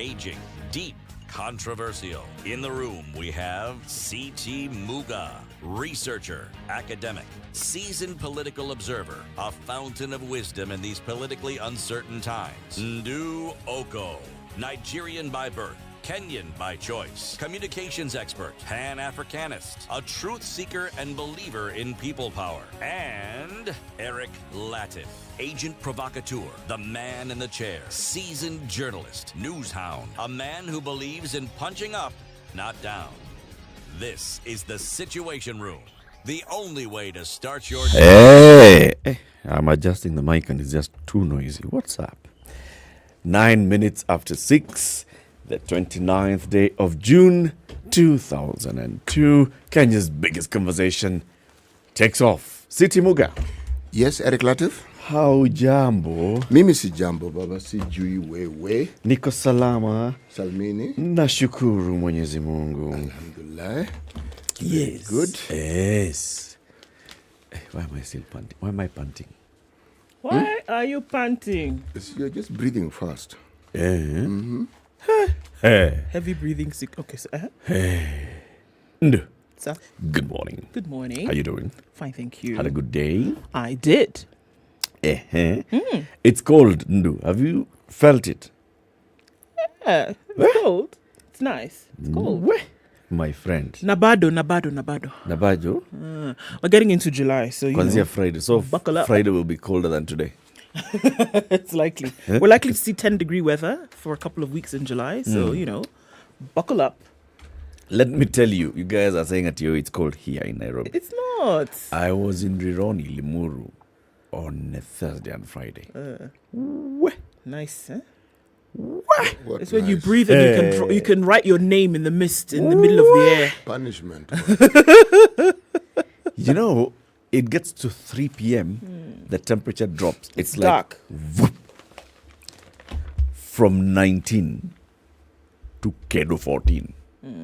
engaging, deep, controversial. In the room, we have C.T. Muga, researcher, academic, seasoned political observer, a fountain of wisdom in these politically uncertain times. Ndu Okoh, Nigerian by birth, Kenyan by choice, communications expert, Pan-Africanist, a truth seeker and believer in people power, and Eric Latiff, agent provocateur, the man in the chair, seasoned journalist, news hound, a man who believes in punching up, not down. This is the Situation Room, the only way to start your day. Hey, I'm adjusting the mic and it's just too noisy. What's up? 9 minutes after 6. The 29th day of June, 2002, Kenya's biggest conversation takes off. City Muga. Yes, Eric Latiff. How jambo? Mimi si jambo, baba, sijui wewe. Niko salama. Salmini. Nashukuru Mwenyezi Mungu. Alhamdulillah. Yes. Good. Yes. Why am I still panting? Why am I panting? Why are you panting? You're just breathing fast. Heavy breathing. Okay, so, Ndu. Sir? Good morning. Good morning. How you doing? Fine, thank you. Had a good day? I did. It's cold, Ndu. Have you felt it? Yeah, it's cold. It's nice. It's cold. My friend. Nabado. Nabajo? We're getting into July, so you know. Friday. So buckle up. Friday will be colder than today. It's likely. We're likely to see 10-degree weather for a couple of weeks in July, so, you know, buckle up. Let me tell you, you guys are saying at you it's cold here in Nairobi. It's not. I was in Rironi, Limuru, on a Thursday and Friday. Nice, huh? What It's when nice. you breathe and you can write your name in the mist in the middle of the air. Punishment. You know, it gets to 3 p.m., the temperature drops. It's dark. Like from 19 to Kedo 14,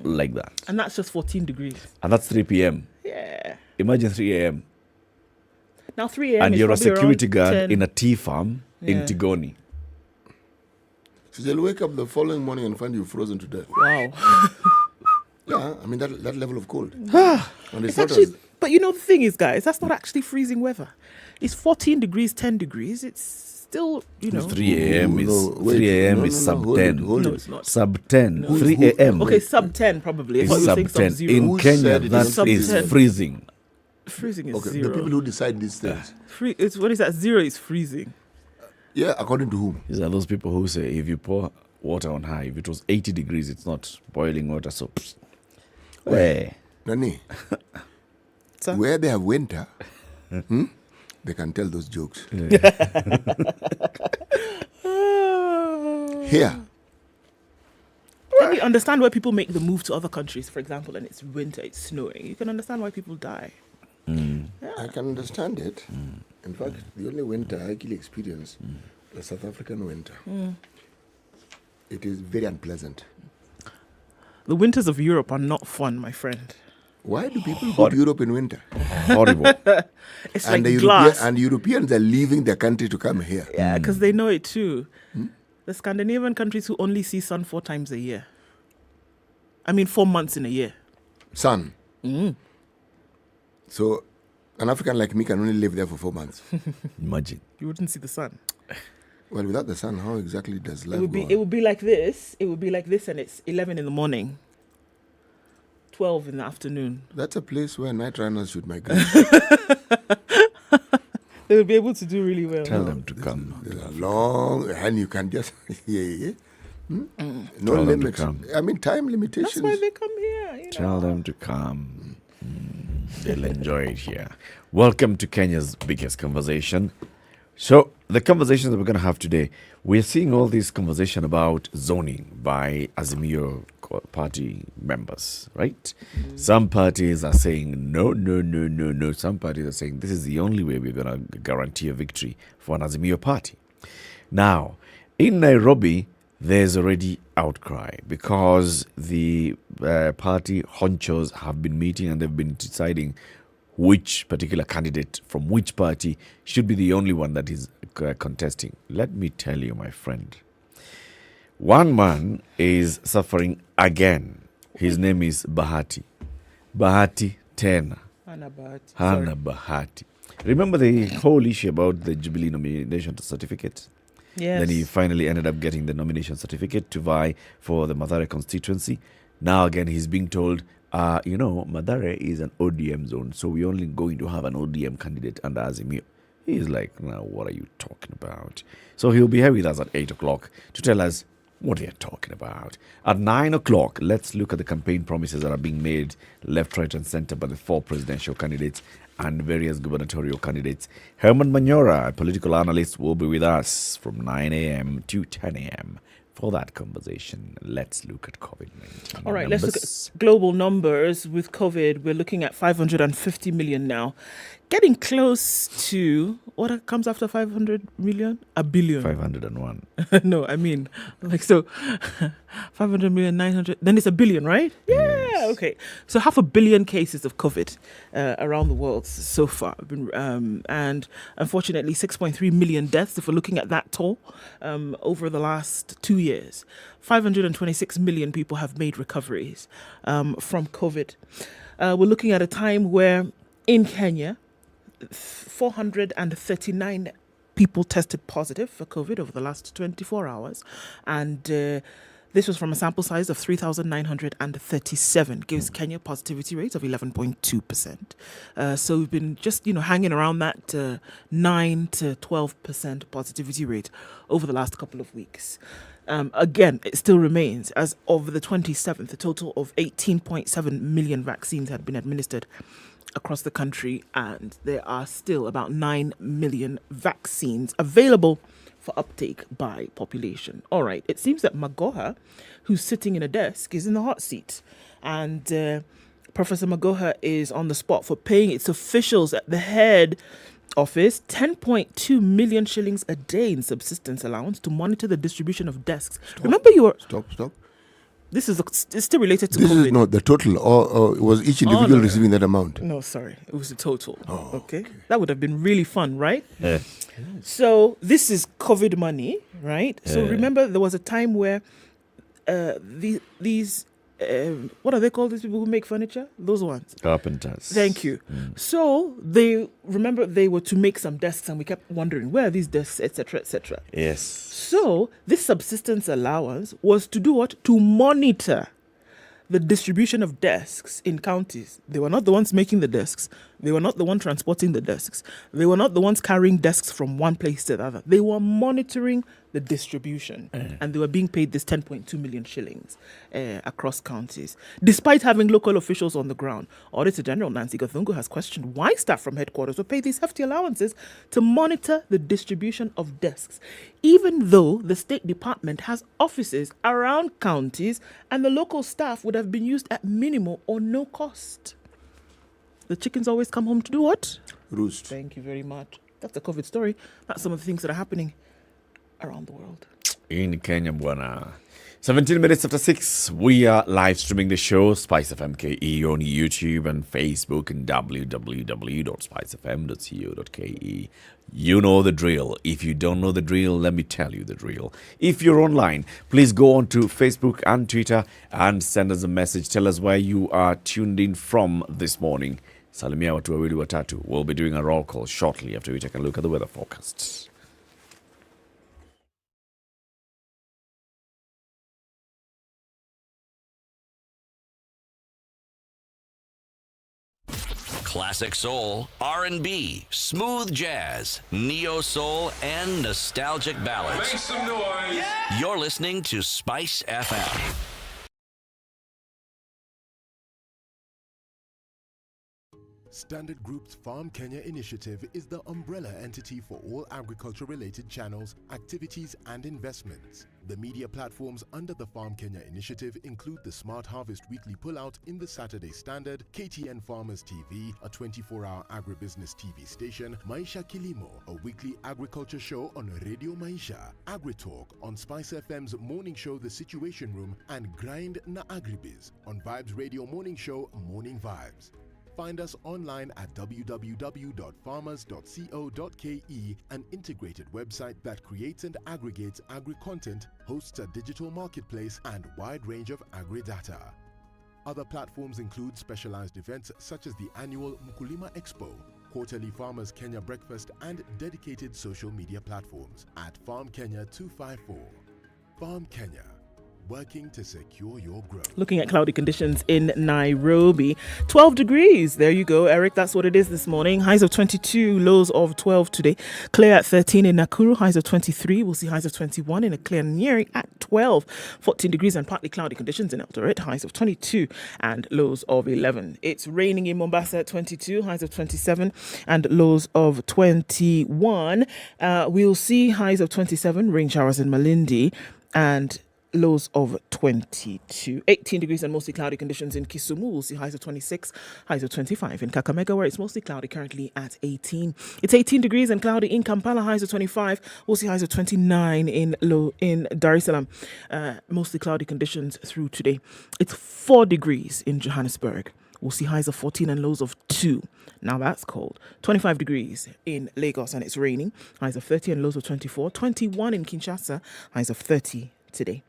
like that. And that's just 14 degrees. And that's 3 p.m. Yeah. Imagine 3 a.m. Now 3 a.m. And is you're a probably security around guard 10. in a tea farm in Yeah. Tigoni. So they'll wake up the following morning and find you frozen to death. Wow. Yeah, I mean, that level of cold. And It's actually, but you know, the thing is, guys, that's not actually freezing weather. It's 14 degrees, 10 degrees. It's still, you know. 3 a.m. is No, wait. 3 a.m. No, is no, sub hold 10. it, hold No, it. it's not. Sub 10. Who- 3 who- a.m. Okay, sub 10 probably. I is thought you were sub saying 10. sub-zero. In Who Kenya, said it that is is sub-10? freezing. Freezing is Okay, zero. the people who decide these things. It's what is that? Zero is freezing. Yeah, according to whom? These are those people who say if you pour water on high, if it was 80 degrees, it's not boiling water. So, where? Nani? Sir? Where they have winter, they can tell those jokes. Here. Can you understand why people make the move to other countries, for example, and it's winter, it's snowing? You can understand why people die. I can understand it. In fact, the only winter I actually experienced, the South African winter, it is very unpleasant. The winters of Europe are not fun, my friend. Why do people go to Europe in winter? Horrible. It's And like the glass. and Europeans are leaving their country to come here. Yeah, because they know it too. The Scandinavian countries who only see sun 4 times a year. I mean, 4 months in a year. Sun. So an African like me can only live there for 4 months. Imagine. You wouldn't see the sun. Well, without the sun, how exactly does life It would be. go It on? would be like this. It would be like this, and it's 11 in the morning, 12 in the afternoon. That's a place where night runners should migrate. They would be able to do really well. Tell them to come. There's a long, and you can just, No Tell them to limits. come. I mean, time limitations. That's why they come here. You know? Tell them to come. They'll enjoy it here. Welcome to Kenya's biggest conversation. So, the conversation that we're going to have today, we're seeing all this conversation about zoning by Azimio party members, right? Some parties are saying no. Some parties are saying this is the only way we're going to guarantee a victory for an Azimio party. Now, in Nairobi, there's already outcry because the party honchos have been meeting and they've been deciding which particular candidate from which party should be the only one that is contesting. Let me tell you, my friend, One man is suffering again. His name is Bahati. Bahati Tena. Hana Bahati. Remember the whole issue about the Jubilee nomination certificate? Yes. Then he finally ended up getting the nomination certificate to vie for the Mathare constituency. Now again, he's being told, Mathare is an ODM zone, so we're only going to have an ODM candidate under Azimio. He's like, now what are you talking about? So he'll be here with us at 8 o'clock to tell us what they're talking about. At 9 o'clock, let's look at the campaign promises that are being made left, right, and center by the 4 presidential candidates and various gubernatorial candidates. Herman Manyora, a political analyst, will be with us from 9 a.m. to 10 a.m. for that conversation. Let's look at COVID-19. All right, numbers. let's look at global numbers. With COVID, we're looking at 550 million now. Getting close to, what comes after 500 million? A billion. 501. No, I mean, 500 million, 900, then it's a billion, right? Yeah, Yes. okay. So 500 million cases of COVID around the world so far. And unfortunately, 6.3 million deaths, if we're looking at that toll, over the last 2 years. 526 million people have made recoveries from COVID. We're looking at a time where in Kenya, 439 people tested positive for COVID over the last 24 hours. And this was from a sample size of 3,937, gives Kenya positivity rate of 11.2%. So we've been just, hanging around that 9 to 12% positivity rate over the last couple of weeks. Again, it still remains, as of the 27th, a total of 18.7 million vaccines had been administered across the country, and there are still about 9 million vaccines available for uptake by population. All right, it seems that Magoha, who's sitting in a desk, is in the hot seat, and Professor Magoha is on the spot for paying its officials at the head office 10.2 million shillings a day in subsistence allowance to monitor the distribution of desks. Remember you were... Stop. This is it's still related to This COVID. is not the total, or was each individual no. receiving that amount? No, sorry. It was the total. Oh, okay. That would have been really fun, right? Yeah. So this is COVID money, right? So Yeah. remember there was a time where these what are they called, these people who make furniture? Those ones. Carpenters. Thank you. So they were to make some desks, and we kept wondering, where are these desks, etc., etc. Yes. So this subsistence allowance was to do what? To monitor the distribution of desks in counties. They were not the ones making the desks. They were not the ones transporting the desks. They were not the ones carrying desks from one place to the other. They were monitoring the distribution, and they were being paid this 10.2 million shillings across counties. Despite having local officials on the ground, Auditor General Nancy Gathungu has questioned why staff from headquarters were paid these hefty allowances to monitor the distribution of desks, even though the State Department has offices around counties and the local staff would have been used at minimal or no cost. The chickens always come home to do what? Roost. Thank you very much. That's the COVID story. That's some of the things that are happening around the world. In Kenya, bwana. 17 minutes after 6, we are live streaming the show, SpiceFM KE, on YouTube and Facebook, and www.spicefm.co.ke. You know the drill. If you don't know the drill, let me tell you the drill. If you're online, please go on to Facebook and Twitter and send us a message. Tell us where you are tuned in from this morning. Salimia watu wawili watatu. We'll be doing a roll call shortly after we take a look at the weather forecasts. Classic soul, R&B, smooth jazz, neo soul, and nostalgic ballads. Make some noise. You're listening to Spice FM. Standard Group's Farm Kenya initiative is the umbrella entity for all agriculture-related channels, activities and investments. The media platforms under the Farm Kenya initiative include the Smart Harvest Weekly Pullout in the Saturday Standard, KTN Farmers TV, a 24-hour agribusiness TV station, Maisha Kilimo, a weekly agriculture show on Radio Maisha, AgriTalk on Spice FM's morning show The Situation Room, and Grind na Agribiz on Vibes Radio morning show Morning Vibes. find us online at www.farmers.co.ke, an integrated website that creates and aggregates agri-content, hosts a digital marketplace, and wide range of agri-data. Other platforms include specialized events such as the annual Mkulima Expo, quarterly Farmers Kenya Breakfast, and dedicated social media platforms at Farm Kenya 254. Farm Kenya, working to secure your growth. Looking at cloudy conditions in Nairobi, 12 degrees. There you go, Eric. That's what it is this morning. Highs of 22, lows of 12 today. Clear at 13 in Nakuru, highs of 23. We'll see highs of 21 in a clear Nyeri at 12. 14 degrees and partly cloudy conditions in Eldoret, highs of 22 and lows of 11. It's raining in Mombasa at 22, highs of 27 and lows of 21. We'll see highs of 27, rain showers in Malindi, and lows of 22. 18 degrees and mostly cloudy conditions in Kisumu. We'll see highs of 26, highs of 25 in Kakamega, where it's mostly cloudy, currently at 18. It's 18 degrees and cloudy in Kampala, highs of 25. We'll see highs of 29 in Dar es Salaam. Mostly cloudy conditions through today. It's 4 degrees in Johannesburg. We'll see highs of 14 and lows of 2. Now that's cold. 25 degrees in Lagos and it's raining. Highs of 30 and lows of 24. 21 in Kinshasa. Highs of 30 today.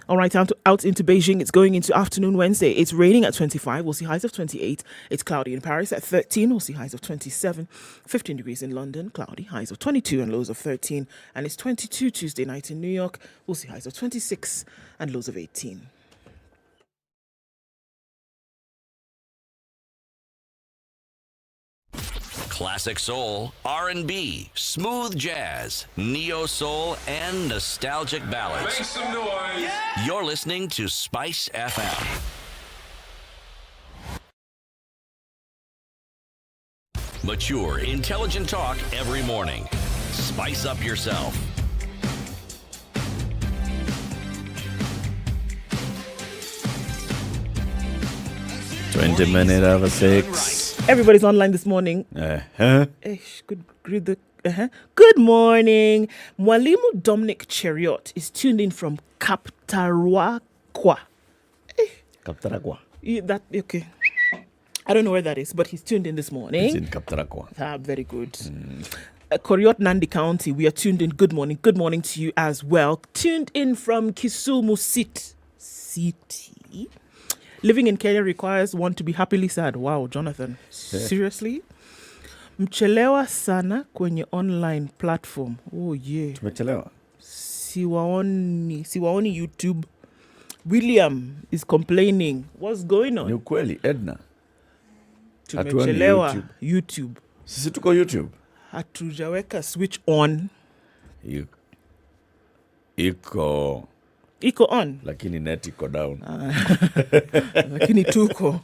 All right, out into Beijing. It's going into afternoon Wednesday. It's raining at 25. We'll see highs of 28. It's cloudy in Paris at 13. We'll see highs of 27. 15 degrees in London. Cloudy. Highs of 22 and lows of 13. And it's 22 Tuesday night in New York. We'll see highs of 26 and lows of 18. Classic soul, R&B, smooth jazz, neo soul, and nostalgic ballads. Make some noise. Yeah. You're listening to Spice FM. Mature, intelligent talk every morning. Spice up yourself. 20 minutes over 6. Everybody's online this morning. Good morning. Mwalimu Dominic Cheriot is tuned in from Kaptarakwa. Kaptarakwa. Okay. I don't know where that is, but he's tuned in this morning. It's in Kaptarakwa. Very good. Koriot Nandi County, we are tuned in. Good morning. Good morning to you as well. Tuned in from Kisumu City. Living in Kenya requires one to be happily sad. Wow, Jonathan. Seriously? Mchelewa sana kwenye online platform. Oh yeah. Tumechelewa. Siwaoni YouTube. William is complaining. What's going on? Ni ukweli, Ednah. Tumechelewa YouTube. Sisi tuko YouTube. Hatujaweka switch on. Iko on. Lakini net iko down. Lakini tuko.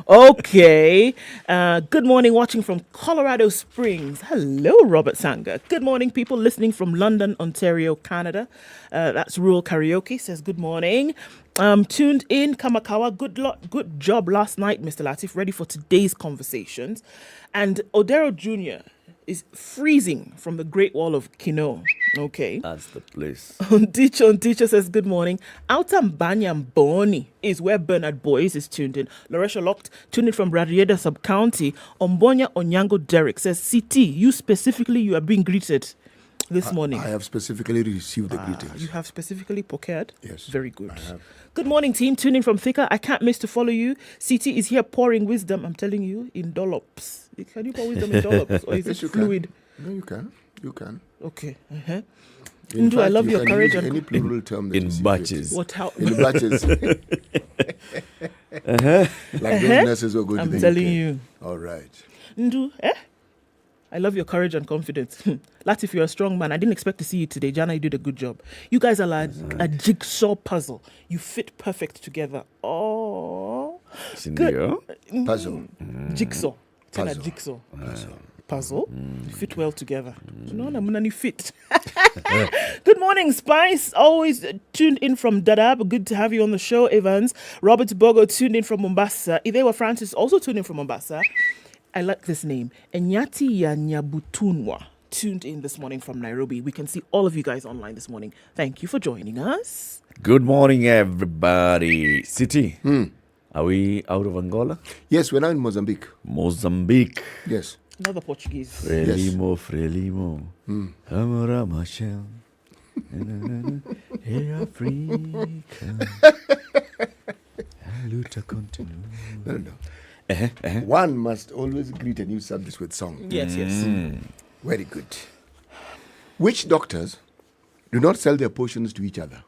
Okay. Good morning, watching from Colorado Springs. Hello, Robert Sanga. Good morning, people listening from London, Ontario, Canada. That's Rural Karaoke says good morning. Tuned in, Kamakawa. Good job last night, Mr. Latiff. Ready for today's conversations. And Odero Jr. is freezing from the Great Wall of Kino. Okay. That's the place. Teacher says good morning. Outambanyam Boni is where Bernard Boyce is tuned in. Loresha Locked, tuned in from Rarieda Sub-County. Ombonya Onyango Derek says, CT, you are being greeted this morning. I have specifically received the greetings. You have specifically procured? Yes. Very good. I have. Good morning, team. Tuning from Thika. I can't miss to follow you. CT is here pouring wisdom, I'm telling you, in dollops. Can you pour wisdom in dollops? Or is Yes, it you fluid? No, you can. You can. Okay. In Ndu, I fact, love you your can courage use and any plural term that in you see batches. fit. How? In batches. Like those nurses who are going to the I'm telling UK. you. All right. Ndu, I love your courage and confidence. Latiff, you're a strong man. I didn't expect to see you today. Jana, you did a good job. You guys are like a jigsaw puzzle. You fit perfect together. Oh. Sindio? Puzzle. Jigsaw. Tena Puzzle. jigsaw. Puzzle. You fit well together. No, you fit. Good morning, Spice. Always tuned in from Dadaab. Good to have you on the show, Evans. Robert Bogo tuned in from Mombasa. Idewa Francis also tuned in from Mombasa. I like this name. Enyati ya Nyabutunwa tuned in this morning from Nairobi. We can see all of you guys online this morning. Thank you for joining us. Good morning, everybody. City. Are we out of Angola? Yes, we're now in Mozambique. Mozambique. Yes. Another Portuguese. Frelimo. Amora Machel. Hey, Africa. Luta continua. No. One must always greet a new subject with song. Yes, Very good. Which doctors do not sell their potions to each other?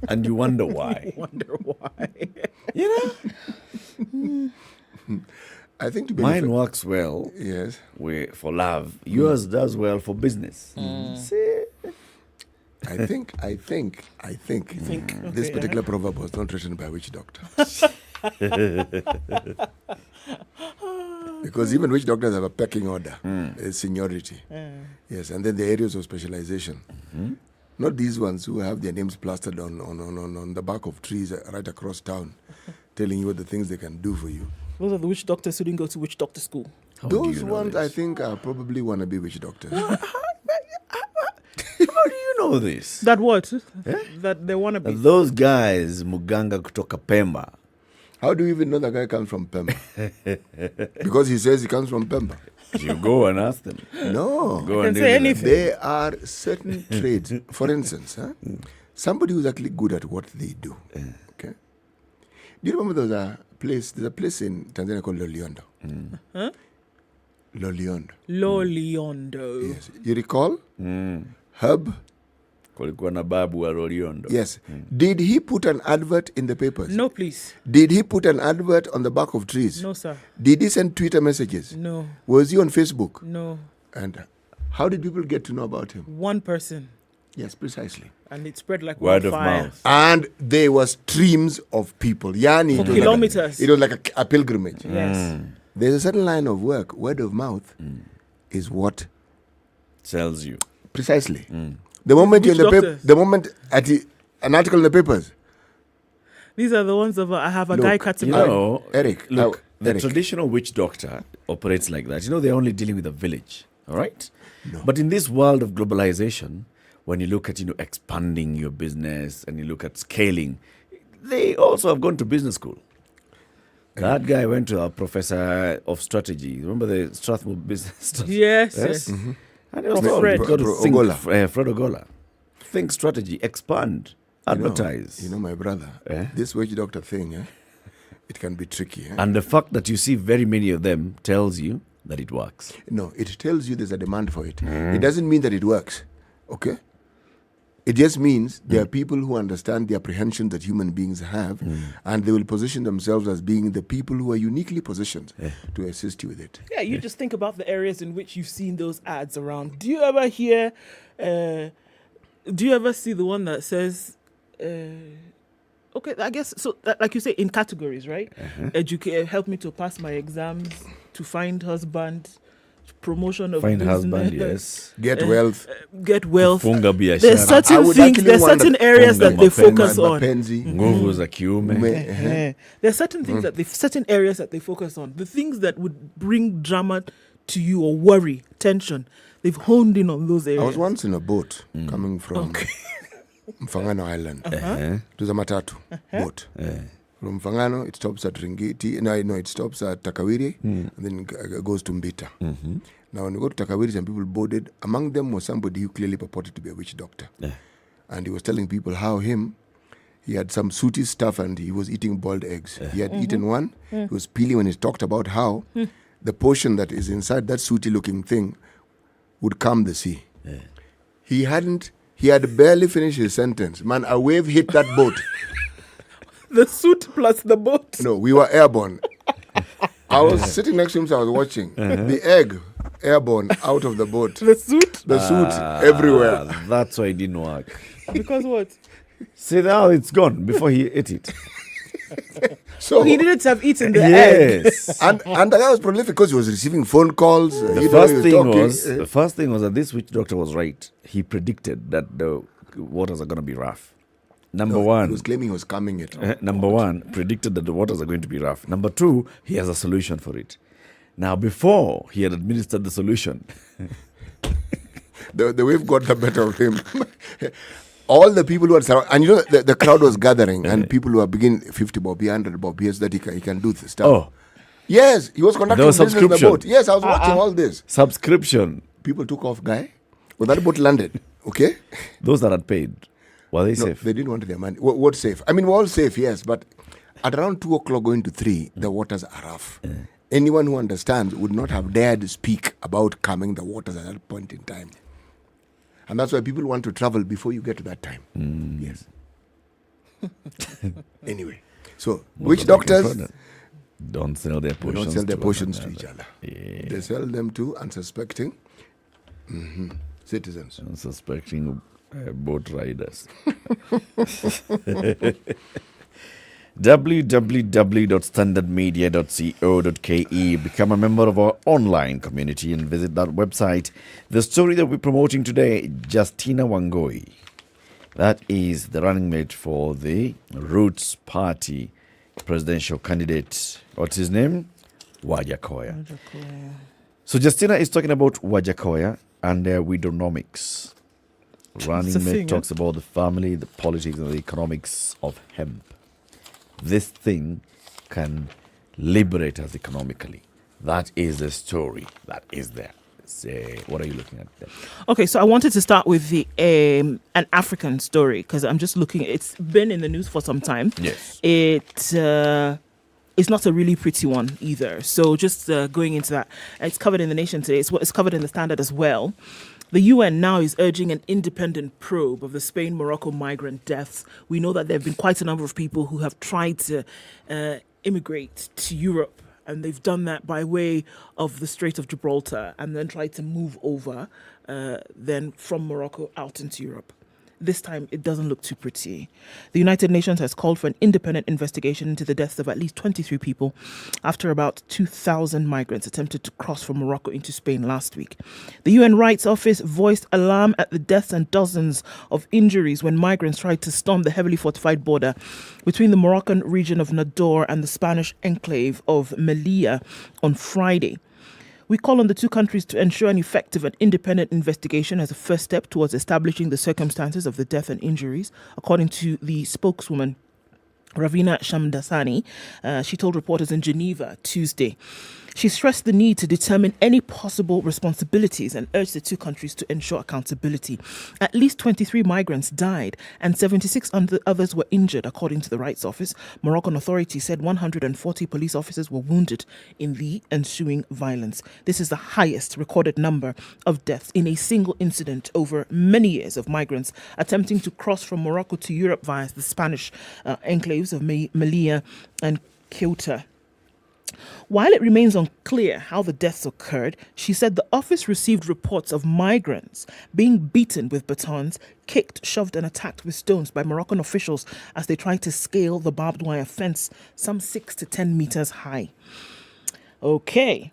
And you wonder why. Wonder why. You know? I think to be Mine works well Yes. for love. Yours does well for business. See? I think this Okay, particular proverb was not written by a witch doctor. Because even witch doctors have a pecking order, a seniority. Yes, and then the areas of specialization. Not these ones who have their names plastered on the back of trees right across town, telling you what the things they can do for you. Those are the witch doctors who didn't go to witch doctor school. How do Those you know ones, this? I think, are probably wannabe witch doctors. How do you know this? That what? That they want to be. Those guys, Muganga kutoka Pemba. How do you even know that guy comes from Pemba? Because he says he comes from Pemba. You go and ask them. No. Go can and say deal with anything. them. There are certain trades. For instance, somebody who's actually good at what they do. Okay. Do you remember there's a place in Tanzania called Loliondo? Loliondo. Loliondo. Yes. You recall? Herb? Kulikuwa na babu wa Loliondo. Yes. Did he put an advert in the papers? No, please. Did he put an advert on the back of trees? No, sir. Did he send Twitter messages? No. Was he on Facebook? No. And how did people get to know about him? One person. Yes, precisely. And it spread like Word of wildfire. mouth. And there were streams of people. Yani, For it was kilometers. It was like a pilgrimage. Yes. There's a certain line of work. Word of mouth is what Tells you. precisely. The moment you're in the Which paper, doctors? the moment an article in the papers. These are the ones of I have a Look, guy cutting You my know, Eric, look, the Eric. traditional witch doctor operates like that. You know, they're only dealing with a village, all right? No. But in this world of globalization, when you look at, expanding your business and you look at scaling, they also have gone to business school. That guy went to a professor of strategy. Remember the Strathmore business strategy? Yes. And it was Prof. told, Fred. you got to Pro- think, Ogola. Fred Ogola. Think strategy, expand, advertise. You know, my brother, this witch doctor thing, it can be tricky. And the fact that you see very many of them tells you that it works. No, it tells you there's a demand for it. It doesn't mean that it works. Okay? It just means there are people who understand the apprehensions that human beings have, and they will position themselves as being the people who are uniquely positioned to assist you with it. Yeah, you just think about the areas in which you've seen those ads around. Do you ever hear, do you ever see the one that says, okay, I guess, so like you say, in categories, right? Educate, help me to pass my exams, to find husband, promotion of Find business, husband, yes. Get wealth. get wealth. Funga biashara. There's I certain would things, actually there's wonder- certain areas that they focus on. Mapenzi. Nguvu za kiume. Eh, There's certain things that certain areas that they focus on. The things that would bring drama to you or worry, tension, they've honed in on those I areas. was once in a boat coming from Mfangano Island. It was a matatu boat. From Mfangano, it stops at Ringiti. No, it stops at Takawiri, and then goes to Mbita. Now, when we go to Takawiri, some people boarded. Among them was somebody who clearly purported to be a witch doctor. And he was telling people how he had some sooty stuff and he was eating boiled eggs. He had eaten one. He was peeling when he talked about how the portion that is inside that sooty looking thing would calm the sea. He had barely finished his sentence. Man, a wave hit that boat. The suit plus the boat. No, we were airborne. I was sitting next to him, so I was watching. The egg airborne out of the boat. The suit. The suit everywhere. That's why it didn't work. Because what? See, now it's gone before he ate it. So He didn't have eaten the egg. Yes. and the guy was prolific because he was receiving phone calls. The first thing was that this witch doctor was right. He predicted that the waters are going to be rough. Number He one, was claiming he was coming it. number one, predicted that the waters are going to be rough. Number two, he has a solution for it. Now, before he had administered the solution, The wave got the better of him. all the people who are surrounded, and you know, the crowd was gathering, and people who are beginning 50 bob, 100 bob, yes, that he can do this stuff. Oh, Yes, he was conducting There was business in the subscription. boat. Yes, I was watching all this. subscription. People took off, guy. When that boat landed, okay? Those that had paid, were they No, safe? they didn't want their money. What safe? I mean, we're all safe, yes, but at around 2 o'clock going to 3, the waters are rough. Anyone who understands would not have dared to speak about calming the waters at that point in time. And that's why people want to travel before you get to that time. Yes. Anyway, so witch doctors don't sell their do potions. not sell their to potions one to each another. other. Yeah. They sell them to unsuspecting citizens. Unsuspecting boat riders. www.standardmedia.co.ke. Become a member of our online community and visit that website. The story that we're promoting today, Justina Wangoi. That is the running mate for the Roots Party presidential candidate. What's his name? Wajakoya. So Justina is talking about Wajakoya and their widonomics. Running a mate thing, talks about the family, the politics, and the economics of hemp. This thing can liberate us economically. That is the story that is there. Say, what are you looking at there? Okay, so I wanted to start with the an African story because I'm just looking. It's been in the news for some time. Yes. It's not a really pretty one either. So just going into that, it's covered in the Nation today. It's covered in the Standard as well. The UN now is urging an independent probe of the Spain-Morocco migrant deaths. We know that there have been quite a number of people who have tried to immigrate to Europe, and they've done that by way of the Strait of Gibraltar and then tried to move over then from Morocco out into Europe. This time, it doesn't look too pretty. The United Nations has called for an independent investigation into the deaths of at least 23 people after about 2,000 migrants attempted to cross from Morocco into Spain last week. The UN Rights Office voiced alarm at the deaths and dozens of injuries when migrants tried to storm the heavily fortified border between the Moroccan region of Nador and the Spanish enclave of Melilla on Friday. We call on the two countries to ensure an effective and independent investigation as a first step towards establishing the circumstances of the death and injuries, according to the spokeswoman Ravina Shamdasani. She told reporters in Geneva Tuesday. She stressed the need to determine any possible responsibilities and urged the two countries to ensure accountability. At least 23 migrants died and 76 others were injured, according to the Rights Office. Moroccan authorities said 140 police officers were wounded in the ensuing violence. This is the highest recorded number of deaths in a single incident over many years of migrants attempting to cross from Morocco to Europe via the Spanish enclaves of Melilla and Ceuta. While it remains unclear how the deaths occurred, she said the office received reports of migrants being beaten with batons, kicked, shoved and attacked with stones by Moroccan officials as they tried to scale the barbed wire fence some 6 to 10 meters high. Okay.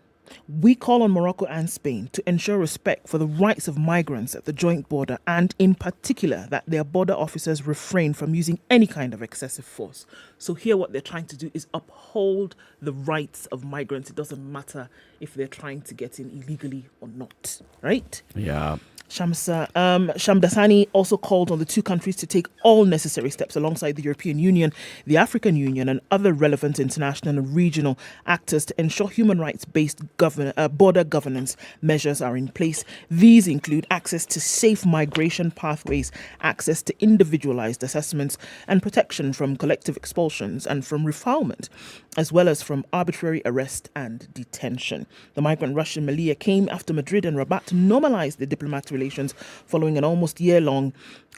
We call on Morocco and Spain to ensure respect for the rights of migrants at the joint border and, in particular, that their border officers refrain from using any kind of excessive force. So here what they're trying to do is uphold the rights of migrants. It doesn't matter if they're trying to get in illegally or not, right? Yeah. Shamdasani also called on the two countries to take all necessary steps alongside the European Union, the African Union, and other relevant international and regional actors to ensure human rights-based border governance measures are in place. These include access to safe migration pathways, access to individualized assessments, and protection from collective expulsions and from refoulement, as well as from arbitrary arrest and detention. The migrant rush in Melilla came after Madrid and Rabat normalized the diplomatic relations following an almost year-long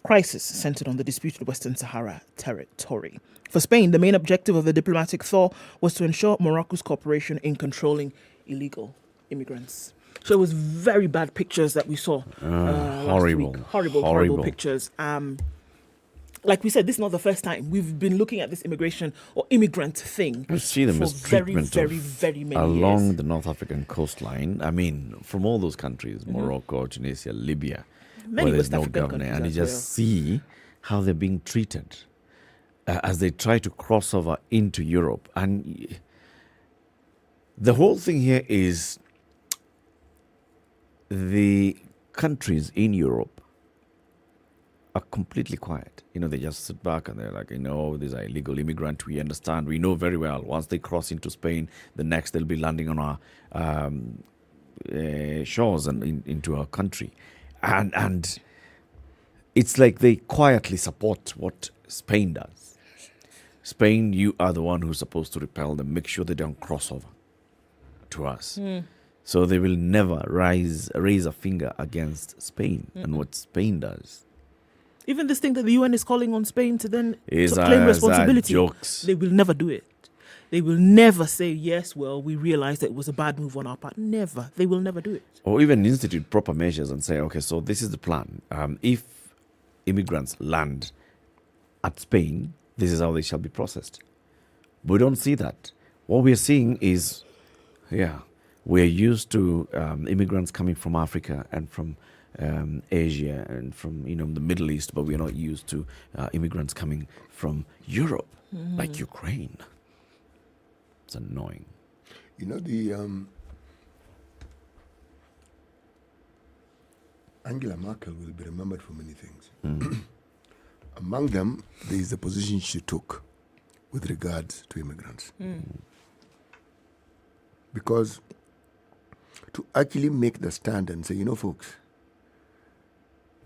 crisis centered on the disputed Western Sahara territory. For Spain, the main objective of the diplomatic thaw was to ensure Morocco's cooperation in controlling illegal immigrants. So it was very bad pictures that we saw Horrible. last week. Horrible pictures. Like we said, this is not the first time. We've been looking at this immigration or immigrant thing You see the for mistreatment very many along years. the North African coastline. I mean, from all those countries, Morocco, Tunisia, Libya, Many where there's West no African government, and you countries as just see how they're being treated as they try to cross over into Europe. And the whole thing here is the countries in Europe are completely quiet. They just sit back and they're like, these are illegal immigrants. We understand. We know very well. Once they cross into Spain, the next they'll be landing on our shores and into our country. And it's like they quietly support what Spain does. Spain, you are the one who's supposed to repel them, make sure they don't cross over to us. So they will never raise a finger against Spain and what Spain does. Even this thing that the UN is calling on Spain to then claim responsibility, jokes. They will never do it. They will never say, yes, well, we realized that it was a bad move on our part. Never. They will never do it. Or even institute proper measures and say, okay, so this is the plan. If immigrants land at Spain, this is how they shall be processed. We don't see that. What we're seeing is, we're used to immigrants coming from Africa and from Asia and from the Middle East, but we're not used to immigrants coming from Europe, like Ukraine. It's annoying. Angela Merkel will be remembered for many things. Among them, there is the position she took with regards to immigrants. Because to actually make the stand and say, folks,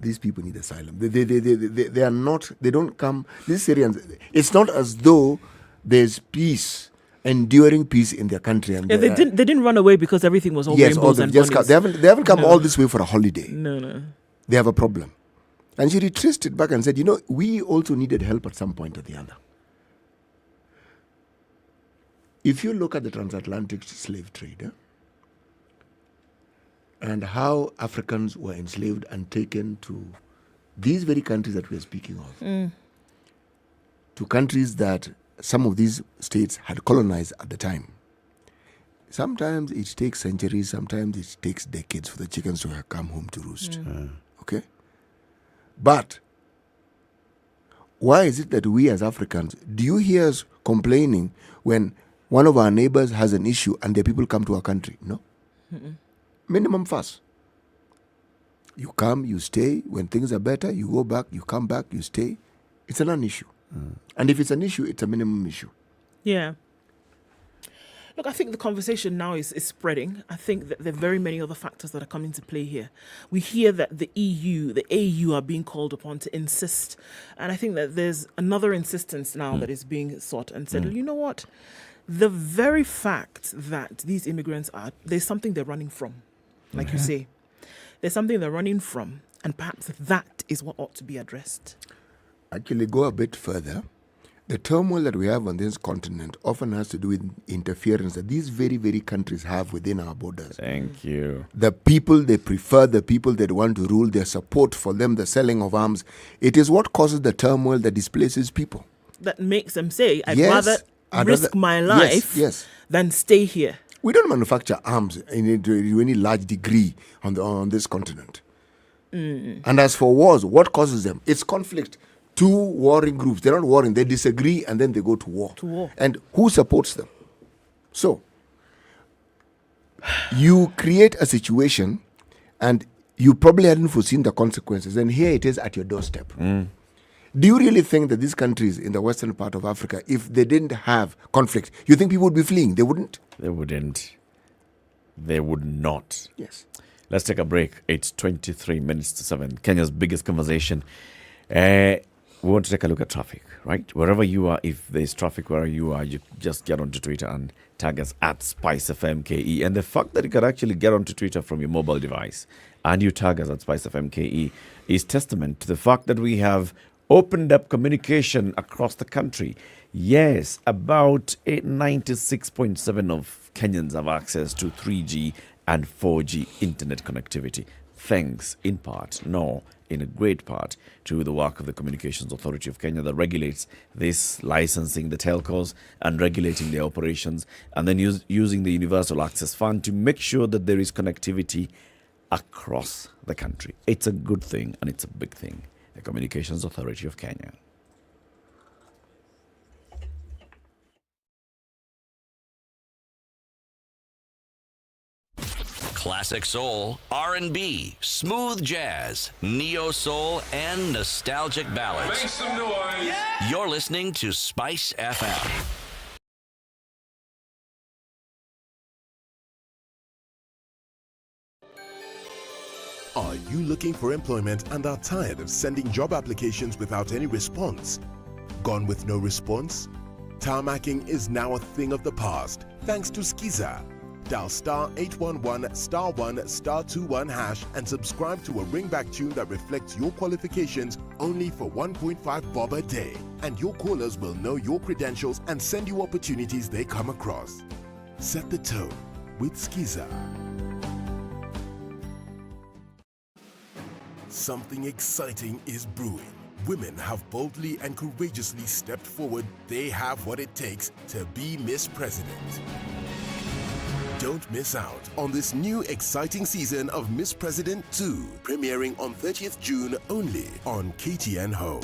these people need asylum. They are not, they don't come, these Syrians, it's not as though there's peace, enduring peace in their country. And they didn't run away because everything was all yes, rainbows and bunnies. They haven't come all this way for a holiday. No. They have a problem. And she retraced it back and said, we also needed help at some point or the other. If you look at the transatlantic slave trade, and how Africans were enslaved and taken to these very countries that we are speaking of, to countries that some of these states had colonized at the time. Sometimes it takes centuries, sometimes it takes decades for the chickens to come home to roost. Okay? But why is it that we as Africans, do you hear us complaining when one of our neighbors has an issue and their people come to our country? No. Minimum fuss. You come, you stay. When things are better, you go back, you come back, you stay. It's a non-issue. And if it's an issue, it's a minimum issue. Yeah. Look, I think the conversation now is spreading. I think that there are very many other factors that are coming to play here. We hear that the EU, the AU are being called upon to insist. And I think that there's another insistence now that is being sought and said, you know what? The very fact that these immigrants there's something they're running from, like you say. There's something they're running from, and perhaps that is what ought to be addressed. Actually, go a bit further. The turmoil that we have on this continent often has to do with interference that these very, very countries have within our borders. Thank you. The people they prefer, the people that want to rule, their support for them, the selling of arms, it is what causes the turmoil that displaces people. That makes them say, I'd rather risk my life than stay here. We don't manufacture arms to any large degree on this continent. And as for wars, what causes them? It's conflict. Two warring groups, they're not warring, they disagree and then they go to war. And who supports them? So, you create a situation and you probably hadn't foreseen the consequences, and here it is at your doorstep. Do you really think that these countries in the western part of Africa, if they didn't have conflict, you think people would be fleeing? They wouldn't. They wouldn't. They would not. Yes. Let's take a break. It's 23 minutes to 7. Kenya's biggest conversation. We want to take a look at traffic, right? Wherever you are, if there's traffic wherever you are, you just get onto Twitter and tag us at SpiceFMKE. And the fact that you can actually get onto Twitter from your mobile device and you tag us at SpiceFMKE is testament to the fact that we have opened up communication across the country. Yes, about 96.7% of Kenyans have access to 3G and 4G internet connectivity. Thanks, in part, in a great part, to the work of the Communications Authority of Kenya that regulates this, licensing the telcos and regulating their operations, and then using the Universal Access Fund to make sure that there is connectivity across the country. It's a good thing and it's a big thing. The Communications Authority of Kenya. Classic soul, R&B, smooth jazz, neo soul, and nostalgic ballads. Make some noise. Yeah. You're listening to Spice FM. Are you looking for employment and are tired of sending job applications without any response? Gone with no response? Tarmacking is now a thing of the past thanks to Skiza. Dial star 811 star 1 star 21 hash and subscribe to a ringback tune that reflects your qualifications only for 1.5 bob a day. And your callers will know your credentials and send you opportunities they come across. Set the tone with Skiza. Something exciting is brewing. Women have boldly and courageously stepped forward. They have what it takes to be Miss President. Don't miss out on this new exciting season of Miss President 2, premiering on 30th June only on KTN Home.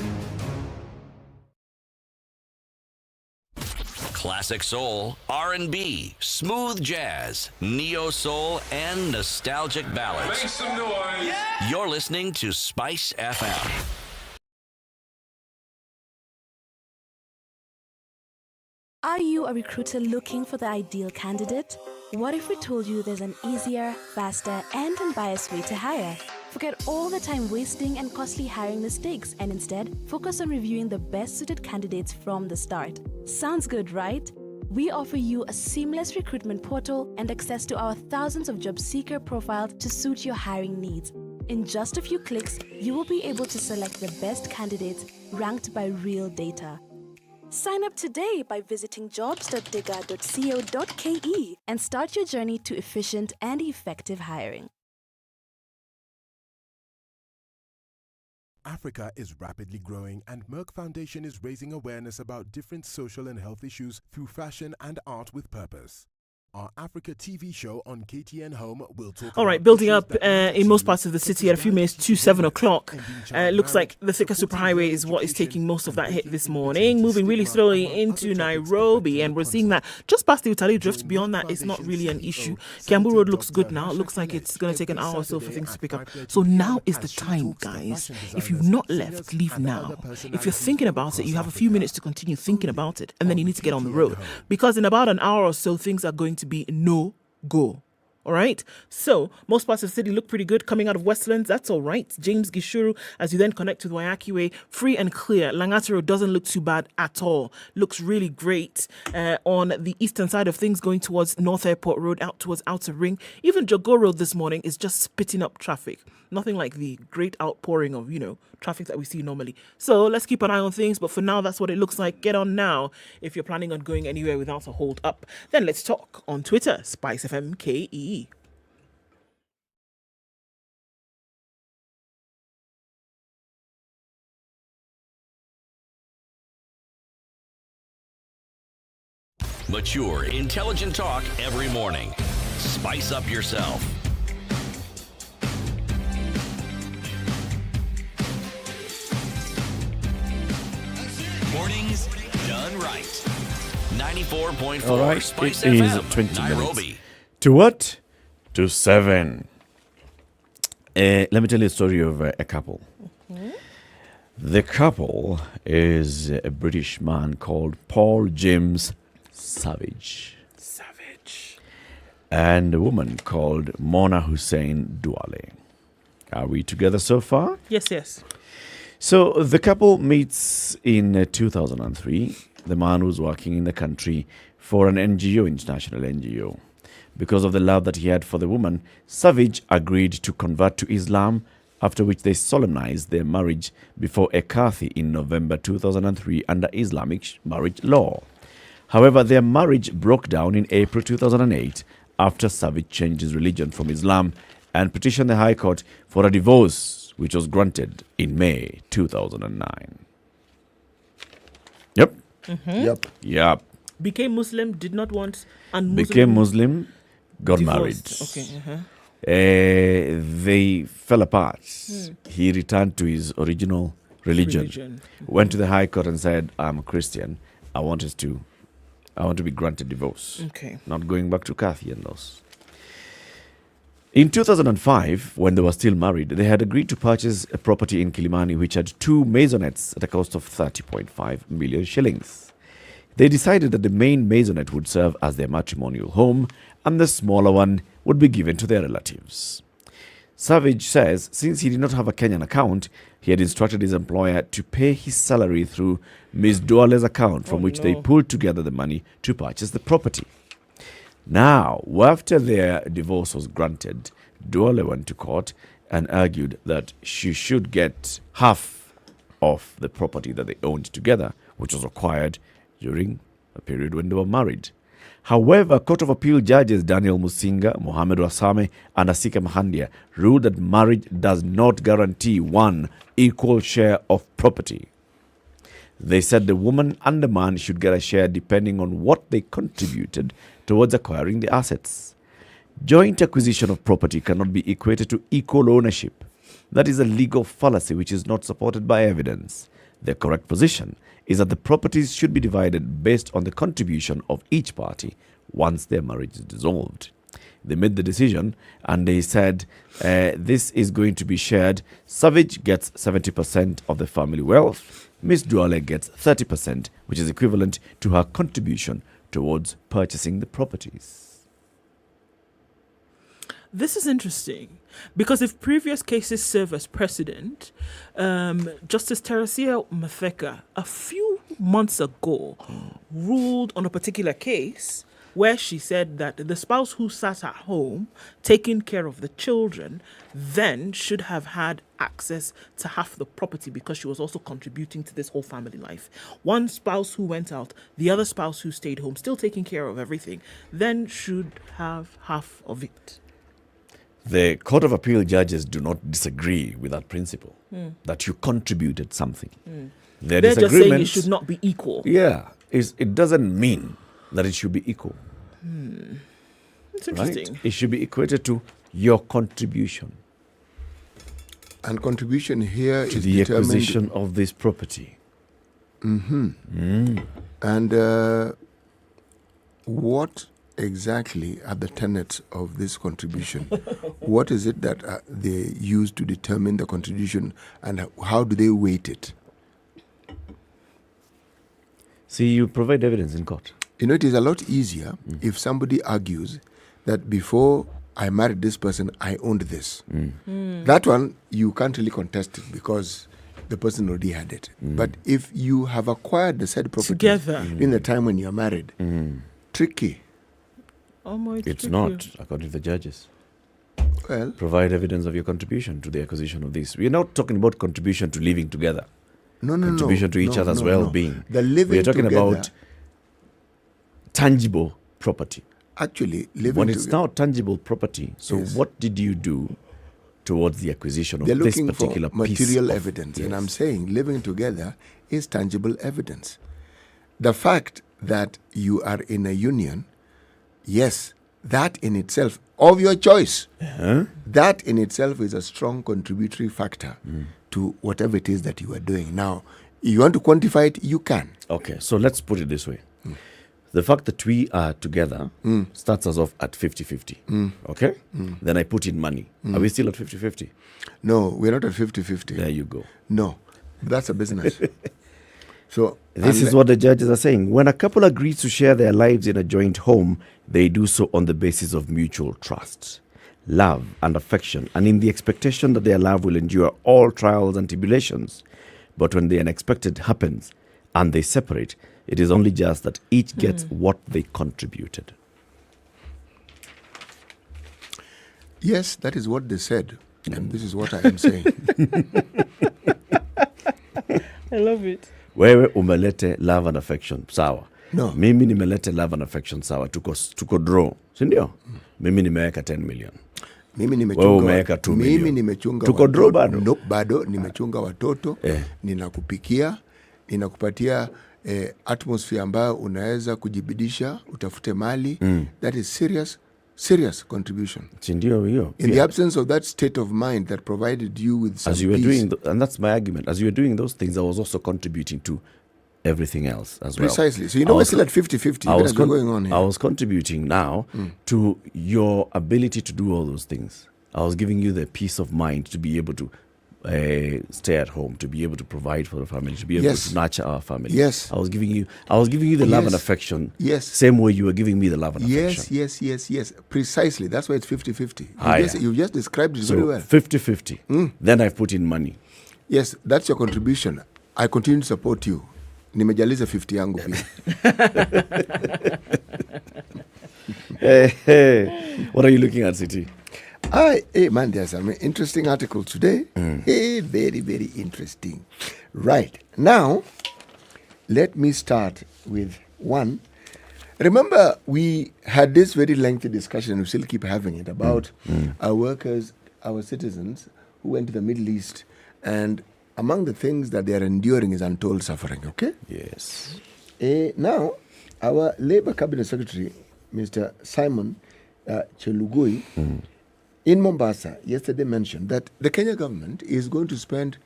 Classic soul, R&B, smooth jazz, neo soul, and nostalgic ballads. Make some noise. Yeah. You're listening to Spice FM. Are you a recruiter looking for the ideal candidate? What if we told you there's an easier, faster, and unbiased way to hire? Forget all the time wasting and costly hiring mistakes and instead focus on reviewing the best suited candidates from the start. Sounds good, right? We offer you a seamless recruitment portal and access to our thousands of job seeker profiles to suit your hiring needs. In just a few clicks, you will be able to select the best candidates ranked by real data. Sign up today by visiting jobs.digga.co.ke and start your journey to efficient and effective hiring. Africa is rapidly growing, and Merck Foundation is raising awareness about different social and health issues through fashion and art with purpose. Our Africa TV show on KTN Home will talk. All right, building up in most parts of the city at a few minutes to 7 o'clock. Looks like the Thika Superhighway is what is taking most of that hit this morning, moving really slowly into Nairobi, and we're seeing that just past the Utali Drift. Beyond that, it's not really an issue. Kiambu Road looks good now. It looks like it's going to take an hour or so for things to pick up. So now is the time, guys. If you've not left, leave now. If you're thinking about it, you have a few minutes to continue thinking about it, and then you need to get on the road, because in about an hour or so, things are going to be no go. All right. So most parts of the city look pretty good coming out of Westlands. That's all right. James Gishuru, as you then connect with Wayaki Way, free and clear. Langata Road doesn't look too bad at all. Looks really great on the eastern side of things, going towards North Airport Road, out towards Outer Ring. Even Jogo Road this morning is just spitting up traffic. Nothing like the great outpouring of, traffic that we see normally. So let's keep an eye on things. But for now, that's what it looks like. Get on now if you're planning on going anywhere without a hold up. Then let's talk on Twitter, SpiceFM KE. Mature, intelligent talk every morning. Spice up yourself. Mornings done right. 94.4 All right, Spice it is FM, 20 Nairobi. minutes. To what? To 7. Let me tell you a story of a couple. Mm-hmm. The couple is a British man called Paul James Savage and a woman called Mona Hussein Duale. Are we together so far? Yes. So the couple meets in 2003. The man was working in the country for an NGO, international NGO. Because of the love that he had for the woman, Savage agreed to convert to Islam, after which they solemnized their marriage before a Qadhi in November 2003 under Islamic marriage law. However, their marriage broke down in April 2008 after Savage changed his religion from Islam and petitioned the High Court for a divorce, which was granted in May 2009. Yep. Yep. Became Muslim, did not want unmuslim. Became Muslim, got divorced. married. Okay. They fell apart. He returned to his original religion. Went to the High Court and said, I'm a Christian. I want to be granted divorce. Okay. Not going back to Qadhi and those. In 2005, when they were still married, they had agreed to purchase a property in Kilimani which had 2 maisonettes at a cost of 30.5 million shillings. They decided that the main maisonette would serve as their matrimonial home and the smaller one would be given to their relatives. Savage says since he did not have a Kenyan account, he had instructed his employer to pay his salary through Ms. Duale's account from which they pulled together the money to purchase the property. Now, after their divorce was granted, Duale went to court and argued that she should get half of the property that they owned together, which was acquired during a period when they were married. However, Court of Appeal judges Daniel Musinga, Mohamed Wasame, and Asika Mahandia ruled that marriage does not guarantee one equal share of property. They said the woman and the man should get a share depending on what they contributed towards acquiring the assets. Joint acquisition of property cannot be equated to equal ownership. That is a legal fallacy which is not supported by evidence. The correct position is that the properties should be divided based on the contribution of each party once their marriage is dissolved. They made the decision and they said this is going to be shared. Savage gets 70% of the family wealth. Ms. Duale gets 30%, which is equivalent to her contribution towards purchasing the properties. This is interesting because if previous cases serve as precedent, Justice Teresia Matheka a few months ago ruled on a particular case where she said that the spouse who sat at home taking care of the children then should have had access to half the property because she was also contributing to this whole family life. One spouse who went out, the other spouse who stayed home, still taking care of everything, then should have half of it. The Court of Appeal judges do not disagree with that principle, that you contributed something. They're just saying it disagreements- should not be equal. Yeah, it doesn't mean that it should be equal. It's interesting. Right? It should be equated to your contribution And contribution here to is the determined. acquisition of this property. And what exactly are the tenets of this contribution? What is it that they use to determine the contribution, and how do they weight it? See, you provide evidence in court. You know, it is a lot easier if somebody argues that before I married this person, I owned this. That one, you can't really contest it because the person already had it. But if you have acquired the said property Together. in the time when you're married, tricky. Oh my It's not, according to the judges. Well, Provide evidence of your contribution to the acquisition of this. We're not talking about contribution to living together. no. Contribution to each no, other's no, well-being. The living We're talking together, about tangible property. actually living When it's together. now tangible property, so Yes. what did you do towards the acquisition of They're this looking for particular piece material of- evidence. And Yes. I'm saying living together is tangible evidence. The fact that you are in a union, yes, that in itself, of your choice, that in itself is a strong contributory factor to whatever it is that you are doing. Now, you want to quantify it, you can. Okay, so let's put it this way. The fact that we are together starts us off at 50-50. Okay? Then I put in money. Are we still at 50-50? No, we're not at 50-50. There you go. No, that's a business. So This is what the judges are saying. When a couple agrees to share their lives in a joint home, they do so on the basis of mutual trust, love, and affection, and in the expectation that their love will endure all trials and tribulations. But when the unexpected happens and they separate, it is only just that each gets what they contributed. yes, that is what they said. And this is what I am saying. I love it. Wewe umelete love and affection, sawa. No. Mimi nimelete love and affection, sawa. Tuko draw, si ndio? Mimi nimeweka 10 million. Mimi Wewe nimechunga umeweka 2 million. mimi nimechunga Tuko draw bado? Nope, bado nimechunga watoto. Ninakupikia, ninakupatia atmosphere ambayo unaweza kujibidisha, utafute mali. That is serious contribution. Si ndio hiyo? In the absence of that state of mind that provided you with some As you were peace, doing, and that's my argument, as you were doing those things, I was also contributing to everything else as well. Precisely. So, we're still at 50-50. What's going on here? I was contributing now to your ability to do all those things. I was giving you the peace of mind to be able to stay at home, to be able to provide for the family, to be able to nurture our family. Yes. I was giving you the love and affection. Yes. Same way you were giving me the love and affection. Yes. Precisely. That's why it's 50-50. You just described it very well. 50-50. Then I've put in money. Yes, that's your contribution. I continue to support you. Nimejaliza 50 yangu pia. Hey. What are you looking at, City? Hey, man, there's an interesting article today. Hey, very, very interesting. Right. Now, let me start with one. Remember, we had this very lengthy discussion, and we still keep having it, about our workers, our citizens who went to the Middle East, and among the things that they are enduring is untold suffering, okay? Yes. Now, our Labour Cabinet Secretary, Mr. Simon Chelugui, in Mombasa, yesterday mentioned that the Kenya government is going to spend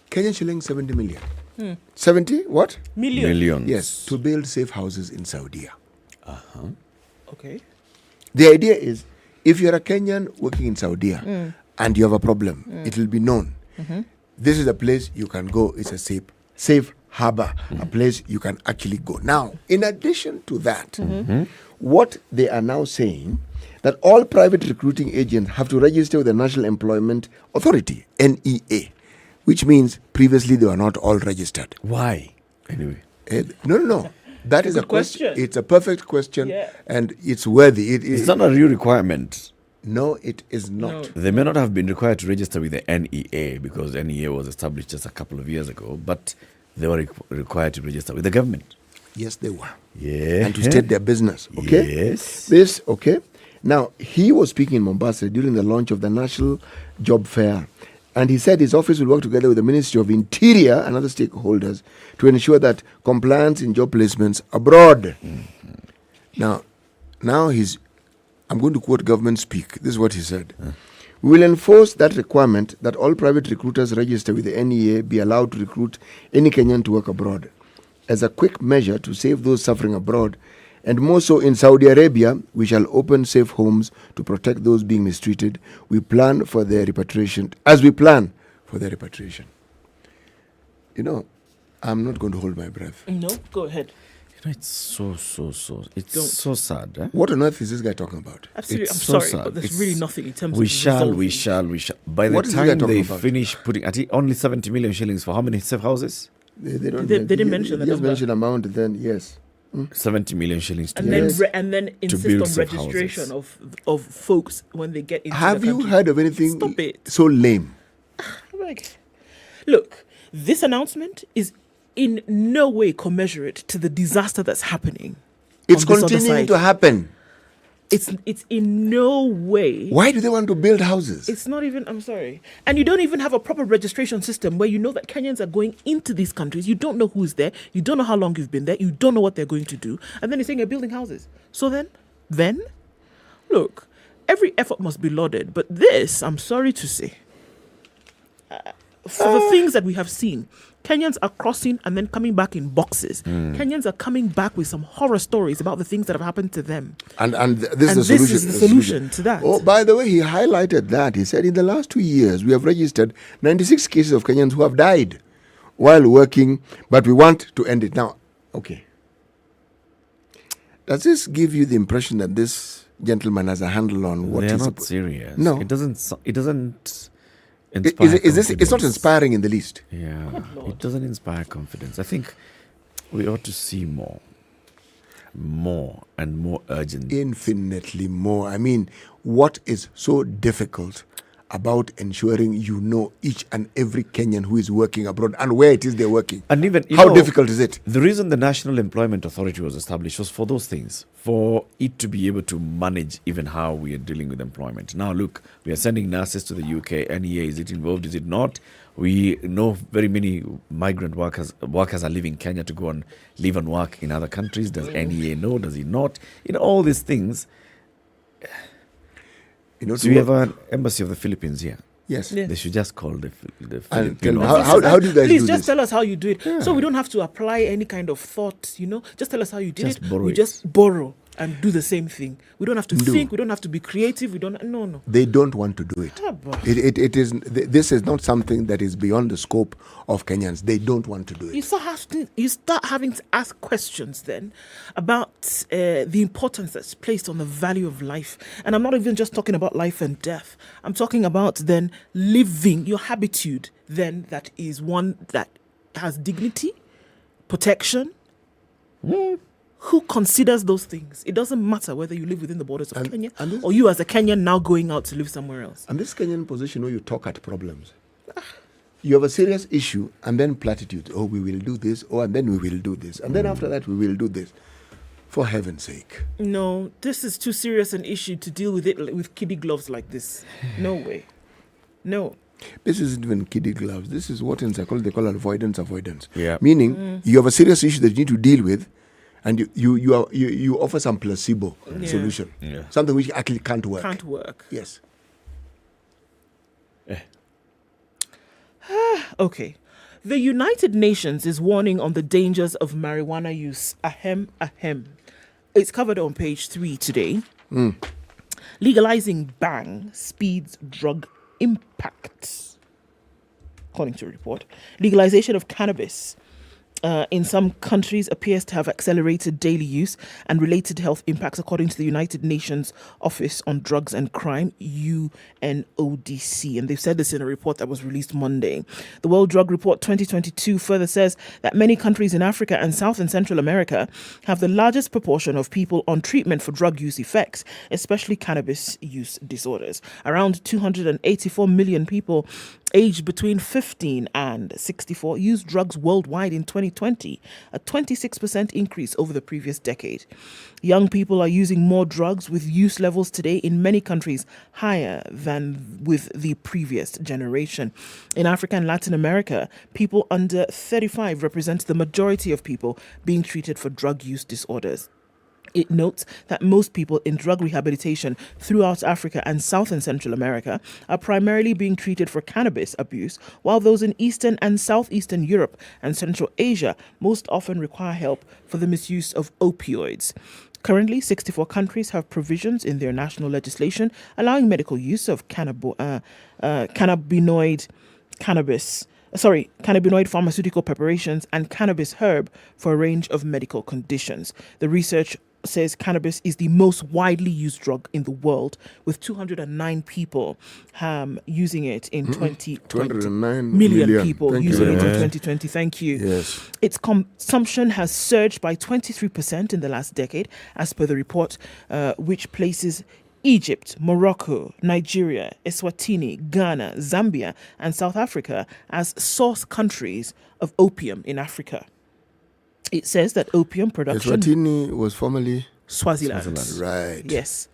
Kenyan shillings 70 million. 70 what? Millions. Yes, to build safe houses in Saudi. Okay. The idea is, if you're a Kenyan working in Saudi and you have a problem, it will be known. This is a place you can go. It's a safe harbor, a place you can actually go. Now, in addition to that, what they are now saying, that all private recruiting agents have to register with the National Employment Authority, NEA, which means previously they were not all registered. Why? Anyway. No. That is a question. It's a perfect question, Yeah. and it's worthy. It's not a real requirement. No, it is not. No. They may not have been required to register with the NEA because NEA was established just a couple of years ago, but they were required to register with the government. Yes, they were. Yeah. And to state their business. Okay? Yes. Okay? Now, he was speaking in Mombasa during the launch of the National Job Fair. And he said his office will work together with the Ministry of Interior and other stakeholders to ensure that compliance in job placements abroad. Now I'm going to quote government speak. This is what he said. We will enforce that requirement that all private recruiters register with the NEA be allowed to recruit any Kenyan to work abroad. As a quick measure to save those suffering abroad, and more so in Saudi Arabia, we shall open safe homes to protect those being mistreated. We plan for their repatriation. I'm not going to hold my breath. No, go ahead. It's so sad. Eh? What on earth is this guy talking about? Absolutely. It's I'm so sorry, sad. but there's It's- really nothing in terms We of shall. resolving. By the What is this guy time talking they about? finish putting, I think only 70 million shillings for how many safe houses? They didn't mention the Just number. mention amount, then yes. 70 million shillings to And build. then and then insist build on safe registration houses. of folks when they get into Have the you country. heard of anything Stop it. so lame? Like, look, this announcement is in no way commensurate to the disaster that's happening. It's on this other continuing side. to happen. It's in no way. Why do they want to build houses? It's not even, I'm sorry. And you don't even have a proper registration system where you know that Kenyans are going into these countries. You don't know who's there. You don't know how long you've been there. You don't know what they're going to do. And then you're saying you're building houses. So then, look, every effort must be lauded. But this, I'm sorry to say, for the things that we have seen, Kenyans are crossing and then coming back in boxes. Kenyans are coming back with some horror stories about the things that have happened to them. And this And is the this solution. is the solution to that. Oh, by the way, he highlighted that. He said in the last 2 years, we have registered 96 cases of Kenyans who have died while working, but we want to end it now. Okay. Does this give you the impression that this gentleman has a handle on what They are he's not serious. No. It doesn't Is inspire this? It's not confidence. inspiring in the least. Yeah, it doesn't inspire confidence. I think we ought to see more and more urgent. Infinitely more. I mean, what is so difficult about ensuring you know each and every Kenyan who is working abroad and where it is they're working? And even How difficult is it? The reason the National Employment Authority was established was for those things, for it to be able to manage even how we are dealing with employment. Now, look, we are sending nurses to the UK. NEA, is it involved? Is it not? We know very many migrant workers are leaving Kenya to go and live and work in other countries. Does NEA know? Does it not? All these things. You know, So we have an embassy of the Philippines here. Yes. They should just call the And tell Filipino me, office. how do you guys Please do just this? tell us how you do it, so we don't have to apply any kind of thought. Just tell us how you did Just it. borrow We it. just borrow and do the same thing. We don't have to Do. think. We don't have to be creative. We don't. No. They don't want to do it. Ah, bah. This is not something that is beyond the scope of Kenyans. They don't want to do You it. start having to ask questions then about the importance that's placed on the value of life. And I'm not even just talking about life and death. I'm talking about then living your habitude then that is one that has dignity, protection. Who considers those things? It doesn't matter whether you live within the borders of Kenya and this- or you as a Kenyan now going out to live somewhere else. And this Kenyan position where you talk at problems. You have a serious issue and then platitudes. Oh, we will do this. Oh, and then we will do this. And then after that, we will do this. For heaven's sake. No, this is too serious an issue to deal with it with kiddie gloves like this. No way. No. This isn't even kiddie gloves. This is what in psychology they call avoidance. Yeah. Meaning, you have a serious issue that you need to deal with, and you offer some placebo solution. Yeah. Something which actually can't work. Can't work. Yes. Okay. The United Nations is warning on the dangers of marijuana use. Ahem, ahem. It's covered on page 3 today. Legalizing bang speeds drug impact. According to a report, legalization of cannabis in some countries appears to have accelerated daily use and related health impacts, according to the United Nations Office on Drugs and Crime, UNODC. And they've said this in a report that was released Monday. The World Drug Report 2022 further says that many countries in Africa and South and Central America have the largest proportion of people on treatment for drug use effects, especially cannabis use disorders. Around 284 million people aged between 15 and 64 used drugs worldwide in 2020, a 26% increase over the previous decade. Young people are using more drugs, with use levels today in many countries higher than with the previous generation. In Africa and Latin America, people under 35 represent the majority of people being treated for drug use disorders. It notes that most people in drug rehabilitation throughout Africa and South and Central America are primarily being treated for cannabis abuse, while those in Eastern and Southeastern Europe and Central Asia most often require help for the misuse of opioids. Currently, 64 countries have provisions in their national legislation allowing medical use of cannabinoid pharmaceutical preparations and cannabis herb for a range of medical conditions. The research says cannabis is the most widely used drug in the world, with 209 people using it in 2020. 209 million people Thank using you. it in 2020. Thank you. Yes. Its consumption has surged by 23% in the last decade, as per the report, which places Egypt, Morocco, Nigeria, Eswatini, Ghana, Zambia, and South Africa as source countries of opium in Africa. It says that opium production... Eswatini was formerly Swaziland. right. Yes.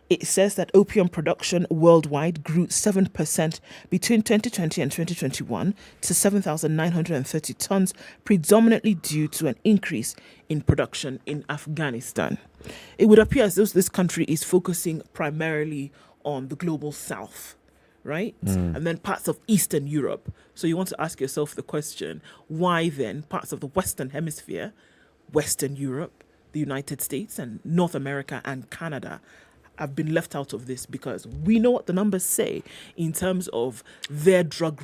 It says that opium production worldwide grew 7% between 2020 and 2021 to 7,930 tons, predominantly due to an increase in production in Afghanistan. It would appear as though this country is focusing primarily on the global south, right? And then parts of Eastern Europe. So you want to ask yourself the question, why then parts of the Western Hemisphere, Western Europe, the United States and North America and Canada have been left out of this? Because we know what the numbers say in terms of their drug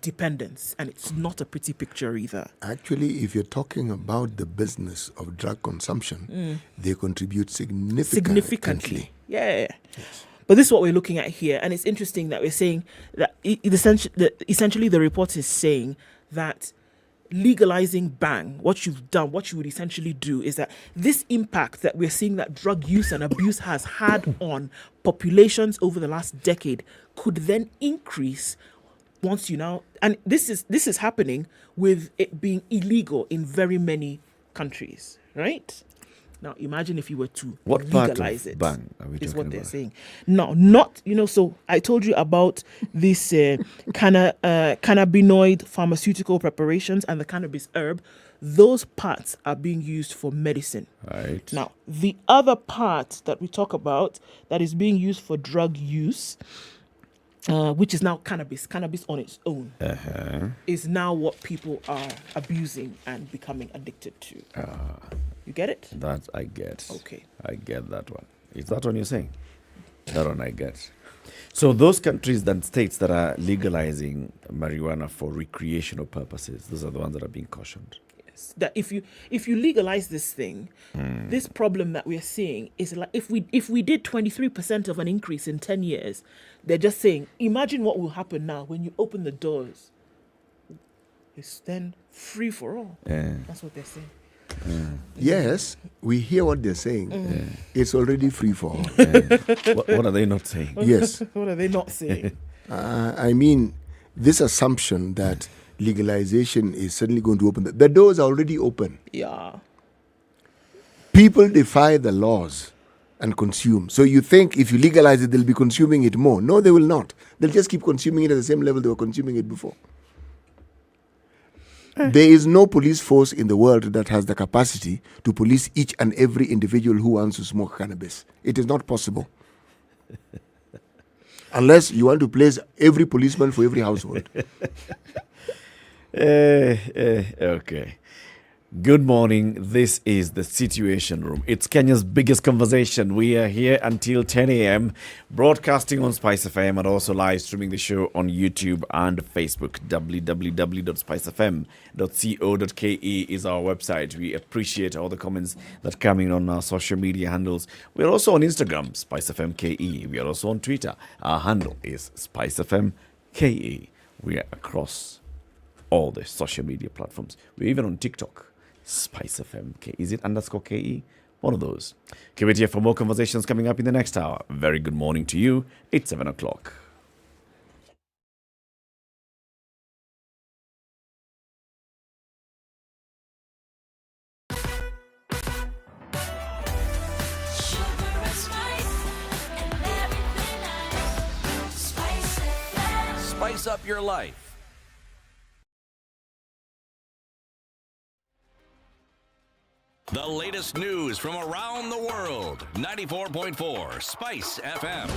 dependence, and it's not a pretty picture either. Actually, if you're talking about the business of drug consumption, they contribute significantly. Yeah. Yes. But this is what we're looking at here, and it's interesting that we're saying that essentially the report is saying that legalizing bang, what you would essentially do is that this impact that we're seeing that drug use and abuse has had on populations over the last decade could then increase once and this is happening with it being illegal in very many countries, right? Now, imagine if you were to What legalize part of it. bang are we is talking what they're about? saying. No, not, so I told you about this cannabinoid pharmaceutical preparations and the cannabis herb. Those parts are being used for medicine. Right. Now, the other part that we talk about that is being used for drug use which is now cannabis on its own, is now what people are abusing and becoming addicted to. You get it? That I get. Okay. I get that one. Is that one you're saying? That one I get. So those countries and states that are legalizing marijuana for recreational purposes, those are the ones that are being cautioned. Yes. That if you legalize this thing, this problem that we're seeing is like if we did 23% of an increase in 10 years, they're just saying, imagine what will happen now when you open the doors. It's then free for all. That's what they're saying. Yes, we hear what they're saying. It's already free for all. What are they not saying? Yes. What are they not saying? I mean, this assumption that legalization is suddenly going to open the doors are already open. Yeah. People defy the laws and consume. So you think if you legalize it, they'll be consuming it more. No, they will not. They'll just keep consuming it at the same level they were consuming it before. There is no police force in the world that has the capacity to police each and every individual who wants to smoke cannabis. It is not possible. Unless you want to place every policeman for every household. Okay. Good morning. This is the Situation Room. It's Kenya's biggest conversation. We are here until 10 a.m. broadcasting on SpiceFM and also live streaming the show on YouTube and Facebook. www.spicefm.co.ke is our website. We appreciate all the comments that come in on our social media handles. We're also on Instagram, SpiceFMKE. We are also on Twitter. Our handle is SpiceFMKE. We are across all the social media platforms. We're even on TikTok. SpiceFM. Is it _KE? One of those. Keep it here for more conversations coming up in the next hour. Very good morning to you. It's 7 o'clock. Spice up your life. The latest news from around the world. 94.4 Spice FM.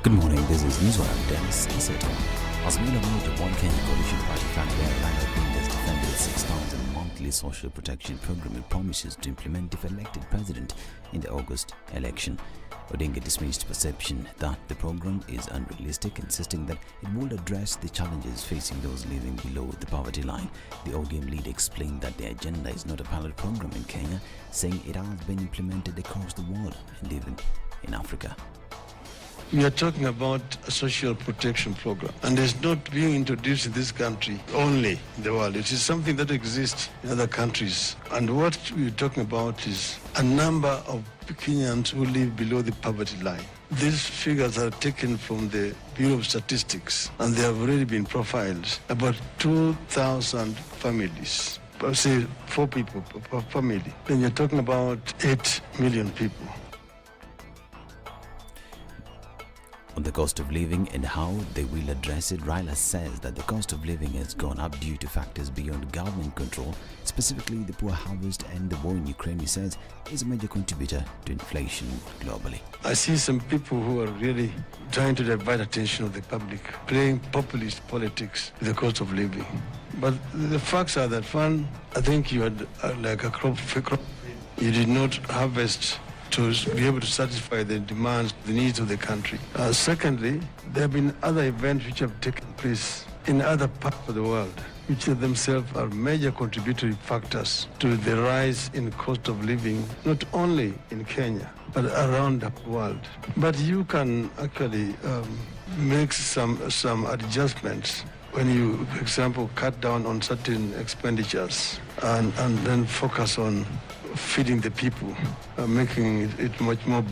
Good morning, this is Newswire Dennis Iseto. Azimio of One Kenya Coalition Party found Airline Binders defended its 6,000 monthly social protection program and promises to implement if elected president in the August election. Odinga dismissed perception that the program is unrealistic, insisting that it will address the challenges facing those living below the poverty line. The ODM leader explained that the agenda is not a pilot program in Kenya, saying it has been implemented across the world and even in Africa. We are talking about a social protection program, and it's not being introduced in this country only in the world. It is something that exists in other countries. And what we're talking about is a number of Kenyans who live below the poverty line. These figures are taken from the Bureau of Statistics, and they have already been profiled. About 2,000 families, say 4 people per family. Then you're talking about 8 million people. On the cost of living and how they will address it, Raila says that the cost of living has gone up due to factors beyond government control, specifically the poor harvest and the war in Ukraine, he says, is a major contributor to inflation globally. I see some people who are really trying to divert attention of the public, playing populist politics with the cost of living. But the facts are that, one, I think you had like a crop. You did not harvest to be able to satisfy the demands, the needs of the country. Secondly, there have been other events which have taken place in other parts of the world, which themselves are major contributory factors to the rise in cost of living, not only in Kenya, but around the world. But you can actually make some adjustments when you, for example, cut down on certain expenditures and then focus on feeding the people, making it much more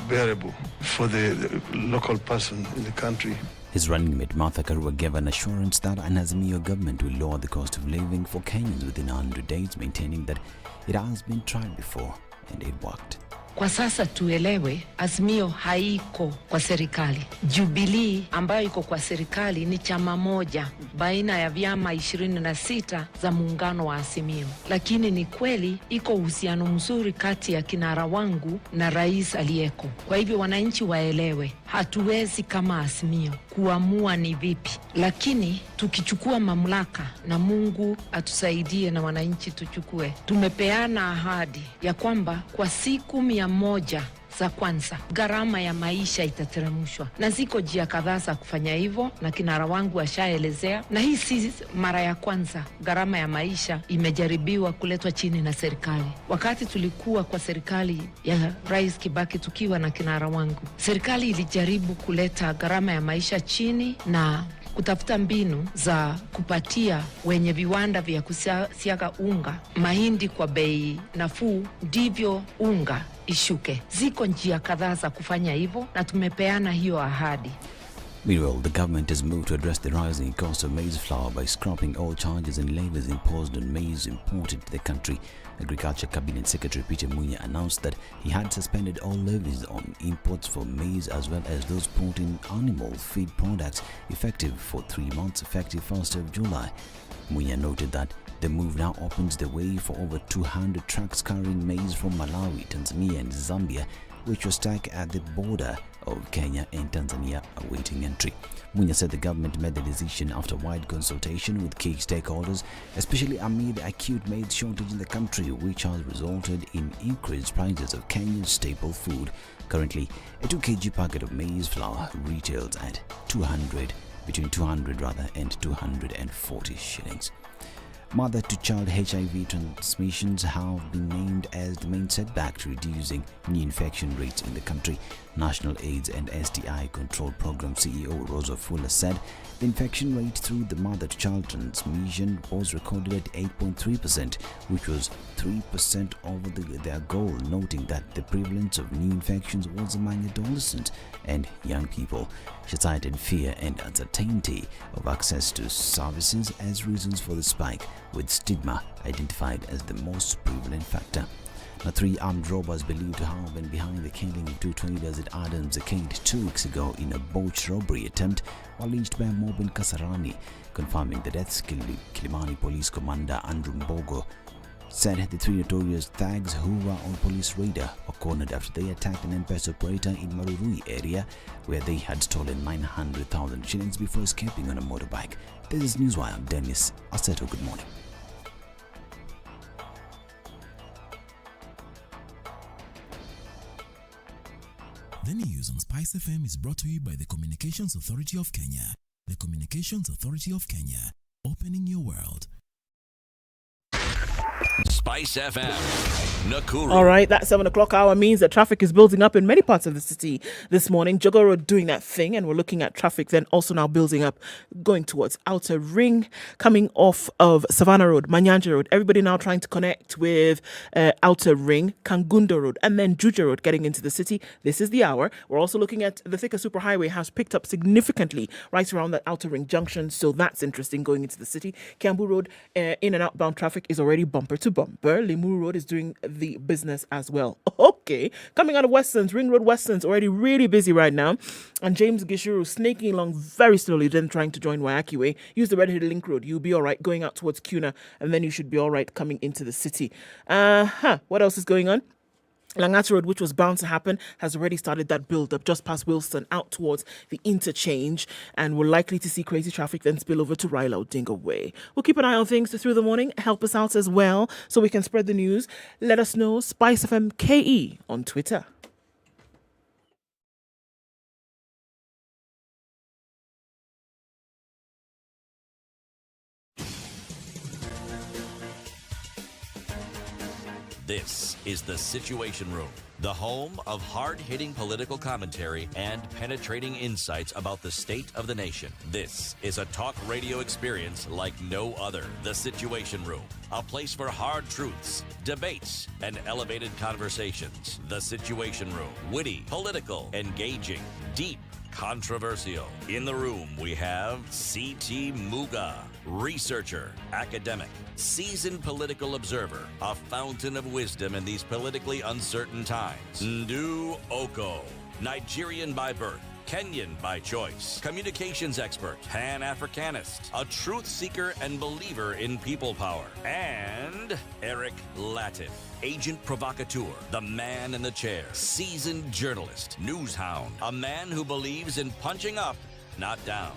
bearable for the local person in the country. His running mate Martha Karua gave an assurance that an Azimio government will lower the cost of living for Kenyans within 100 days, maintaining that it has been tried before and it worked. Kwa sasa tuelewe, Azimio haiko kwa serikali. Jubilee ambayo iko kwa serikali ni chama moja baina ya vyama 26 za muungano wa Azimio. Lakini ni kweli iko uhusiano mzuri kati ya kinara wangu na rais aliyeko. Kwa hivyo wananchi waelewe, hatuwezi kama Azimio kuamua ni vipi, lakini tukichukua mamlaka na Mungu atusaidie na wananchi tuchukue, tumepeana ahadi ya kwamba kwa siku 100 za kwanza gharama ya maisha itateremshwa, na ziko njia kadhaa za kufanya hivyo na kinara wangu ashaelezea, na hii si mara ya kwanza gharama ya maisha imejaribiwa kuletwa chini na serikali. Wakati tulikuwa kwa serikali ya Rais Kibaki tukiwa na kinara wangu, serikali ilijaribu kuleta gharama ya maisha chini na kutafuta mbinu za kupatia wenye viwanda vya kusiaga unga mahindi kwa bei nafuu, ndivyo unga ishuke. Ziko njia kadhaa za kufanya hivyo na tumepeana hiyo ahadi. Meanwhile, the government has moved to address the rising cost of maize flour by scrapping all charges and levies imposed on maize imported to the country. Agriculture Cabinet Secretary Peter Muga announced that he had suspended all levies on imports for maize as well as those brought in animal feed products, effective for 3 months, effective 1st of July. Muga noted that the move now opens the way for over 200 trucks carrying maize from Malawi, Tanzania and Zambia, which was stuck at the border of Kenya and Tanzania awaiting entry. Muga said the government made the decision after wide consultation with key stakeholders, especially amid the acute maize shortage in the country, which has resulted in increased prices of Kenya's staple food. Currently, a 2 kg packet of maize flour retails at between 200 and 240 shillings. Mother-to-child HIV transmissions have been named as the main setback to reducing new infection rates in the country. National AIDS and STI Control Program CEO Rosa Fuller said the infection rate through the mother-to-child transmission was recorded at 8.3%, which was 3% over their goal, noting that the prevalence of new infections was among adolescents and young people. She cited fear and uncertainty of access to services as reasons for the spike, with stigma identified as the most prevalent factor. Now, 3 armed robbers believed to have been behind the killing of 2 traders at Adams Arcade 2 weeks ago in a botched robbery attempt while lynched by a mob in Kasarani. Confirming the deaths, Kilimani Police Commander Andrew Mbogo said the 3 notorious thugs who were on police radar were cornered after they attacked an M-Pesa operator in Marurui area where they had stolen 900,000 shillings before escaping on a motorbike. This is Newswire. I'm Dennis Aseto. Good morning. The news on SpiceFM is brought to you by the Communications Authority of Kenya. The Communications Authority of Kenya, opening your world. SpiceFM, Nakuru. All right, that 7 o'clock hour means that traffic is building up in many parts of the city this morning. Jogo Road doing that thing, and we're looking at traffic then also now building up, going towards Outer Ring, coming off of Savannah Road, Manyanja Road. Everybody now trying to connect with Outer Ring, Kangundo Road, and then Juja Road getting into the city. This is the hour. We're also looking at the Thika Superhighway has picked up significantly right around that Outer Ring junction, so that's interesting going into the city. Kiambu Road, in and outbound traffic is already bumper to bumper. Limuru Road is doing the business as well. Okay, coming out of Westlands, Ring Road Westlands already really busy right now, and James Gishuru snaking along very slowly, then trying to join Wayaki Way. Use the Red Hill Link Road. You'll be all right going out towards Kuna, and then you should be all right coming into the city. What else is going on? Langata Road, which was bound to happen, has already started that build-up just past Wilson out towards the interchange, and we're likely to see crazy traffic then spill over to Raila Odinga Way. We'll keep an eye on things through the morning. Help us out as well so we can spread the news. Let us know. SpiceFM KE on Twitter. This is The Situation Room, the home of hard-hitting political commentary and penetrating insights about the state of the nation. This is a talk radio experience like no other. The Situation Room, a place for hard truths, debates, and elevated conversations. The Situation Room, witty, political, engaging, deep, controversial. In the room, we have C.T. Muga, researcher, academic, seasoned political observer, a fountain of wisdom in these politically uncertain times. Ndu Okoh, Nigerian by birth, Kenyan by choice, communications expert, Pan-Africanist, a truth seeker and believer in people power, and Eric Latiff, agent provocateur, the man in the chair, seasoned journalist, news hound, a man who believes in punching up, not down.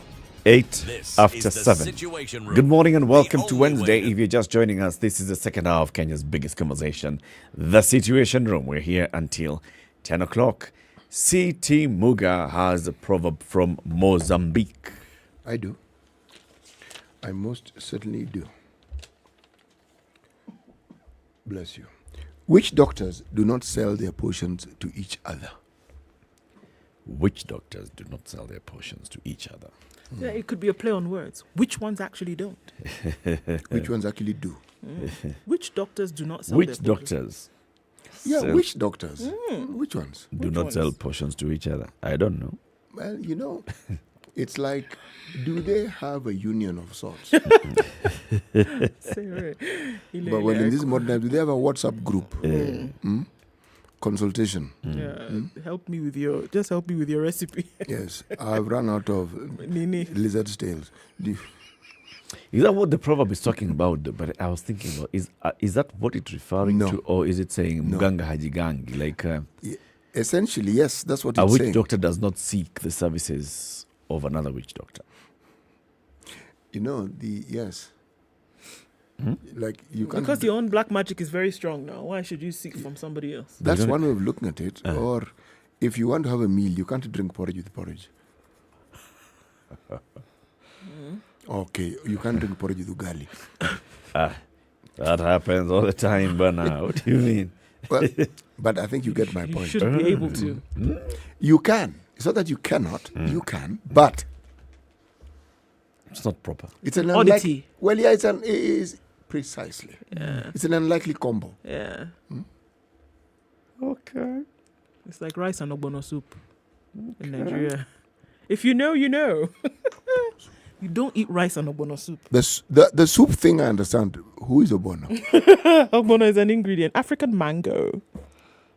8 This after is the 7. Situation Room. Good morning and welcome The to only Wednesday. way If you're just joining us, this is the second hour of Kenya's biggest conversation, The Situation Room. We're here until 10 o'clock. CT Muga has a proverb from Mozambique. I do. I most certainly do. Bless you. Which doctors do not sell their potions to each other? Which doctors do not sell their potions to each other? Yeah, it could be a play on words. Which ones actually don't? Which ones actually do? Which doctors do not sell Which their potions? doctors Yeah, sell- which doctors? Which ones? do not sell potions to each other? I don't know. Well, you know, it's like, do they have a union of sorts? Say, But well, in this modern time, do they have a WhatsApp group? Consultation. help me with your recipe. Yes, I've run out of Nini. lizard's tails. Is that what the proverb is talking about? But I was thinking, is that what it's referring No. to? Or is it saying No. Muganga Hajigangi? Like Essentially, yes, that's what a it's witch saying. doctor does not seek the services of another witch doctor. You know, yes. Like you can't. Because your own black magic is very strong now. Why should you seek from somebody else? That's one way of looking at it. Or if you want to have a meal, you can't drink porridge with porridge. Okay, you can't drink porridge with ugali. That happens all the time, Bana. What do you mean? Well, but I think you get my You point. should be able to. You can. It's not that you cannot. You can, but It's not proper. it's an Oddity. unlikely. Well, yeah, it is precisely. Yeah. It's an unlikely combo. Yeah. Okay. It's like rice and ogbono soup in Nigeria. If you know, you know. You don't eat rice and ogbono soup. The soup thing, I understand. Who is Obono? Ogbono is an ingredient. African mango.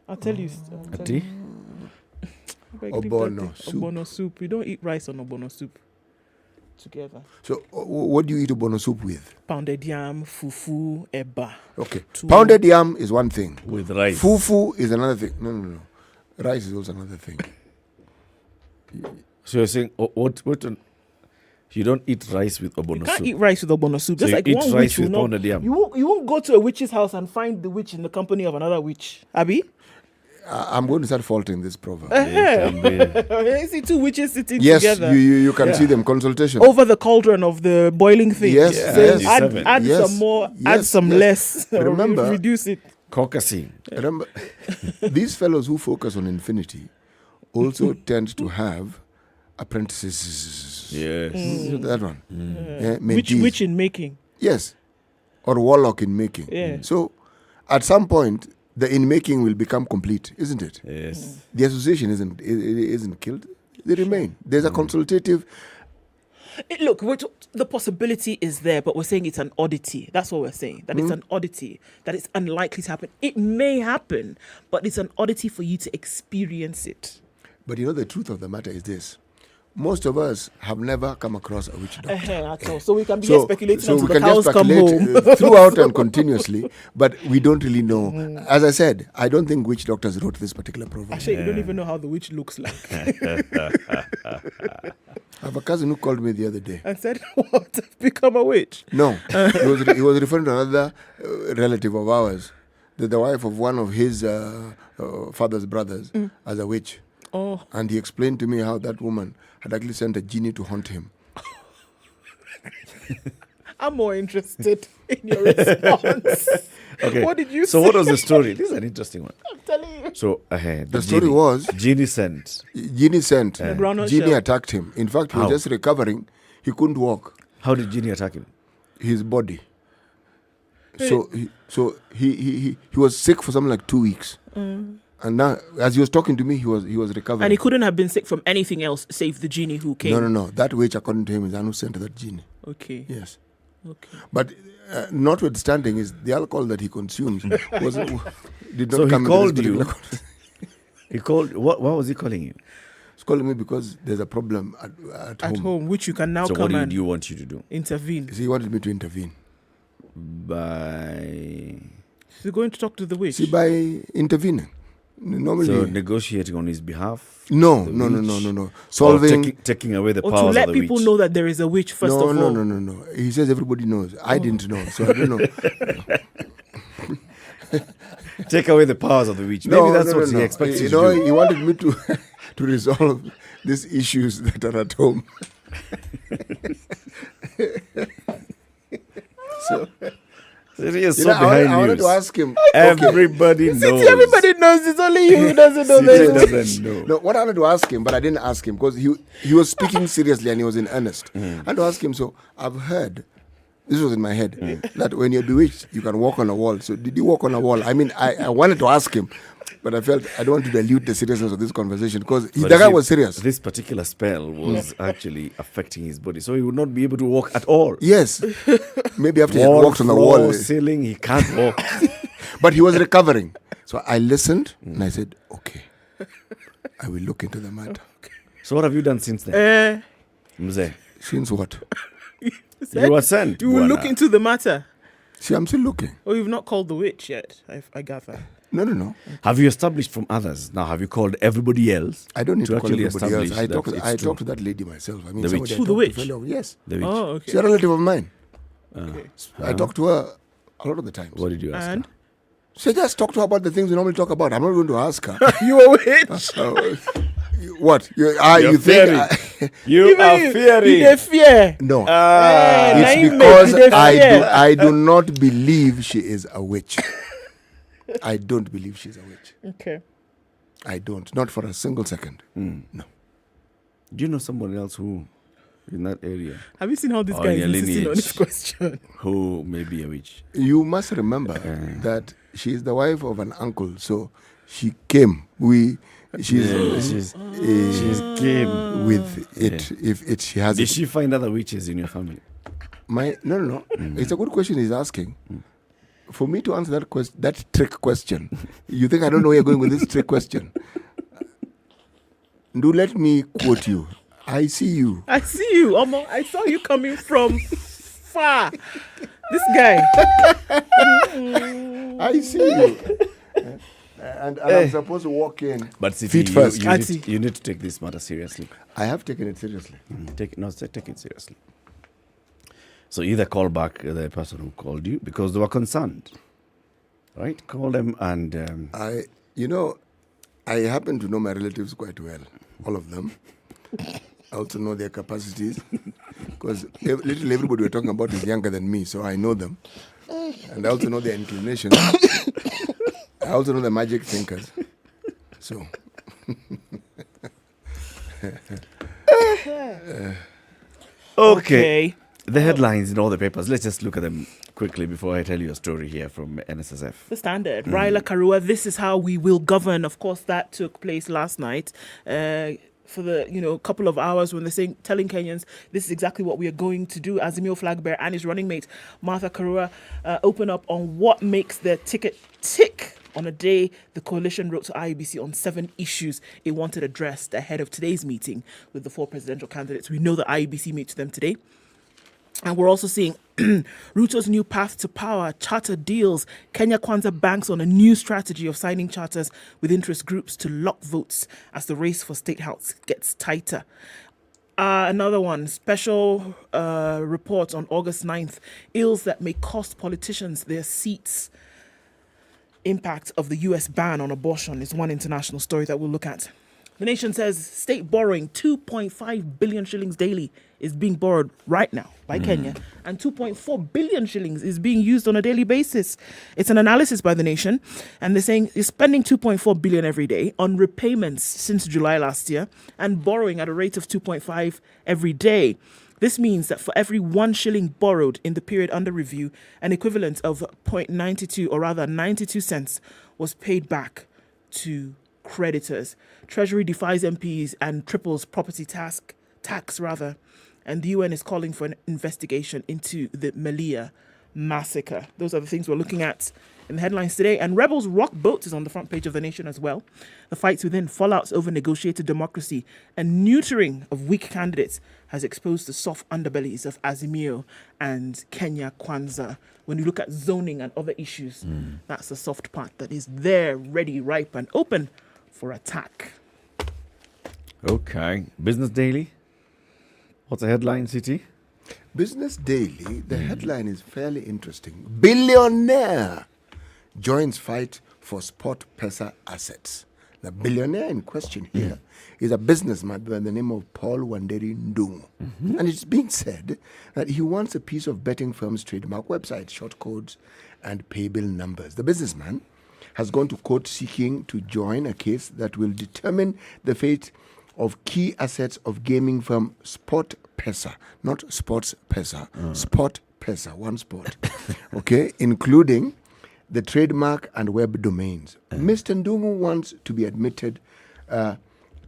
I'll tell you. Ati? Ogbono soup. Ogbono soup. You don't eat rice and ogbono soup together. So, what do you eat Obono soup with? Pounded yam, fufu, eba. Okay. Tuwo. Pounded yam is one thing. With rice. Fufu is another thing. No. Rice is also another thing. So you're saying, what you don't eat rice with obono You can't soup? eat rice with ogbono soup. So Just you like eat one rice witch will with not. pounded yam? You won't go to a witch's house and find the witch in the company of another witch. Abi? I'm going to start faulting this proverb. You see two witches sitting Yes, together you can see them. Consultation. over the cauldron of the boiling thing. Yes, Saying, yes. add Yes, some more, add yes, some yes. less. or Remember- reduce it. Caucusing. Remember, these fellows who focus on infinity also tend to have apprentices. Yes. That one. Yeah, Witch mentees. in making. Yes. Or warlock in making. Yeah. So, at some point, the in making will become complete, isn't it? Yes. The association isn't killed. They remain. There's a consultative. Look, the possibility is there, but we're saying it's an oddity. That's what we're saying. That it's an oddity. That it's unlikely to happen. It may happen, but it's an oddity for you to experience it. But you know, the truth of the matter is this. Most of us have never come across a witch doctor. At all. So we can be here speculating so until we the can just cows come speculate home. throughout and continuously, but we don't really know. As I said, I don't think witch doctors wrote this particular proverb. Actually, you don't even know how the witch looks like. I have a cousin who called me the other day. And said, what? I've become a witch? No, he was referring to another relative of ours, the wife of one of his father's brothers, as a witch. Oh. And he explained to me how that woman had actually sent a genie to haunt him. I'm more interested in your response. Okay. What did you say? So what was the story? This is an interesting one. I'm telling you. So The story was Genie sent. Genie sent. groundnut Genie shell. attacked him. In fact, he was How? just recovering. He couldn't walk. How did Genie attack him? His body. So he was sick for something like 2 weeks. And now, as he was talking to me, he was recovering. And he couldn't have been sick from anything else save the genie who came. No. That witch, according to him, is the one who sent that genie. Okay. Yes. Okay. But notwithstanding, is the alcohol that he consumes did not So he come into called this you. particular He called. What was he calling you? He's calling me because there's a problem at home. Which you can now So come what and do you want you to do? intervene. See, he wanted me to intervene. By So you're going to talk to the witch? See, by intervening. Normally, so negotiating on his behalf? no. Solving. Or taking away the Or powers to let of the people witch. know that there is a witch first of all. No. He says everybody knows. I didn't know, so I don't know. Take away the powers of the witch. Maybe that's what he expects you to do. He wanted me to to resolve these issues that are at home. So, Serious I behind wanted news. to ask him. Everybody knows. Everybody knows. It's only you who doesn't know CJ this. doesn't know. No, what I wanted to ask him, but I didn't ask him because he was speaking seriously and he was in earnest. I had to ask him, so I've heard, this was in my head, that when you're bewitched, you can walk on a wall. So did you walk on a wall? I mean, I wanted to ask him, but I felt I don't want to dilute the seriousness of this conversation because the guy was serious. This particular spell was actually affecting his body, so he would not be able to walk at all. Yes. Maybe after he had Wall, walked on the floor, wall. ceiling, he can't walk. But he was recovering. So I listened and I said, okay, I will look into the matter. So what have you done since then? Mzee? Since what? You were sent. You will look into the matter. See, I'm still looking. Oh, you've not called the witch yet. I gather. No. Have you established from others? Now, have you called everybody else? I don't need to call actually everybody else. establish I that talked to that lady myself. I mean, The somebody witch. I Who, the talked witch? to fellow- Yes. The witch. Oh, okay. She's a relative of mine. Okay. I talked to her a lot of the times. What did you ask And her? So just talk to her about the things we normally talk about. I'm not going to ask her. you a witch? What? You You're think? You are fearing. You dey fear. No. Eh, na It's him because make you dey fear. I do not believe she is a witch. I don't believe she's a witch. Okay. I don't. Not for a single second. No. Do you know someone else who, in that area, Have you seen how this Or guy in is your insisting on lineage. this question? who may be a witch? You must remember that she is the wife of an uncle. So she came. She's came with it. If she has Did it. she find other witches in your family? No. It's a good question he's asking. For me to answer that trick question, you think I don't know where you're going with this trick question? Do let me quote you. I see you. I see you, Omo. I saw you coming from far. This guy. I see you. And I'm supposed to walk in. But see, Feet first. you need to take this matter seriously. I have taken it seriously. Take it seriously. So either call back the person who called you because they were concerned, right? Call them and I happen to know my relatives quite well, all of them. I also know their capacities because literally everybody we're talking about is younger than me, so I know them. And I also know their inclinations. I also know the magic thinkers. So. okay. The headlines in all the papers. Let's just look at them quickly before I tell you a story here from NSSF. The Standard. Raila Karua, this is how we will govern. Of course, that took place last night. For the couple of hours when they're telling Kenyans this is exactly what we are going to do. Azimio flag bearer and his running mate Martha Karua open up on what makes their ticket tick. On a day, the coalition wrote to IEBC on 7 issues it wanted addressed ahead of today's meeting with the 4 presidential candidates. We know that IEBC meet to them today. And we're also seeing Ruto's new path to power, charter deals. Kenya Kwanza banks on a new strategy of signing charters with interest groups to lock votes as the race for State House gets tighter. Another one, special report on August 9th, ills that may cost politicians their seats. Impact of the US ban on abortion is one international story that we'll look at. The Nation says state borrowing 2.5 billion shillings daily is being borrowed right now by Kenya, and 2.4 billion shillings is being used on a daily basis. It's an analysis by The Nation, and they're saying it's spending 2.4 billion every day on repayments since July last year and borrowing at a rate of 2.5 every day. This means that for every 1 shilling borrowed in the period under review, an equivalent of 0.92 or rather 92 cents was paid back to creditors. Treasury defies MPs and triples property tax, and the UN is calling for an investigation into the Malia massacre. Those are the things we're looking at in the headlines today. And Rebels rock boats is on the front page of The Nation as well. The fights within, fallouts over negotiated democracy, and neutering of weak candidates has exposed the soft underbellies of Azimio and Kenya Kwanza. When you look at zoning and other issues, that's the soft part that is there, ready, ripe, and open for attack. Okay. Business Daily. What's the headline, City? Business Daily, the headline is fairly interesting. Billionaire joins fight for spot pesa assets. The billionaire in question here is a businessman by the name of Paul Wanderi Ndungu. And it's being said that he wants a piece of betting firm's trademark website, short codes, and pay bill numbers. The businessman has gone to court seeking to join a case that will determine the fate of key assets of gaming firm Sport Pesa, not Sports Pesa, Sport Pesa, one sport, okay, including the trademark and web domains. Mr. Ndungu wants to be admitted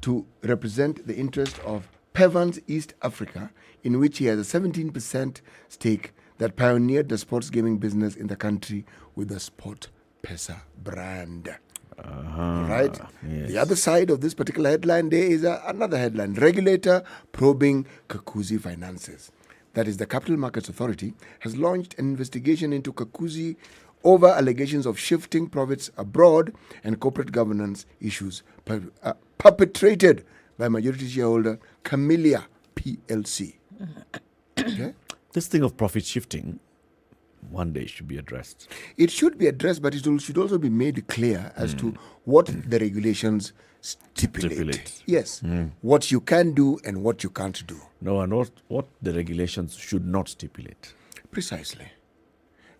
to represent the interest of Pevans East Africa, in which he has a 17% stake that pioneered the sports gaming business in the country with the Sport Pesa brand. Right? Yes. The other side of this particular headline, there is another headline. Regulator probing Kakuzi finances. That is, the Capital Markets Authority has launched an investigation into Kakuzi over allegations of shifting profits abroad and corporate governance issues perpetrated by majority shareholder Camellia PLC. Okay? This thing of profit shifting one day should be addressed. It should be addressed, but it should also be made clear as to what the regulations stipulate. Yes. What you can do and what you can't do. No, and what the regulations should not stipulate. Precisely.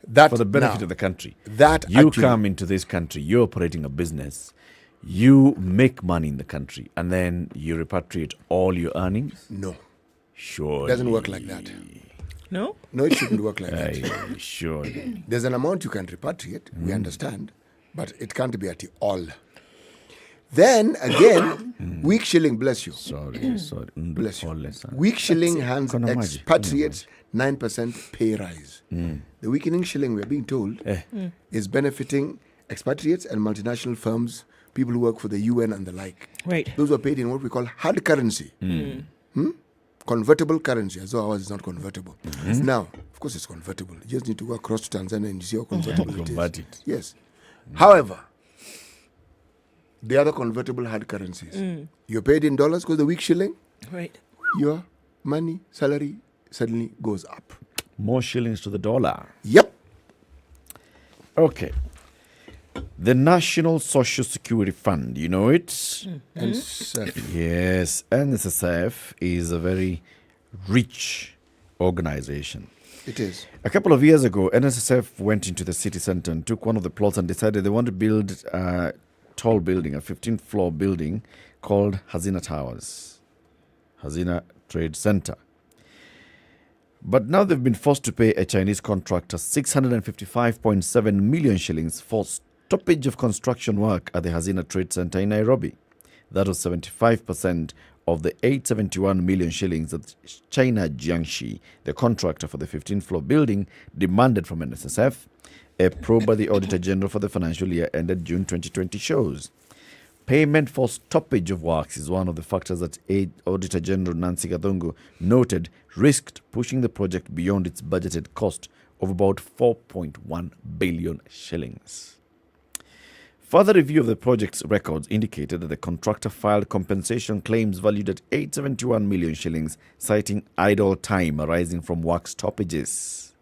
That for the benefit now, of the country. That you actually, come into this country, you're operating a business, you make money in the country, and then you repatriate all your earnings? No. Sure. It doesn't work like that. No? No, it shouldn't work like that. Sure. There's an amount you can repatriate, we understand, but it can't be at all. Then again, weak shilling, bless you. Sorry. Bless you. Weak shilling hands expatriates 9% pay rise. The weakening shilling, we're being told, is benefiting expatriates and multinational firms, people who work for the UN and the like. Right. Those who are paid in what we call hard currency. Convertible currency, as though ours is not convertible. Now, of course it's convertible. You just need to go across to Tanzania and you see how convertible it is. Yes. However, the other convertible hard currencies, you're paid in dollars because the weak shilling, right? Your money, salary suddenly goes up. More shillings to the dollar. Yep. Okay. The National Social Security Fund, you know it? NSSF. Yes, NSSF is a very rich organization. It is. A couple of years ago, NSSF went into the city center and took one of the plots and decided they want to build a tall building, a 15th-floor building called Hazina Towers, Hazina Trade Center. But now they've been forced to pay a Chinese contractor 655.7 million shillings for stoppage of construction work at the Hazina Trade Center in Nairobi. That was 75% of the 871 million shillings that China Jiangxi, the contractor for the 15th-floor building, demanded from NSSF. A probe by the Auditor General for the financial year ended June 2020 shows. Payment for stoppage of works is one of the factors that Auditor General Nancy Gathungu noted risked pushing the project beyond its budgeted cost of about 4.1 billion shillings. Further review of the project's records indicated that the contractor filed compensation claims valued at 871 million shillings, citing idle time arising from work stoppages.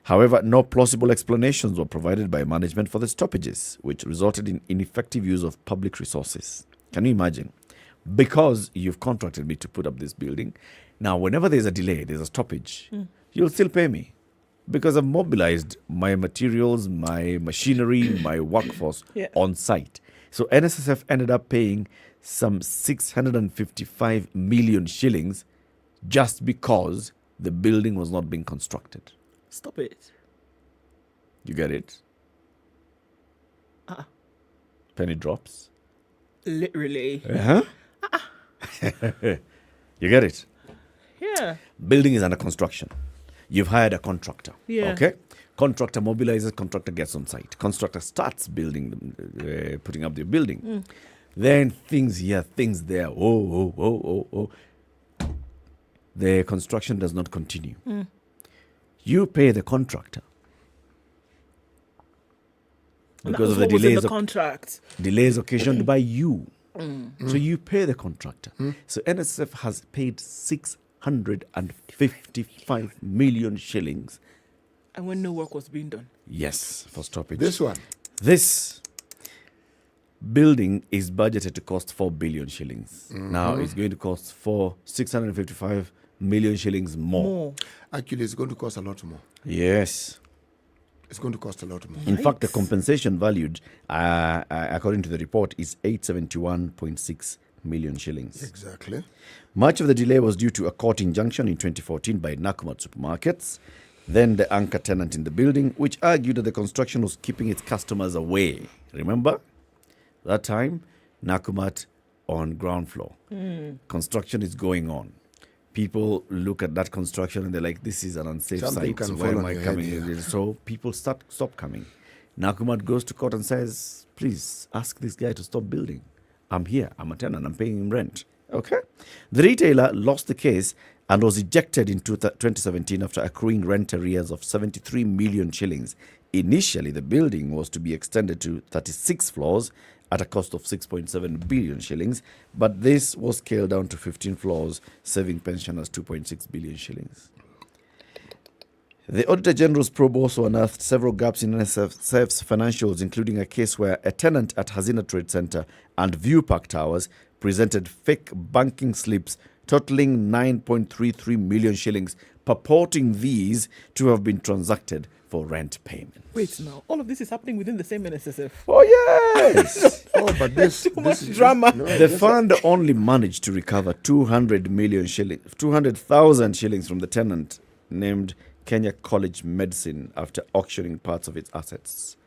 However, no plausible explanations were provided by management for the stoppages, which resulted in ineffective use of public resources. Can you imagine? Because you've contracted me to put up this building, now whenever there's a delay, there's a stoppage, you'll still pay me. Because I've mobilized my materials, my machinery, my workforce on site. So NSSF ended up paying some 655 million shillings just because the building was not being constructed. Stop it. You get it? Penny drops. Literally. You get it? Yeah. Building is under construction. You've hired a contractor. Yeah. Okay. Contractor mobilizes, contractor gets on site. Constructor starts building, putting up the building. Then things here, things there. Oh. The construction does not continue. You pay the contractor. Because of the delays, delays occasioned by you. So you pay the contractor. So NSSF has paid 655 million shillings. And when no work was being done. Yes, for stoppage. This one. This building is budgeted to cost 4 billion shillings. Now it's going to cost 655 million shillings more. Actually, it's going to cost a lot more. Yes. It's going to cost a lot more. In fact, the compensation valued, according to the report, is 871.6 million shillings. Exactly. Much of the delay was due to a court injunction in 2014 by Nakumatt Supermarkets, then the anchor tenant in the building, which argued that the construction was keeping its customers away. Remember? That time, Nakumatt on ground floor. Construction is going on. People look at that construction and they're like, this is an unsafe Something site. can Why fall am on I your coming head, in? So people stop coming. Nakumatt goes to court and says, please ask this guy to stop building. I'm here. I'm a tenant. I'm paying him rent. Okay? The retailer lost the case and was ejected in 2017 after accruing rent arrears of 73 million shillings. Initially, the building was to be extended to 36 floors at a cost of 6.7 billion shillings, but this was scaled down to 15 floors, saving pensioners 2.6 billion shillings. The Auditor General's probe also unearthed several gaps in NSSF's financials, including a case where a tenant at Hazina Trade Center and View Park Towers presented fake banking slips totaling 9.33 million shillings, purporting these to have been transacted for rent payment. Wait now, all of this is happening within the same NSSF. Oh, yes! But this Too much drama. The fund only managed to recover 200,000 shillings from the tenant named Kenya College Medicine after auctioning parts of its assets.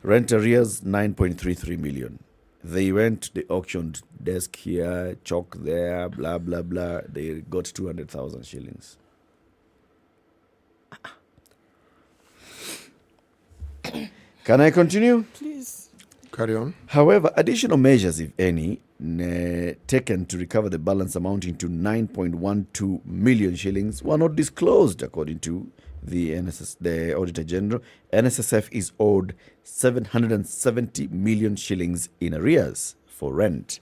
Rent arrears 9.33 million. They auctioned desk here, chalk there, blah, blah, blah. They got 200,000 shillings. Can I continue? Please. Carry on. However, additional measures, if any, taken to recover the balance amounting to 9.12 million shillings were not disclosed, according to the Auditor General. NSSF is owed 770 million shillings in arrears for rent.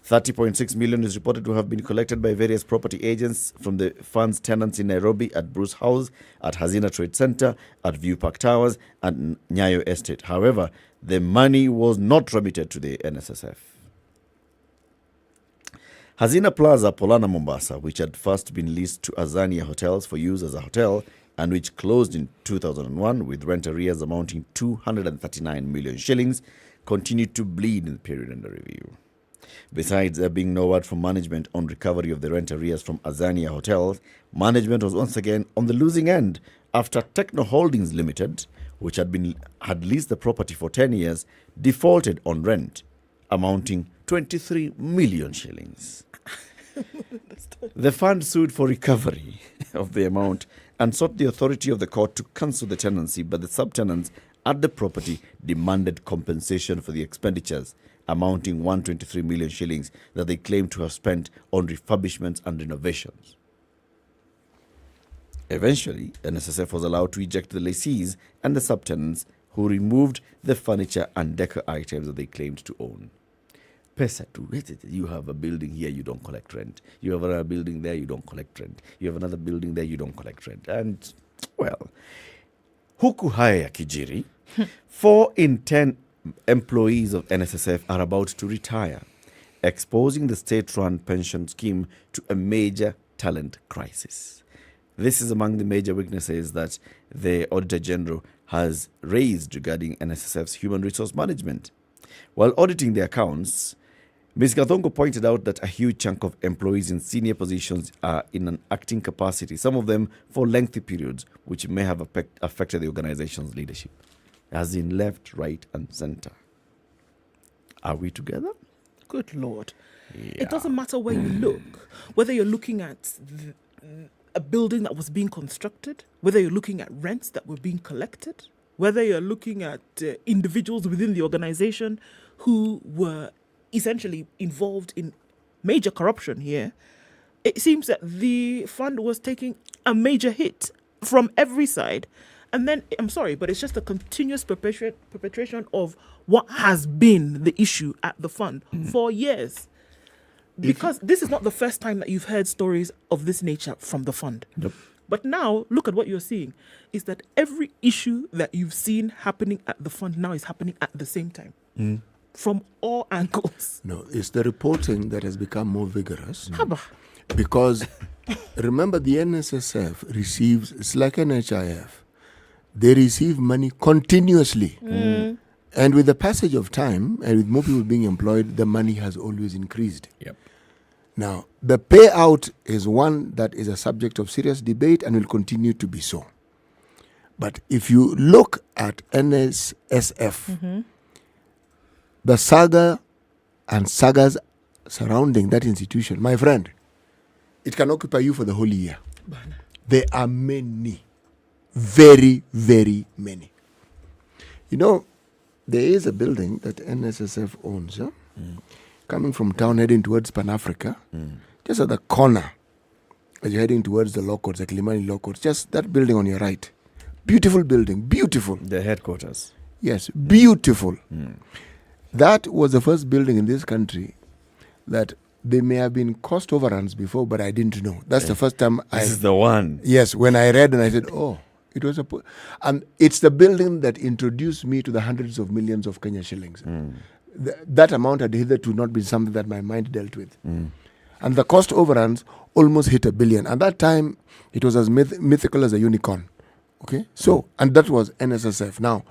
30.6 million is reported to have been collected by various property agents from the fund's tenants in Nairobi, at Bruce House, at Hazina Trade Center, at View Park Towers, and Nyayo Estate. However, the money was not remitted to the NSSF. Hazina Plaza, Polana, Mombasa, which had first been leased to Azania Hotels for use as a hotel and which closed in 2001 with rent arrears amounting 239 million shillings, continued to bleed in the period under review. Besides there being no word from management on recovery of the rent arrears from Azania Hotels, management was once again on the losing end after Techno Holdings Limited, which had leased the property for 10 years, defaulted on rent, amounting 23 million shillings. The fund sued for recovery of the amount and sought the authority of the court to cancel the tenancy, but the subtenants at the property demanded compensation for the expenditures, amounting 123 million shillings that they claim to have spent on refurbishments and renovations. Eventually, NSSF was allowed to eject the lessees and the subtenants, who removed the furniture and decor items that they claimed to own. Pesa tu. You have a building here, you don't collect rent. You have another building there, you don't collect rent. You have another building there, you don't collect rent. And, well, huku haya ya kijiri, 4 in 10 employees of NSSF are about to retire, exposing the state-run pension scheme to a major talent crisis. This is among the major weaknesses that the Auditor General has raised regarding NSSF's human resource management. While auditing the accounts, Ms. Gathongo pointed out that a huge chunk of employees in senior positions are in an acting capacity, some of them for lengthy periods, which may have affected the organization's leadership, as in left, right, and center. Are we together? Good Lord. Yeah. It doesn't matter where you look, whether you're looking at a building that was being constructed, whether you're looking at rents that were being collected, whether you're looking at individuals within the organization who were essentially involved in major corruption here, it seems that the fund was taking a major hit from every side. And then, I'm sorry, but it's just a continuous perpetration of what has been the issue at the fund for years. Because this is not the first time that you've heard stories of this nature from the fund. Nope. But now, look at what you're seeing, is that every issue that you've seen happening at the fund now is happening at the same time. From all angles. No, it's the reporting that has become more vigorous. Because, remember, the NSSF receives, it's like an HIF. They receive money continuously. And with the passage of time, and with more people being employed, the money has always increased. Yep. Now, the payout is one that is a subject of serious debate and will continue to be so. But if you look at NSSF, the saga and sagas surrounding that institution, my friend, it can occupy you for the whole year. There are many. Very, very many. You know, there is a building that NSSF owns, coming from town heading towards Pan-Africa, just at the corner as you're heading towards the law courts, the Kilimani law courts, just that building on your right. Beautiful building, beautiful. The headquarters. Yes, beautiful. That was the first building in this country that there may have been cost overruns before, but I didn't know. That's the first time This is the one. Yes, when I read and I said, oh, it was and it's the building that introduced me to the hundreds of millions of Kenya shillings. That amount had hitherto not been something that my mind dealt with. And the cost overruns almost hit $1 billion. At that time, it was as mythical as a unicorn. Okay? So, and that was NSSF. Now,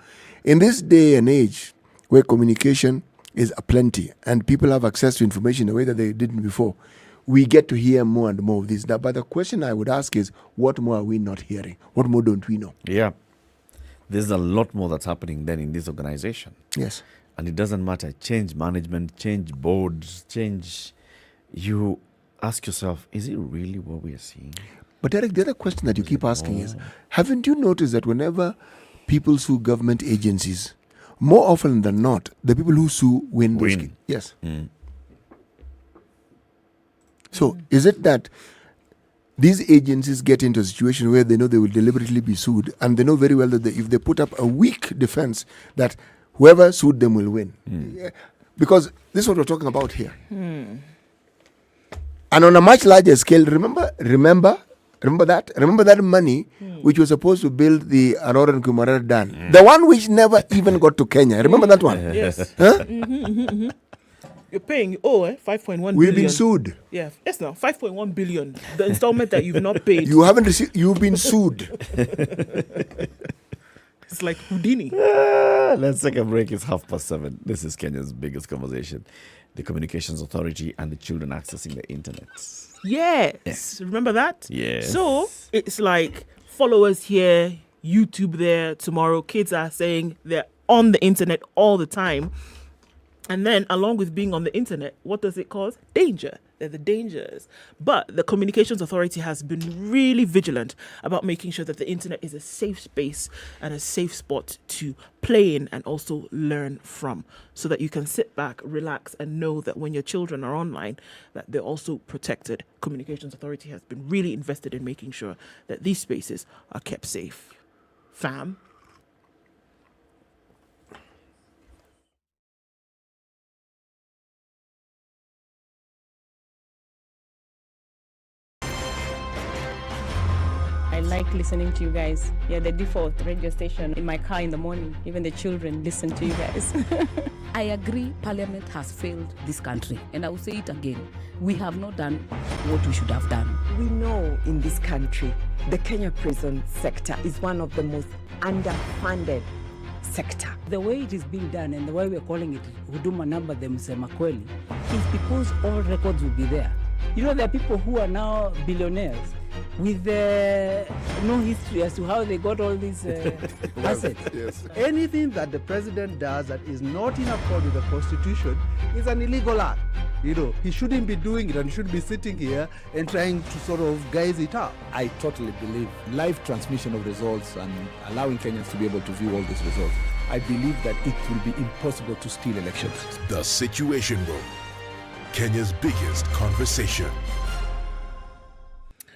in this day and age where communication is aplenty and people have access to information in a way that they didn't before, we get to hear more and more of this. But the question I would ask is, what more are we not hearing? What more don't we know? Yeah. There's a lot more that's happening then in this organization. Yes. And it doesn't matter. Change management, change boards, change. You ask yourself, is it really what we are seeing? But Eric, the other question that you keep asking is, haven't you noticed that whenever people sue government agencies, more often than not, the people who sue win. Yes. So, is it that these agencies get into a situation where they know they will deliberately be sued, and they know very well that if they put up a weak defense, that whoever sued them will win? Yeah. Because this is what we're talking about here. And on a much larger scale, remember that money which was supposed to build the Aurora and Kumarara Dam, the one which never even got to Kenya. Remember that one? Yes. Huh? You're paying, 5.1 billion. We've been sued. Yeah, yes, now 5.1 billion. The installment that you've not paid. You haven't received. You've been sued. It's like Houdini. Let's take a break. It's 7:30. This is Kenya's biggest conversation: the Communications Authority and the children accessing the internet. Yes. Remember that? Yes. So it's like followers here, YouTube there. Tomorrow, kids are saying they're on the internet all the time. And then, along with being on the internet, what does it cause? Danger. They're the dangers. But the Communications Authority has been really vigilant about making sure that the internet is a safe space and a safe spot to play in and also learn from, so that you can sit back, relax, and know that when your children are online, that they're also protected. Communications Authority has been really invested in making sure that these spaces are kept safe. Fam. I like listening to you guys. You're the default radio station in my car in the morning. Even the children listen to you guys. I agree Parliament has failed this country. And I will say it again. We have not done what we should have done. We know in this country, the Kenya prison sector is one of the most underfunded sector. The way it is being done and the way we're calling it Huduma Number Them Msema Kweli is because all records will be there. You know, there are people who are now billionaires with no history as to how they got all these assets. Yes. Anything that the president does that is not in accord with the Constitution is an illegal act. He shouldn't be doing it and should be sitting here and trying to sort of guise it up. I totally believe live transmission of results and allowing Kenyans to be able to view all these results. I believe that it will be impossible to steal elections. The Situation Room, Kenya's biggest conversation.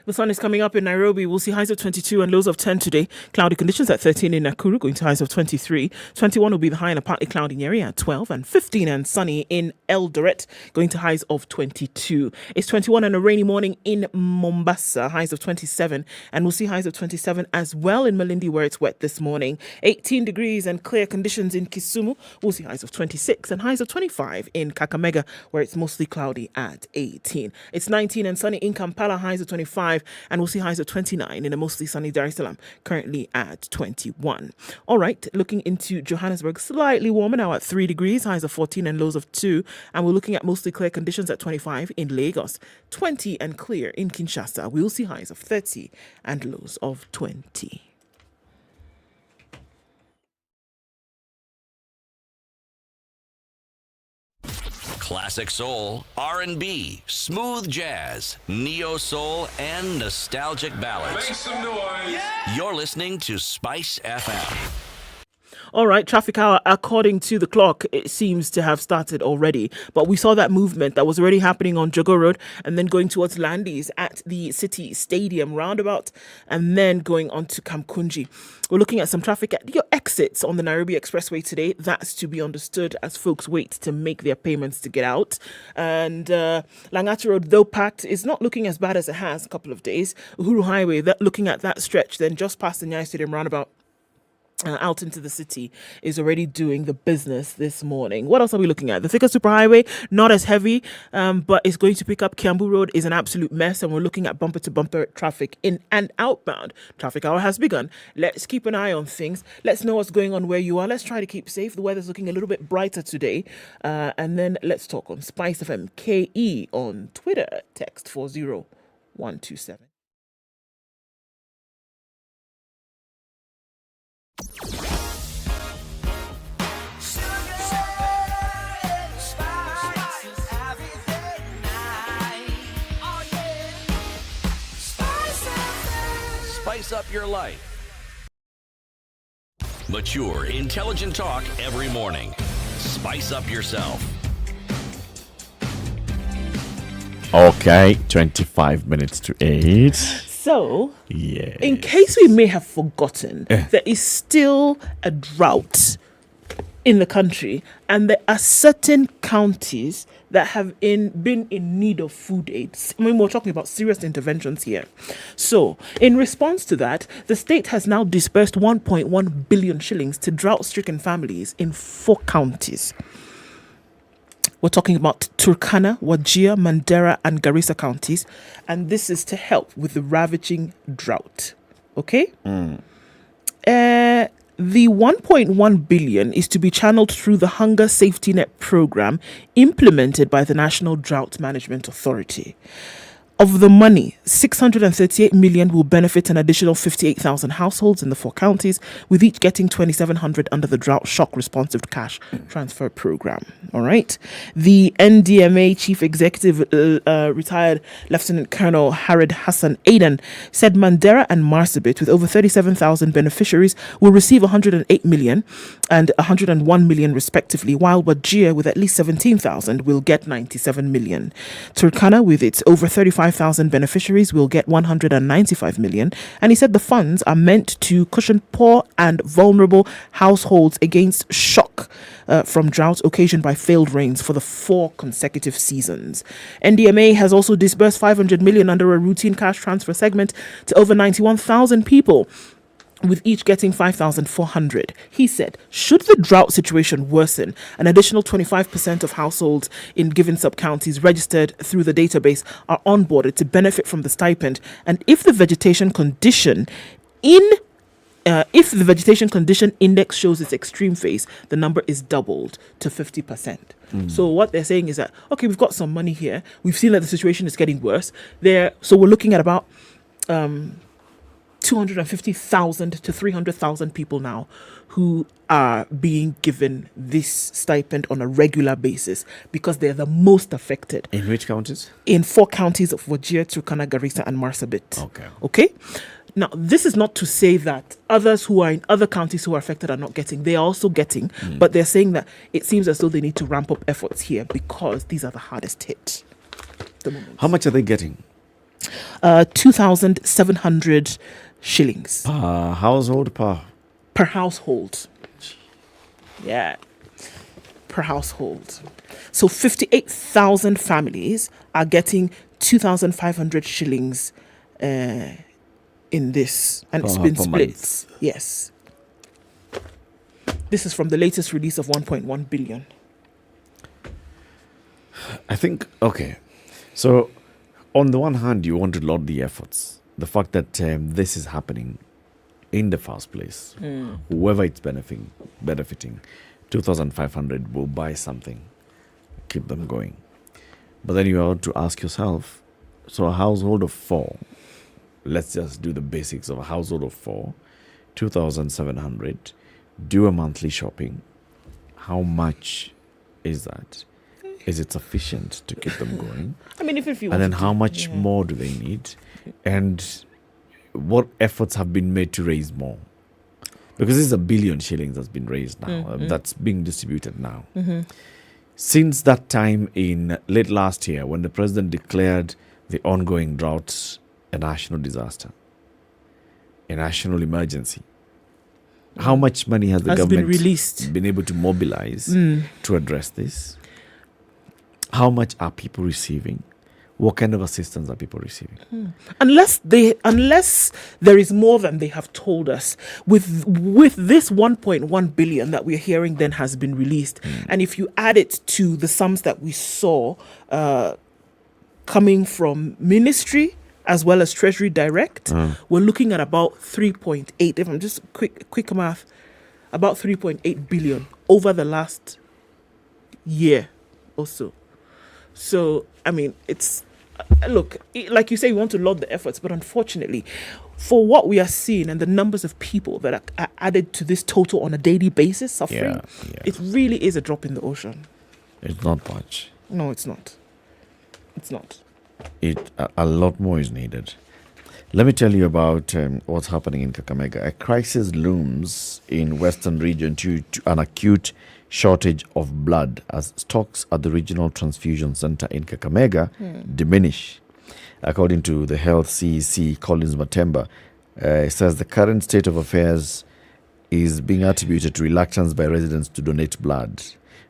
The sun is coming up in Nairobi. We'll see highs of 22 and lows of 10 today. Cloudy conditions at 13 in Nakuru, going to highs of 23. 21 will be the high in a partly cloudy Nyeri at 12. And 15 and sunny in Eldoret, going to highs of 22. It's 21 and a rainy morning in Mombasa, highs of 27. And we'll see highs of 27 as well in Malindi, where it's wet this morning. 18 degrees and clear conditions in Kisumu. We'll see highs of 26 and highs of 25 in Kakamega, where it's mostly cloudy at 18. It's 19 and sunny in Kampala, highs of 25. And we'll see highs of 29 in a mostly sunny Dar es Salaam, currently at 21. All right, looking into Johannesburg, slightly warmer now at 3 degrees, highs of 14 and lows of 2. And we're looking at mostly clear conditions at 25 in Lagos, 20 and clear in Kinshasa. We'll see highs of 30 and lows of 20. Classic soul, R&B, smooth jazz, neo soul, and nostalgic ballads. Make some noise. You're listening to Spice FM. All right, traffic hour, according to the clock, it seems to have started already. But we saw that movement that was already happening on Jogo Road and then going towards Landis at the City Stadium roundabout and then going on to Kamkunji. We're looking at some traffic at your exits on the Nairobi Expressway today. That's to be understood as folks wait to make their payments to get out. And Langata Road, though packed, is not looking as bad as it has a couple of days. Uhuru Highway, looking at that stretch, then just past the Nyeri Stadium roundabout, out into the city, is already doing the business this morning. What else are we looking at? The Thika Superhighway, not as heavy, but it's going to pick up. Kiambu Road is an absolute mess, and we're looking at bumper-to-bumper traffic in and outbound. Traffic hour has begun. Let's keep an eye on things. Let's know what's going on where you are. Let's try to keep safe. The weather's looking a little bit brighter today. And then let's talk on SpiceFM KE on Twitter. Text 40127. Spice up your life. Mature, intelligent talk every morning. Spice up yourself. Okay, 25 minutes to 8. So, yes. In case we may have forgotten, there is still a drought in the country, and there are certain counties that have been in need of food aid. I mean, we're talking about serious interventions here. So, in response to that, the state has now disbursed 1.1 billion shillings to drought-stricken families in 4 counties. We're talking about Turkana, Wajir, Mandera, and Garissa counties. And this is to help with the ravaging drought. Okay? The 1.1 billion is to be channeled through the Hunger Safety Net program implemented by the National Drought Management Authority. Of the money, 638 million will benefit an additional 58,000 households in the 4 counties, with each getting 2,700 under the Drought Shock Responsive Cash Transfer Program. All right. The NDMA Chief Executive, retired Lieutenant Colonel Harid Hassan Aden, said Mandera and Marsabit, with over 37,000 beneficiaries, will receive 108 million and 101 million respectively, while Wajir, with at least 17,000, will get 97 million. Turkana, with its over 35,000 beneficiaries, will get 195 million, and he said the funds are meant to cushion poor and vulnerable households against shock from drought occasioned by failed rains for the 4 consecutive seasons. NDMA has also disbursed 500 million under a routine cash transfer segment to over 91,000 people, with each getting 5,400. He said, should the drought situation worsen, an additional 25% of households in given sub-counties registered through the database are onboarded to benefit from the stipend. And if the vegetation condition index shows its extreme phase, the number is doubled to 50%. So what they're saying is that, okay, we've got some money here. We've seen that the situation is getting worse. So we're looking at about 250,000 to 300,000 people now who are being given this stipend on a regular basis because they're the most affected. In which counties? In 4 counties of Wajir, Turkana, Garissa, and Marsabit. Okay. Now, this is not to say that others who are in other counties who are affected are not getting. They are also getting, but they're saying that it seems as though they need to ramp up efforts here because these are the hardest hit. How much are they getting? 2,700 shillings. Per household? Per household. Yeah. Per household. So 58,000 families are getting 2,500 shillings in this. And it's been split. Yes. This is from the latest release of 1.1 billion. I think, okay. So, on the one hand, you want to laud the efforts. The fact that this is happening in the first place. Whoever it's benefiting, 2,500 will buy something, keep them going. But then you have to ask yourself, so a household of 4, let's just do the basics of a household of 4, 2,700, do a monthly shopping. How much is that? Is it sufficient to keep them going? I mean, if you and then how much more do they need? And what efforts have been made to raise more? Because this is 1 billion shillings that's been raised now. That's being distributed now. Since that time in late last year, when the president declared the ongoing drought a national disaster, a national emergency, how much money has the government been able to mobilize to address this? How much are people receiving? What kind of assistance are people receiving? Unless there is more than they have told us, with this 1.1 billion that we're hearing then has been released, and if you add it to the sums that we saw coming from ministry as well as Treasury Direct, we're looking at about 3.8. If I'm just quick math, about 3.8 billion over the last year or so. So, I mean, it's, look, like you say, we want to laud the efforts, but unfortunately, for what we are seeing and the numbers of people that are added to this total on a daily basis suffering, it really is a drop in the ocean. It's not much. No, it's not. It's not. A lot more is needed. Let me tell you about what's happening in Kakamega. A crisis looms in Western region due to an acute shortage of blood as stocks at the Regional Transfusion Center in Kakamega diminish. According to the Health CEC, Collins Matemba, it says the current state of affairs is being attributed to reluctance by residents to donate blood.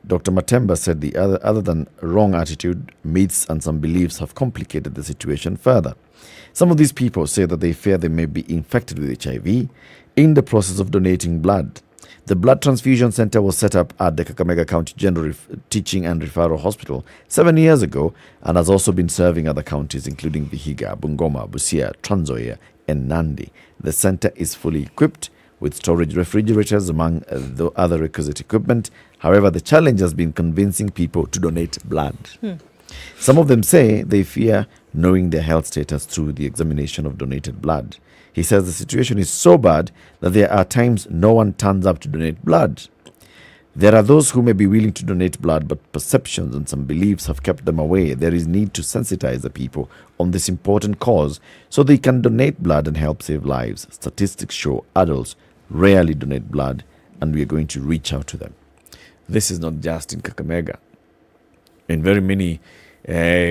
Dr. Matemba said the other than wrong attitude, myths and some beliefs have complicated the situation further. Some of these people say that they fear they may be infected with HIV in the process of donating blood. The Blood Transfusion Center was set up at the Kakamega County General Teaching and Referral Hospital 7 years ago and has also been serving other counties including Vihiga, Bungoma, Busia, Trans Nzoia and Nandi. The center is fully equipped with storage refrigerators among the other requisite equipment. However, the challenge has been convincing people to donate blood. Some of them say they fear knowing their health status through the examination of donated blood. He says the situation is so bad that there are times no one turns up to donate blood. There are those who may be willing to donate blood, but perceptions and some beliefs have kept them away. There is need to sensitize the people on this important cause so they can donate blood and help save lives. Statistics show adults rarely donate blood, and we are going to reach out to them. This is not just in Kakamega. In very many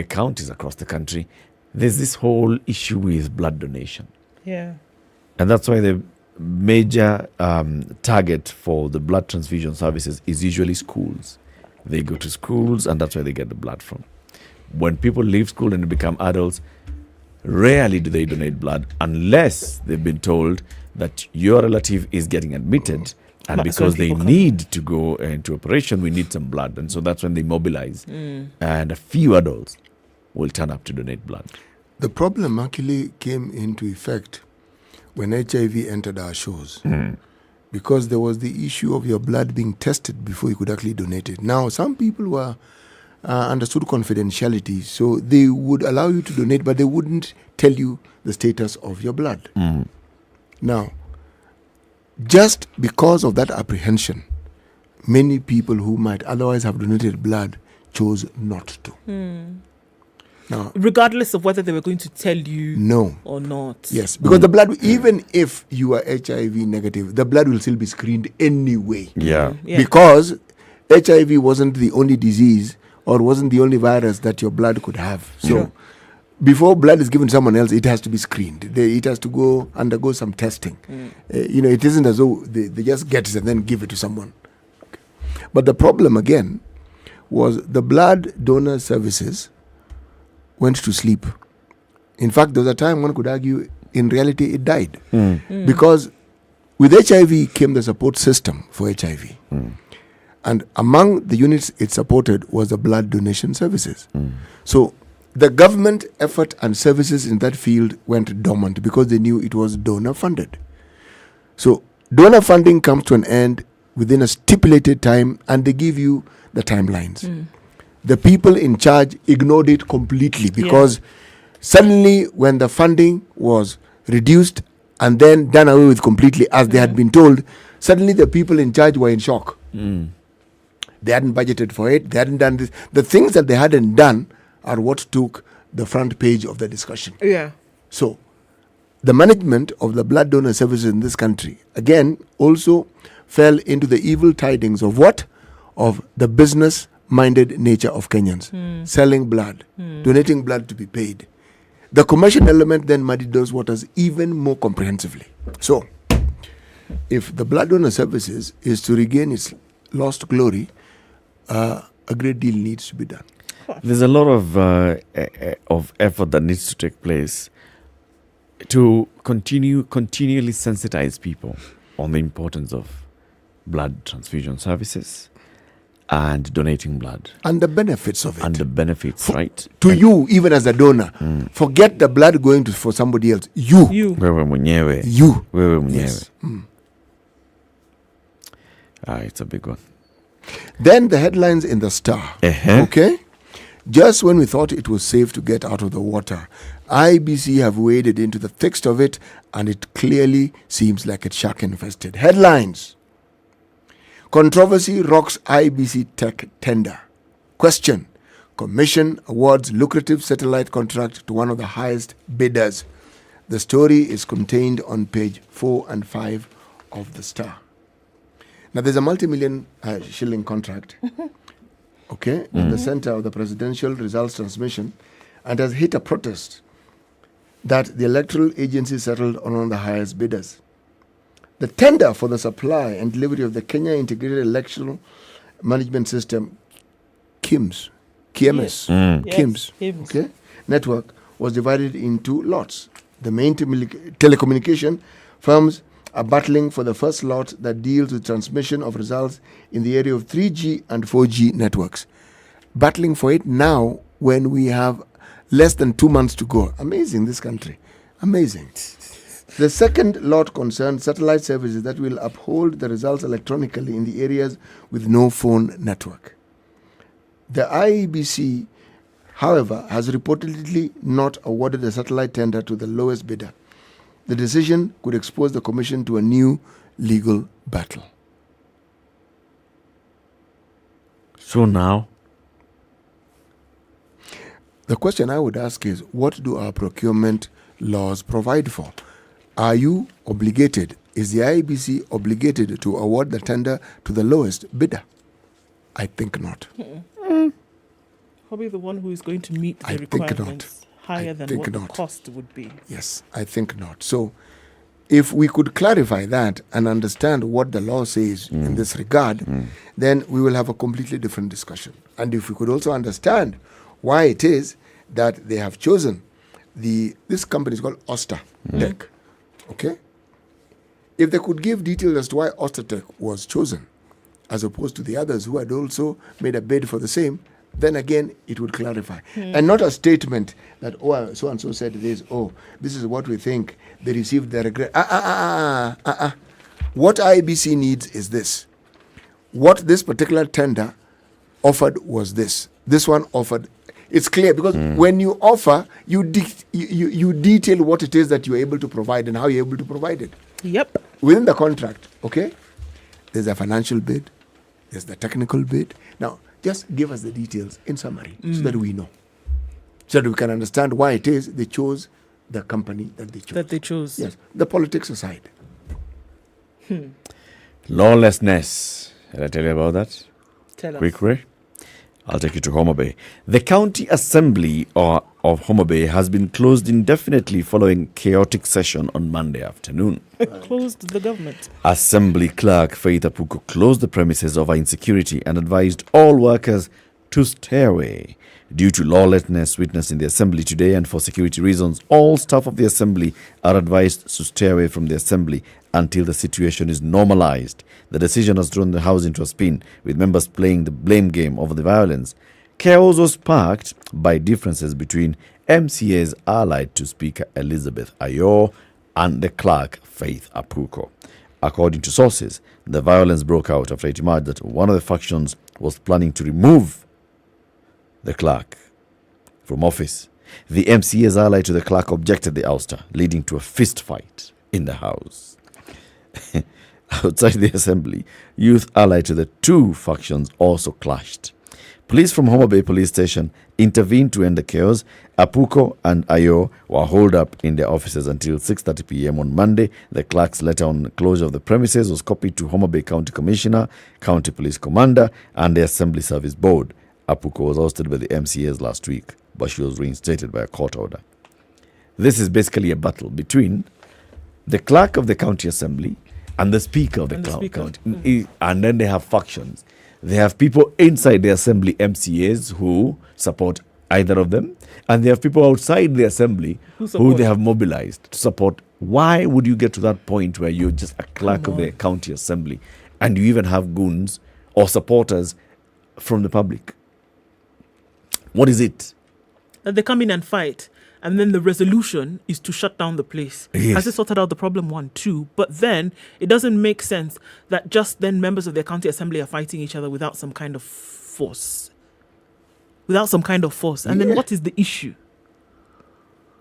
counties across the country, there's this whole issue with blood donation. Yeah. And that's why the major target for the blood transfusion services is usually schools. They go to schools and that's where they get the blood from. When people leave school and become adults, rarely do they donate blood unless they've been told that your relative is getting admitted and because they need to go into operation, we need some blood. And so that's when they mobilize. And a few adults will turn up to donate blood. The problem actually came into effect when HIV entered our shores. Because there was the issue of your blood being tested before you could actually donate it. Now, some people were understood confidentiality, so they would allow you to donate, but they wouldn't tell you the status of your blood. Now, just because of that apprehension, many people who might otherwise have donated blood chose not to. Now, regardless of whether they were going to tell you no or not. Yes, because the blood, even if you are HIV negative, the blood will still be screened anyway. Yeah. Because HIV wasn't the only disease or wasn't the only virus that your blood could have. So before blood is given to someone else, it has to be screened. It has to undergo some testing. It isn't as though they just get it and then give it to someone. Okay. But the problem again was the blood donor services went to sleep. In fact, there was a time one could argue, in reality, it died. Because with HIV came the support system for HIV. And among the units it supported was the blood donation services. So the government effort and services in that field went dormant because they knew it was donor funded. So donor funding comes to an end within a stipulated time, and they give you the timelines. The people in charge ignored it completely because suddenly when the funding was reduced and then done away with completely as they had been told, suddenly the people in charge were in shock. They hadn't budgeted for it. They hadn't done this. The things that they hadn't done are what took the front page of the discussion. So the management of the blood donor services in this country, again, also fell into the evil tidings of what? Of the business-minded nature of Kenyans. Selling blood, donating blood to be paid. The commercial element then muddied those waters even more comprehensively. So, if the blood donor services is to regain its lost glory, a great deal needs to be done. There's a lot of effort that needs to take place to continually sensitize people on the importance of blood transfusion services and donating blood. And the benefits of it. And the benefits, right? To you, even as a donor. Forget the blood going for somebody else. You. Wewe mwenyewe. You. Wewe mwenyewe. Yes. It's a big one. Then the headlines in the Star. Okay? Just when we thought it was safe to get out of the water, IEBC have waded into the thickest of it, and it clearly seems like it's shark infested. Headlines. Controversy rocks IEBC tech tender. Question. Commission awards lucrative satellite contract to one of the highest bidders. The story is contained on page 4 and 5 of the Star. Now, there's a multi-million shilling contract, okay, in the center of the presidential results transmission, and has hit a protest that the electoral agency settled on one of the highest bidders. The tender for the supply and delivery of the Kenya Integrated Electoral Management System, KIMS, okay, network was divided into lots. The main telecommunication firms are battling for the first lot that deals with transmission of results in the area of 3G and 4G networks. Battling for it now when we have less than 2 months to go. Amazing, this country. Amazing. The second lot concerns satellite services that will uphold the results electronically in the areas with no phone network. The IEBC, however, has reportedly not awarded the satellite tender to the lowest bidder. The decision could expose the Commission to a new legal battle. So now? The question I would ask is, what do our procurement laws provide for? Are you obligated? Is the IEBC obligated to award the tender to the lowest bidder? I think not. Probably the one who is going to meet the requirements higher than what the cost would be. Yes, I think not. So, if we could clarify that and understand what the law says in this regard, then we will have a completely different discussion. And if we could also understand why it is that they have chosen this company is called Oster Tech. Okay? If they could give details as to why Oster Tech was chosen, as opposed to the others who had also made a bid for the same, then again, it would clarify. And not a statement that, so-and-so said this, this is what we think, they received their regret. What IEBC needs is this. What this particular tender offered was this. This one offered. It's clear because when you offer, you detail what it is that you're able to provide and how you're able to provide it. Yep. Within the contract, okay, there's a financial bid, there's the technical bid. Now, just give us the details in summary so that we know. So that we can understand why it is they chose the company that they chose. Yes, the politics aside. Lawlessness. Did I tell you about that? Tell us. Quickly. I'll take you to Homa Bay. The County Assembly of Homa Bay has been closed indefinitely following chaotic session on Monday afternoon. Closed the government. Assembly Clerk Faith Apuko closed the premises over insecurity and advised all workers to stay away. Due to lawlessness witnessed in the Assembly today and for security reasons, all staff of the Assembly are advised to stay away from the Assembly until the situation is normalized. The decision has thrown the House into a spin, with members playing the blame game over the violence. Chaos was sparked by differences between MCAs allied to Speaker Elizabeth Ayo and the clerk Faith Apuko. According to sources, the violence broke out after it emerged that one of the factions was planning to remove the clerk from office. The MCAs allied to the clerk objected the ouster, leading to a fist fight in the House. Outside the Assembly, youth allied to the two factions also clashed. Police from Homa Bay Police Station intervened to end the chaos. Apuko and Ayo were holed up in their offices until 6:30 p.m. on Monday. The clerk's letter on closure of the premises was copied to Homa Bay County Commissioner, County Police Commander, and the Assembly Service Board. Apuko was ousted by the MCAs last week, but she was reinstated by a court order. This is basically a battle between the clerk of the county assembly and the speaker of the county. And then they have factions. They have people inside the assembly, MCAs, who support either of them, and they have people outside the assembly who they have mobilized to support. Why would you get to that point where you're just a clerk of the county assembly and you even have goons or supporters from the public? What is it? They come in and fight, and then the resolution is to shut down the place. Yes. Has it sorted out the problem? 1, 2. But then it doesn't make sense that just then members of the county assembly are fighting each other without some kind of force. And then what is the issue?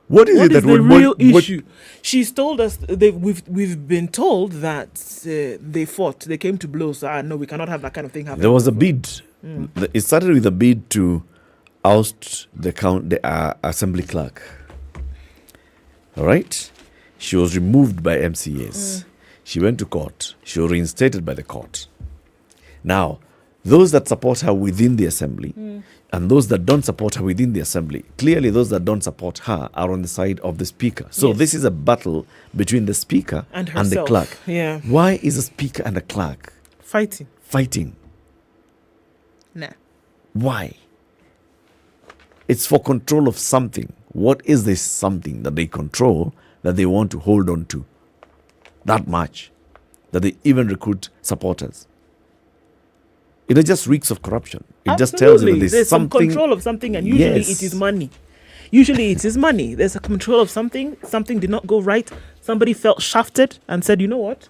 What is the real issue? She's told us we've been told that they fought. They came to blows. No, we cannot have that kind of thing happen. There was a bid. It started with a bid to oust the assembly clerk. All right? She was removed by MCAs. She went to court. She was reinstated by the court. Now, those that support her within the assembly and those that don't support her within the assembly, clearly those that don't support her are on the side of the speaker. So this is a battle between the speaker and the clerk. Yeah. Why is a speaker and a clerk fighting? Nah. Why? It's for control of something. What is this something that they control that they want to hold on to that much, that they even recruit supporters? It just reeks of corruption. It just tells you that there's some control of something, and usually it is money. There's a control of something. Something did not go right. Somebody felt shafted and said, you know what?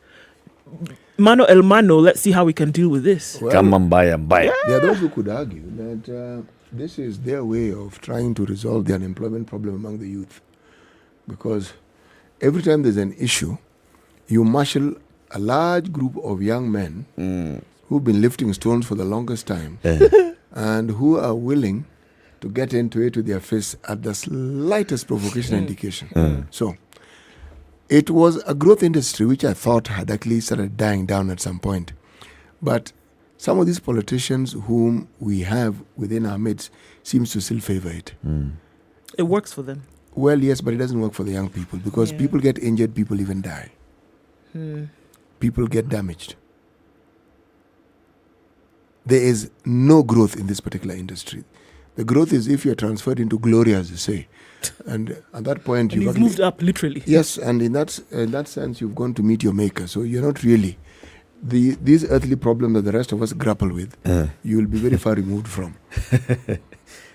Mano el mano, let's see how we can deal with this. Well, come and buy. There are those who could argue that this is their way of trying to resolve the unemployment problem among the youth. Because every time there's an issue, you marshal a large group of young men who've been lifting stones for the longest time and who are willing to get into it with their face at the slightest provocation indication. So it was a growth industry which I thought had actually started dying down at some point. But some of these politicians whom we have within our midst seems to still favor it. It works for them. Well, yes, but it doesn't work for the young people because people get injured, people even die. People get damaged. There is no growth in this particular industry. The growth is if you're transferred into glory, as you say. And at that point, you've moved up, literally. Yes, and in that sense, you've gone to meet your maker. So you're not really... These earthly problems that the rest of us grapple with, you will be very far removed from.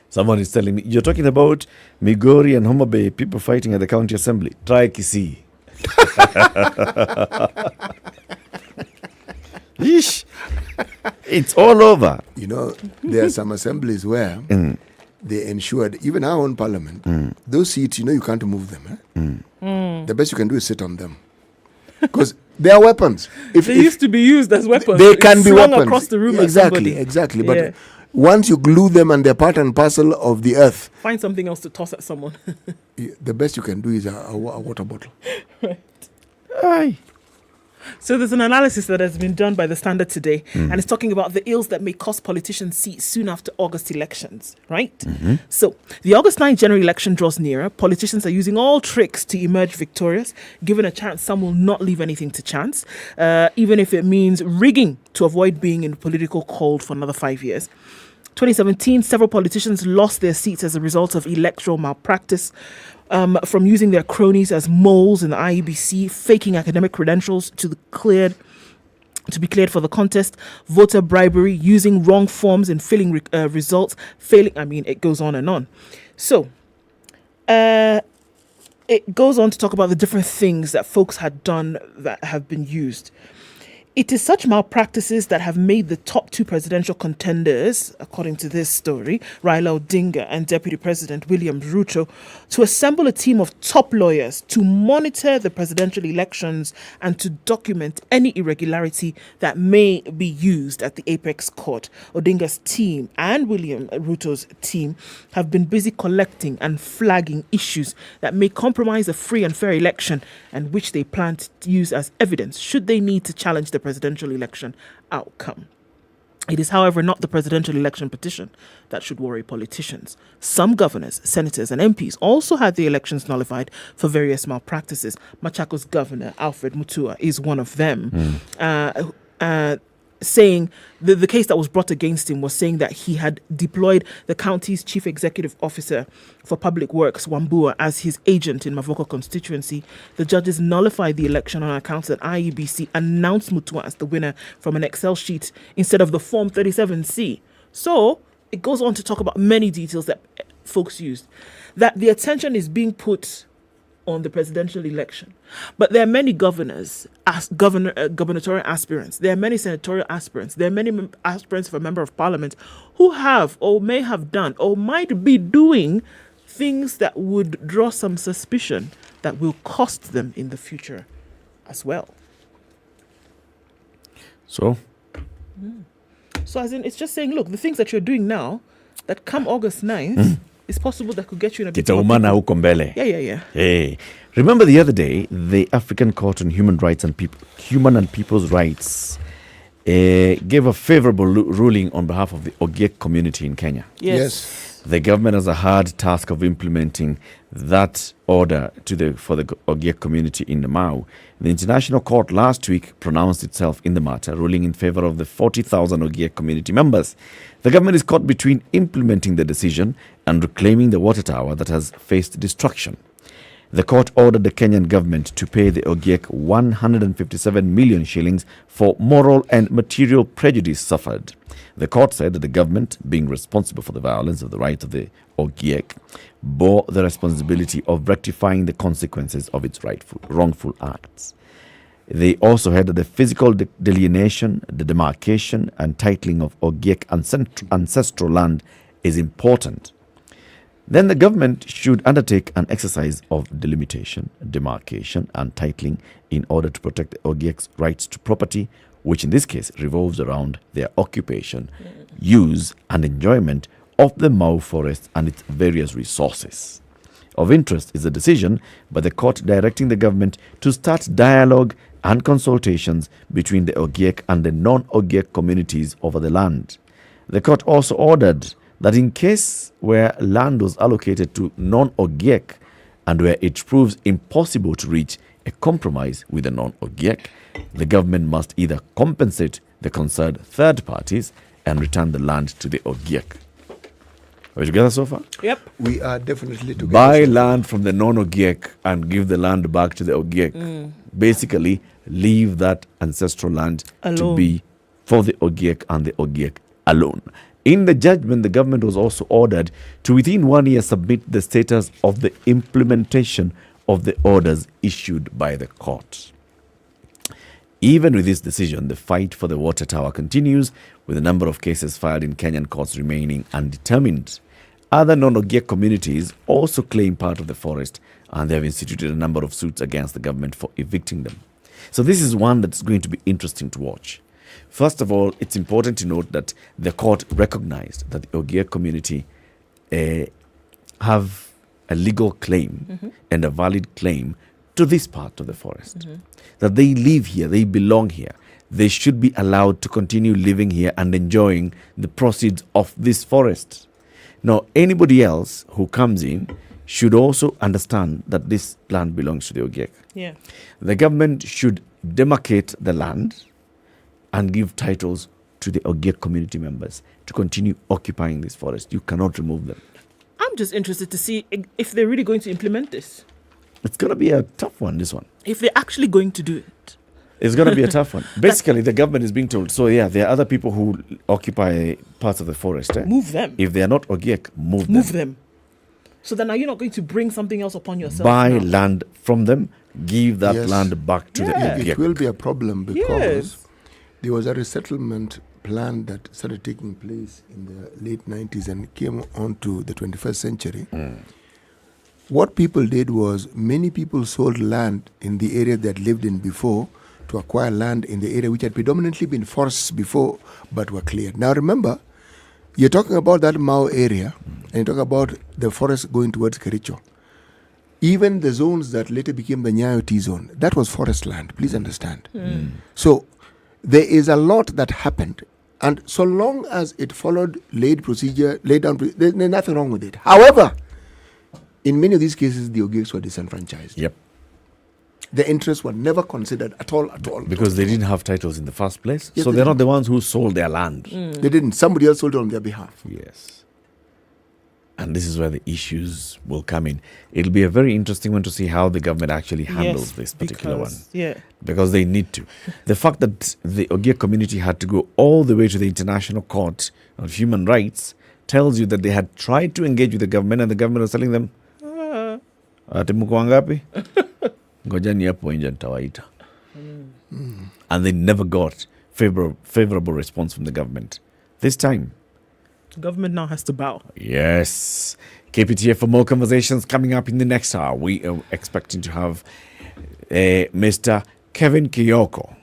Someone is telling me, you're talking about Migori and Homa Bay, people fighting at the county assembly. Try Kisii. Yeesh. It's all over. You know, there are some assemblies where they ensured, even our own parliament, those seats, you can't move them. The best you can do is sit on them. because they are weapons. They used to be used as weapons. They It's can be slung weapons. across the room at Exactly, somebody. exactly. Yeah. But once you glue them and they're part and parcel of the earth, Find something else to toss at someone. the best you can do is a water bottle. Aye. So there's an analysis that has been done by the Standard today, and it's talking about the ills that may cost politicians seats soon after August elections, right? So the August 9th general election draws nearer. Politicians are using all tricks to emerge victorious. Given a chance, some will not leave anything to chance, even if it means rigging to avoid being in political cold for another 5 years. 2017, several politicians lost their seats as a result of electoral malpractice, from using their cronies as moles in the IEBC, faking academic credentials to be cleared for the contest, voter bribery, using wrong forms in filling results, failing. I mean, it goes on and on. So, it goes on to talk about the different things that folks had done that have been used. It is such malpractices that have made the top two presidential contenders, according to this story, Raila Odinga and Deputy President William Ruto, to assemble a team of top lawyers to monitor the presidential elections and to document any irregularity that may be used at the apex court. Odinga's team and William Ruto's team have been busy collecting and flagging issues that may compromise a free and fair election and which they plan to use as evidence should they need to challenge the presidential election outcome. It is, however, not the presidential election petition that should worry politicians. Some governors, senators, and MPs also had the elections nullified for various malpractices. Machako's governor, Alfred Mutua, is one of them. Saying the case that was brought against him was saying that he had deployed the county's chief executive officer for public works, Wambua, as his agent in Mavoko constituency. The judges nullified the election on account that IEBC announced Mutua as the winner from an Excel sheet instead of the Form 37C. So it goes on to talk about many details that folks used. That the attention is being put on the presidential election. But there are many governors, gubernatorial aspirants. There are many senatorial aspirants. There are many aspirants for member of parliament who have or may have done or might be doing things that would draw some suspicion that will cost them in the future as well. So as in, it's just saying, look, the things that you're doing now, that come August 9th, it's possible that could get you in a bit more Kitaumana huko mbele. Yeah. Hey, remember the other day, the African Court on Human and People's Rights gave a favorable ruling on behalf of the Ogiek community in Kenya. Yes. The government has a hard task of implementing that order for the Ogiek community in the Mau. The International Court last week pronounced itself in the matter, ruling in favor of the 40,000 Ogiek community members. The government is caught between implementing the decision and reclaiming the water tower that has faced destruction. The court ordered the Kenyan government to pay the Ogiek 157 million shillings for moral and material prejudice suffered. The court said that the government, being responsible for the violence of the rights of the Ogiek, bore the responsibility of rectifying the consequences of its wrongful acts. They also had the physical delineation, the demarcation and titling of Ogiek ancestral land is important. Then the government should undertake an exercise of delimitation, demarcation and titling in order to protect the Ogiek's rights to property, which in this case revolves around their occupation, use and enjoyment of the Mau forest and its various resources. Of interest is the decision by the court directing the government to start dialogue and consultations between the Ogiek and the non-Ogiek communities over the land. The court also ordered that in case where land was allocated to non-Ogiek and where it proves impossible to reach a compromise with the non-Ogiek, the government must either compensate the concerned third parties and return the land to the Ogiek. Are we together so far? Yep. We are definitely together. Buy land from the non-Ogiek and give the land back to the Ogiek. Basically, leave that ancestral land to be for the Ogiek and the Ogiek alone. In the judgment, the government was also ordered to within 1 year submit the status of the implementation of the orders issued by the court. Even with this decision, the fight for the water tower continues, with a number of cases filed in Kenyan courts remaining undetermined. Other non-Ogiek communities also claim part of the forest, and they have instituted a number of suits against the government for evicting them. So this is one that's going to be interesting to watch. First of all, it's important to note that the court recognized that the Ogiek community have a legal claim and a valid claim to this part of the forest. That they live here, they belong here. They should be allowed to continue living here and enjoying the proceeds of this forest. Now, anybody else who comes in should also understand that this land belongs to the Ogiek. Yeah. The government should demarcate the land and give titles to the Ogiek community members to continue occupying this forest. You cannot remove them. I'm just interested to see if they're really going to implement this. It's going to be a tough one, this one. If they're actually going to do it. It's going to be a tough one. Basically, the government is being told, so yeah, there are other people who occupy parts of the forest. Move them. If they are not Ogiek, move them. So then are you not going to bring something else upon yourself? Buy now? land from them, give that land back to the Ogiek. It will be a problem because there was a resettlement plan that started taking place in the late 90s and came on to the 21st century. What people did was many people sold land in the area that lived in before to acquire land in the area which had predominantly been forests before but were cleared. Now remember, you're talking about that Mao area and you talk about the forest going towards Kericho. Even the zones that later became the Nyayo T-zone, that was forest land, please understand. So there is a lot that happened, and so long as it followed laid down, there's nothing wrong with it. However, in many of these cases, the Ogieks were disenfranchised. Yep. The interests were never considered at all. Because they didn't have titles in the first place. Yes, so they're not the ones who sold their land. They didn't. Somebody else sold it on their behalf. Yes. And this is where the issues will come in. It'll be a very interesting one to see how the government actually handles this particular one. Yeah. Because they need to. The fact that the Ogiek community had to go all the way to the International Court of Human Rights tells you that they had tried to engage with the government and the government was telling them, ati mko wangapi? Ngojani hapo nje nitawaita. And they never got favorable response from the government. This time, the government now has to bow. Yes. Keep it here for more conversations coming up in the next hour. We are expecting to have Mr. Kevin Kioko,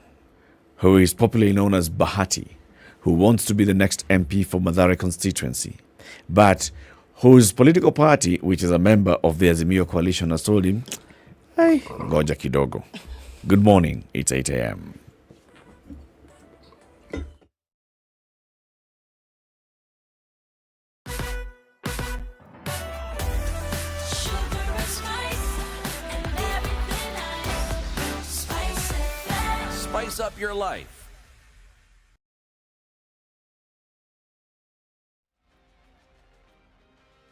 who is popularly known as Bahati, who wants to be the next MP for Mathare constituency, but whose political party, which is a member of the Azimio coalition, has told him, hey, ngoja kidogo. Good morning. It's 8 a.m. Spice up your life.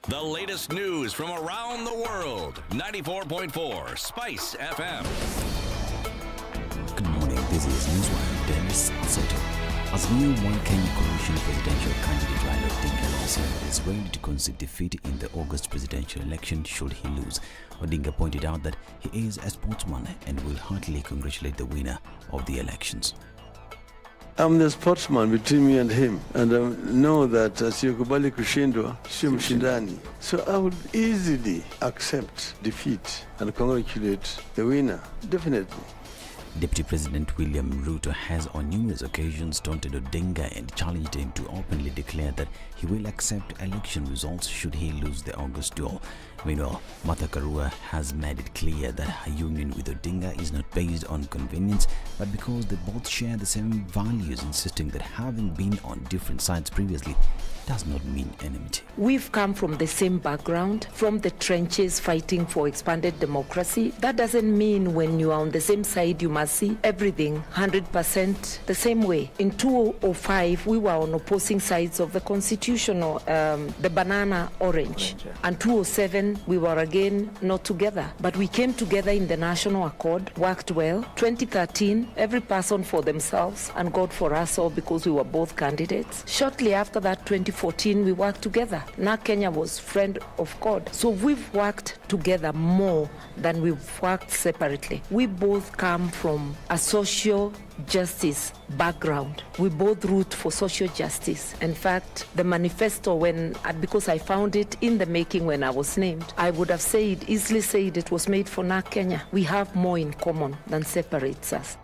The latest news from around the world. 94.4 Spice FM. Good morning. This is Newswire Dennis Seto. Azimio One Kenya Coalition presidential candidate Odinga is ready to concede defeat in the August presidential election should he lose. Odinga pointed out that he is a sportsman and will heartily congratulate the winner of the elections. I'm the sportsman between me and him, and I know that asiyokubali kushindwa sio mshindani. So I would easily accept defeat and congratulate the winner, definitely. Deputy President William Ruto has on numerous occasions taunted Odinga and challenged him to openly declare that he will accept election results should he lose the August duel. Meanwhile, Martha Karua has made it clear that her union with Odinga is not based on convenience, but because they both share the same values, insisting that having been on different sides previously does not mean enmity. We've come from the same background, from the trenches fighting for expanded democracy. That doesn't mean when you are on the same side, you must see everything 100% the same way. In 2005, we were on opposing sides of the constitutional, the banana orange. And 2007, we were again not together. But we came together in the National Accord, worked well. 2013, every person for themselves, and God for us all because we were both candidates. Shortly after that, 2014, we worked together. Now Kenya was friend of God. So we've worked together more than we've worked separately. We both come from from a social justice background. We both root for social justice. In fact, the manifesto, because I found it in the making when I was named, I would have easily said it was made for Kenya. We have more in common than separates us.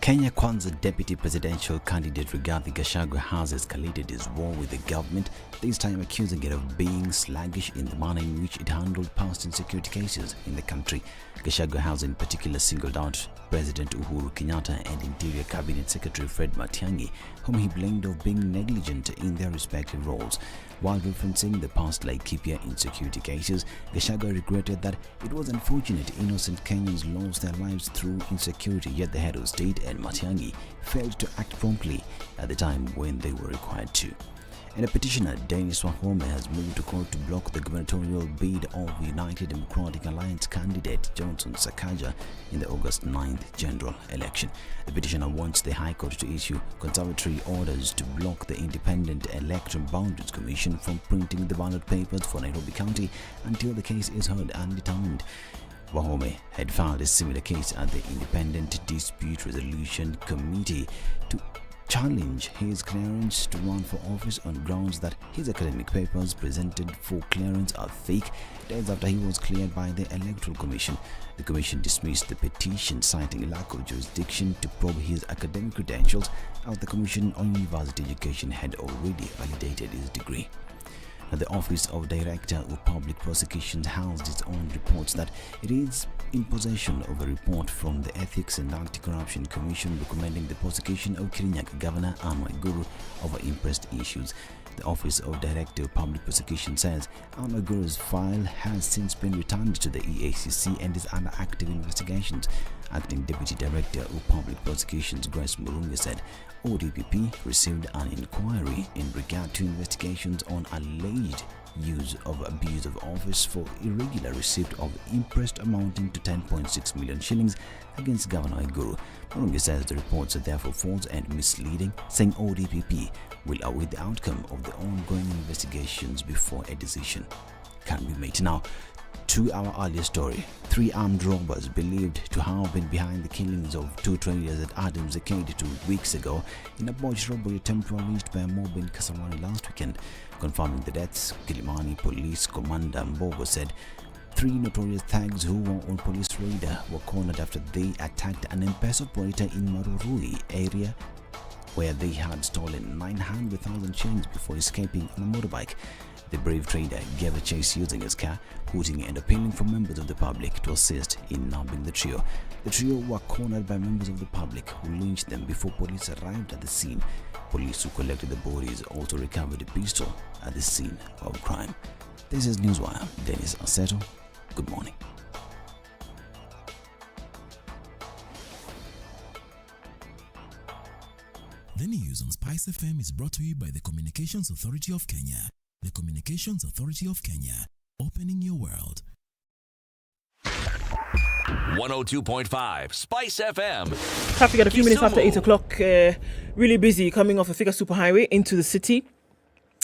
Kenya Kwanza Deputy Presidential Candidate Rigathi Gachagua has escalated his war with the government, this time accusing it of being sluggish in the manner in which it handled past insecurity cases in the country. Gachagua has in particular singled out President Uhuru Kenyatta and Interior Cabinet Secretary Fred Matiang'i, whom he blamed of being negligent in their respective roles. While referencing the past Laikipia insecurity cases, Gachagua regretted that it was unfortunate innocent Kenyans lost their lives through insecurity, yet the head of state and Matiang'i failed to act promptly at the time when they were required to. And a petitioner, Dennis Wahome, has moved to court to block the gubernatorial bid of United Democratic Alliance candidate Johnson Sakaja in the August 9th general election. The petitioner wants the High Court to issue conservatory orders to block the Independent Electoral Boundaries Commission from printing the ballot papers for Nairobi County until the case is heard and determined. Wahome had filed a similar case at the Independent Dispute Resolution Committee to challenge his clearance to run for office on grounds that his academic papers presented for clearance are fake days after he was cleared by the Electoral Commission. The Commission dismissed the petition, citing lack of jurisdiction to probe his academic credentials, as the Commission on University Education had already validated his degree. The Office of Director of Public Prosecutions housed its own reports that it is in possession of a report from the Ethics and Anti-Corruption Commission recommending the prosecution of Kirinyaga Governor Anne Waiguru over impressed issues. The Office of Director of Public Prosecution says Anne Waiguru's file has since been returned to the EACC and is under active investigations. Acting Deputy Director of Public Prosecutions Grace Murungi said ODPP received an inquiry in regard to investigations on alleged use of abuse of office for irregular receipt of imprest amounting to 10.6 million shillings against Governor Waiguru. Murungi says the reports are therefore false and misleading, saying ODPP will await the outcome of the ongoing investigations before a decision can be made. Now, to our earlier story, 3 armed robbers believed to have been behind the killings of 2 traders at Adams Arcade 2 weeks ago in a botched robbery attempt unleashed by a mob in Kasarani last weekend. Confirming the deaths, Kilimani Police Commander Mbogo said 3 notorious thugs who were on police radar were cornered after they attacked an M-Pesa operator in Marurui area where they had stolen 900,000 shillings before escaping on a motorbike. The brave trader gave a chase using his car, hooting and appealing for members of the public to assist in nabbing the trio. The trio were cornered by members of the public who lynched them before police arrived at the scene. Police who collected the bodies also recovered a pistol at the scene of crime. This is Newswire. Dennis Aseto. Good morning. The news on SpiceFM is brought to you by the Communications Authority of Kenya. The Communications Authority of Kenya, opening your world. 102.5 Spice FM. Traffic at a few minutes after Kisumu. 8 o'clock. Really busy coming off the Thika Superhighway into the city.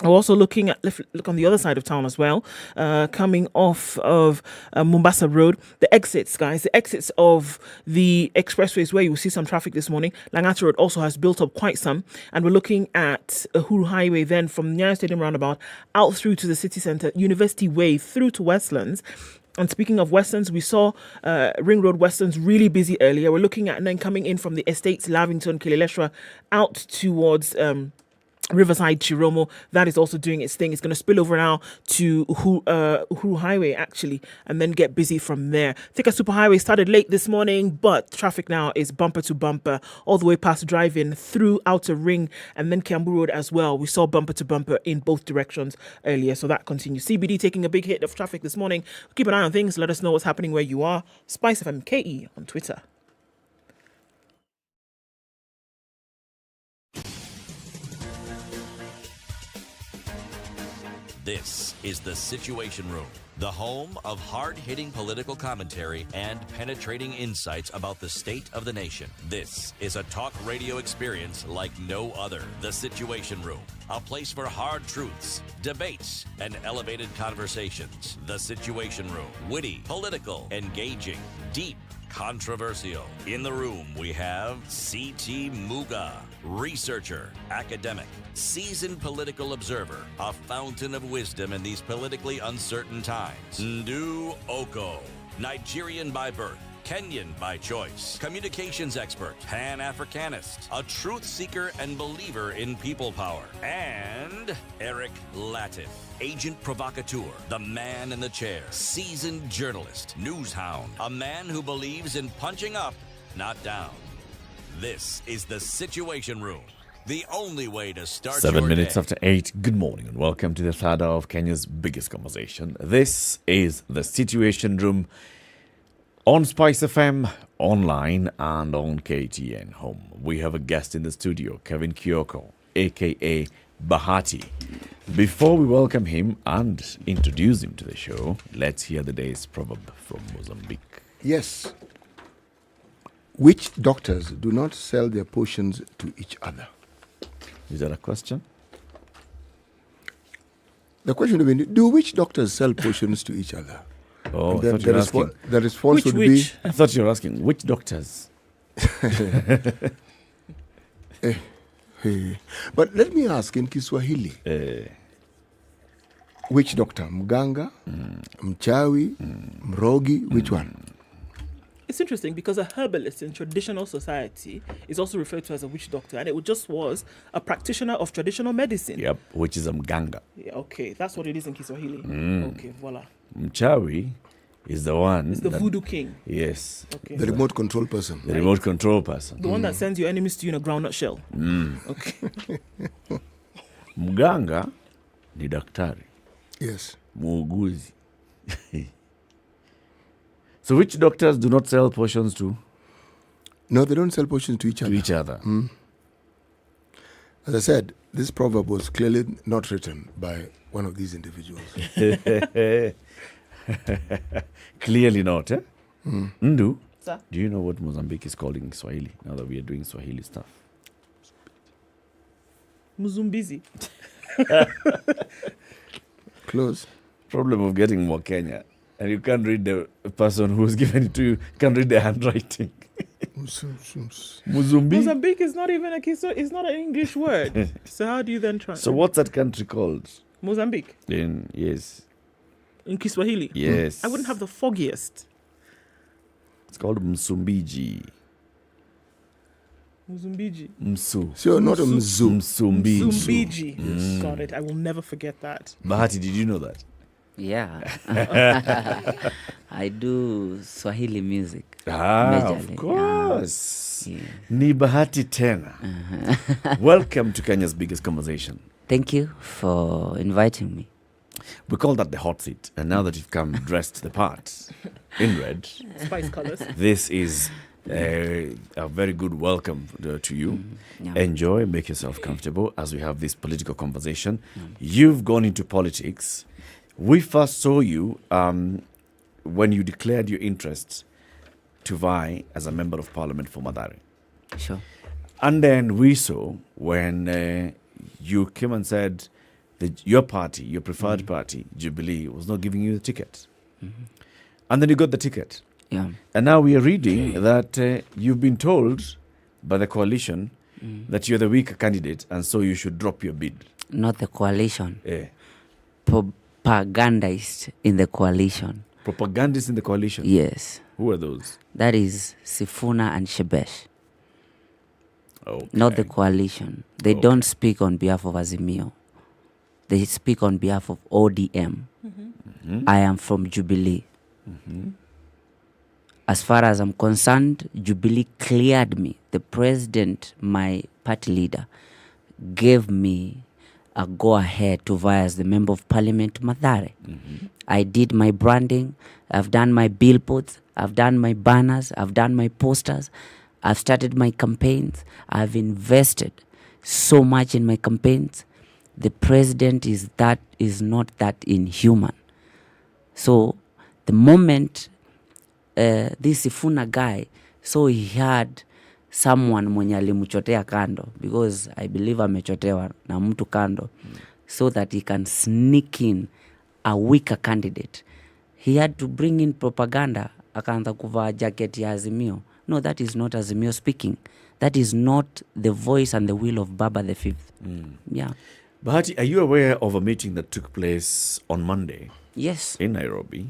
We're also looking at look on the other side of town as well, coming off of Mombasa Road. The exits, guys, the exits of the expressways where you will see some traffic this morning. Langata Road also has built up quite some, and we're looking at Uhuru Highway then from Nyeri Stadium roundabout out through to the city centre, University Way through to Westlands. And speaking of Westerns, we saw Ring Road Westerns really busy earlier. We're looking at then coming in from the estates, Lavington, Kileleshwa, out towards Riverside, Chiromo. That is also doing its thing. It's going to spill over now to Uhuru Highway, actually, and then get busy from there. Thika Superhighway started late this morning, but traffic now is bumper to bumper, all the way past drive-in through Outer Ring and then Kiambu Road as well. We saw bumper to bumper in both directions earlier, so that continues. CBD taking a big hit of traffic this morning. Keep an eye on things. Let us know what's happening where you are. SpiceFM KE on Twitter. This is The Situation Room, the home of hard-hitting political commentary and penetrating insights about the state of the nation. This is a talk radio experience like no other. The Situation Room, a place for hard truths, debates, and elevated conversations. The Situation Room, witty, political, engaging, deep, controversial. In the room, we have CT Muga, researcher, academic, seasoned political observer, a fountain of wisdom in these politically uncertain times. Ndu Okoh, Nigerian by birth, Kenyan by choice, communications expert, Pan-Africanist, a truth seeker and believer in people power, and Eric Latiff, agent provocateur, the man in the chair, seasoned journalist, news hound, a man who believes in punching up, not down. This is the Situation Room, the only way to start 7 your minutes day. after 8. Good morning and welcome to the third hour of Kenya's biggest conversation. This is the Situation Room on SpiceFM, online and on KTN Home. We have a guest in the studio, Kevin Kioko, a.k.a. Bahati. Before we welcome him and introduce him to the show, let's hear the day's proverb from Mozambique. Yes. Which doctors do not sell their potions to each other? Is that a question? The question would be, do which doctors sell potions to each other? Oh, And I then thought you were asking. the response Which? would be... I thought you were asking, which doctors? But let me ask in Kiswahili. Which doctor? Mganga? Mchawi? Mrogi? Which one? It's interesting because a herbalist in traditional society is also referred to as a witch doctor, and it just was a practitioner of traditional medicine. Yep, which is a mganga. Yeah, okay, that's what it is in Kiswahili. Okay, voila. Mchawi is the one. It's the voodoo king. Yes. Okay. The remote control person. The remote control person. The one that sends your enemies to you in a groundnut shell. Okay. Mganga ni daktari. Yes. Muuguzi. So which doctors do not sell potions to? No, they don't sell potions to each other. To each other. As I said, this proverb was clearly not written by one of these individuals. Clearly not, eh? Ndu, Sir? do you know what Mozambique is called in Swahili now that we are doing Swahili stuff? Muzumbizi. Close. Problem of getting more Kenya. And you can't read the person who's given it to you, can't read the handwriting. Muzumbi? Mozambique is not even it's not an English word. So how do you then translate? So what's that country called? Mozambique. Yes. In Kiswahili? Yes. I wouldn't have the foggiest. It's called Msumbiji. Msumbiji. Msu. So not a Mzu. Msumbiji. Msumbiji. Got it. I will never forget that. Bahati, did you know that? Yeah. I do Swahili music. Of course. Yeah. Ni Bahati tena. Welcome to Kenya's biggest conversation. Thank you for inviting me. We call that the hot seat. And now that you've come dressed the part in red, Spice colors. This is a very good welcome to you. Yeah. Enjoy, make yourself comfortable as we have this political conversation. You've gone into politics. We first saw you when you declared your interest to vie as a member of parliament for Madari. Sure. And then we saw when you came and said that your party, your preferred party, Jubilee, was not giving you the ticket. And then you got the ticket. Yeah. And now we are reading that you've been told by the coalition that you're the weaker candidate and so you should drop your bid. Not the coalition. Propagandists in the coalition. Propagandists in the coalition? Yes. Who are those? That is Sifuna and Shebesh. Okay. Not the coalition. They don't speak on behalf of Azimio. They speak on behalf of ODM. I am from Jubilee. As far as I'm concerned, Jubilee cleared me. The president, my party leader, gave me a go-ahead to vie as the Member of Parliament Mathare. I did my branding. I've done my billboards. I've done my banners. I've done my posters. I've started my campaigns. I've invested so much in my campaigns. The president is not that inhuman. So the moment this Sifuna guy, so he had someone mwenye alimuchotea kando, because I believe amechotewa na mtu kando, so that he can sneak in a weaker candidate. He had to bring in propaganda akaanza kuvaa jacket ya Azimio. No, that is not Azimio speaking. That is not the voice and the will of Baba the Fifth. Yeah. Bahati, are you aware of a meeting that took place on Monday? Yes. In Nairobi,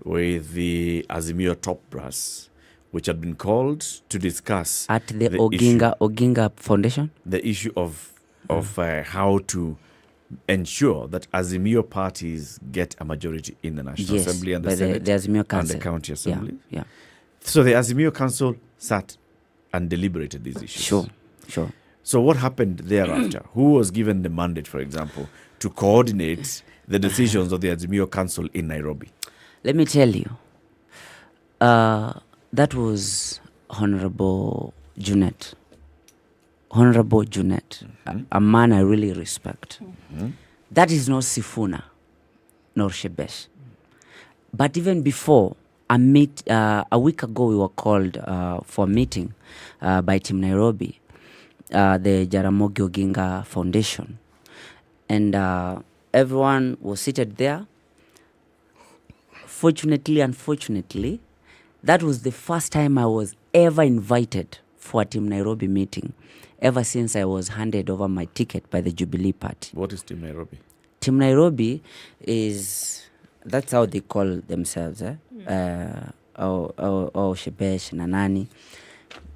with the Azimio top brass, which had been called to discuss at the Oginga Foundation, the issue of how to ensure that Azimio parties get a majority in the National Assembly and the Senate the Azimio Council and the County Assembly. Yeah. So the Azimio Council sat and deliberated these issues. Sure. So what happened thereafter? Who was given the mandate, for example, to coordinate the decisions of the Azimio Council in Nairobi? Let me tell you, that was Honorable Junet. Honorable Junet, a man I really respect. That is not Sifuna nor Shebesh. But even before, a week ago we were called for a meeting by Team Nairobi, the Jaramogi Oginga Foundation. And everyone was seated there. Fortunately, unfortunately, that was the first time I was ever invited for a Team Nairobi meeting, ever since I was handed over my ticket by the Jubilee Party. What is Team Nairobi? Team Nairobi that's how they call themselves, Shebesh, Nanani.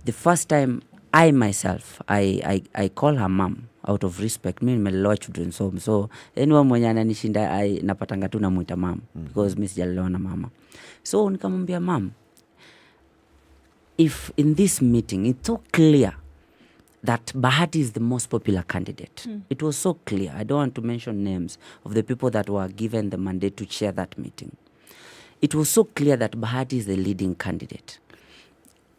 The first time I myself, I call her mom out of respect. Mimi nimelelewa children's home, so anyone mwenye ananishinda napatanga tu namuita mom because mimi sijalelewa na mama. So nikamwambia mom, if in this meeting it's so clear that Bahati is the most popular candidate. It was so clear. I don't want to mention names of the people that were given the mandate to chair that meeting. It was so clear that Bahati is the leading candidate.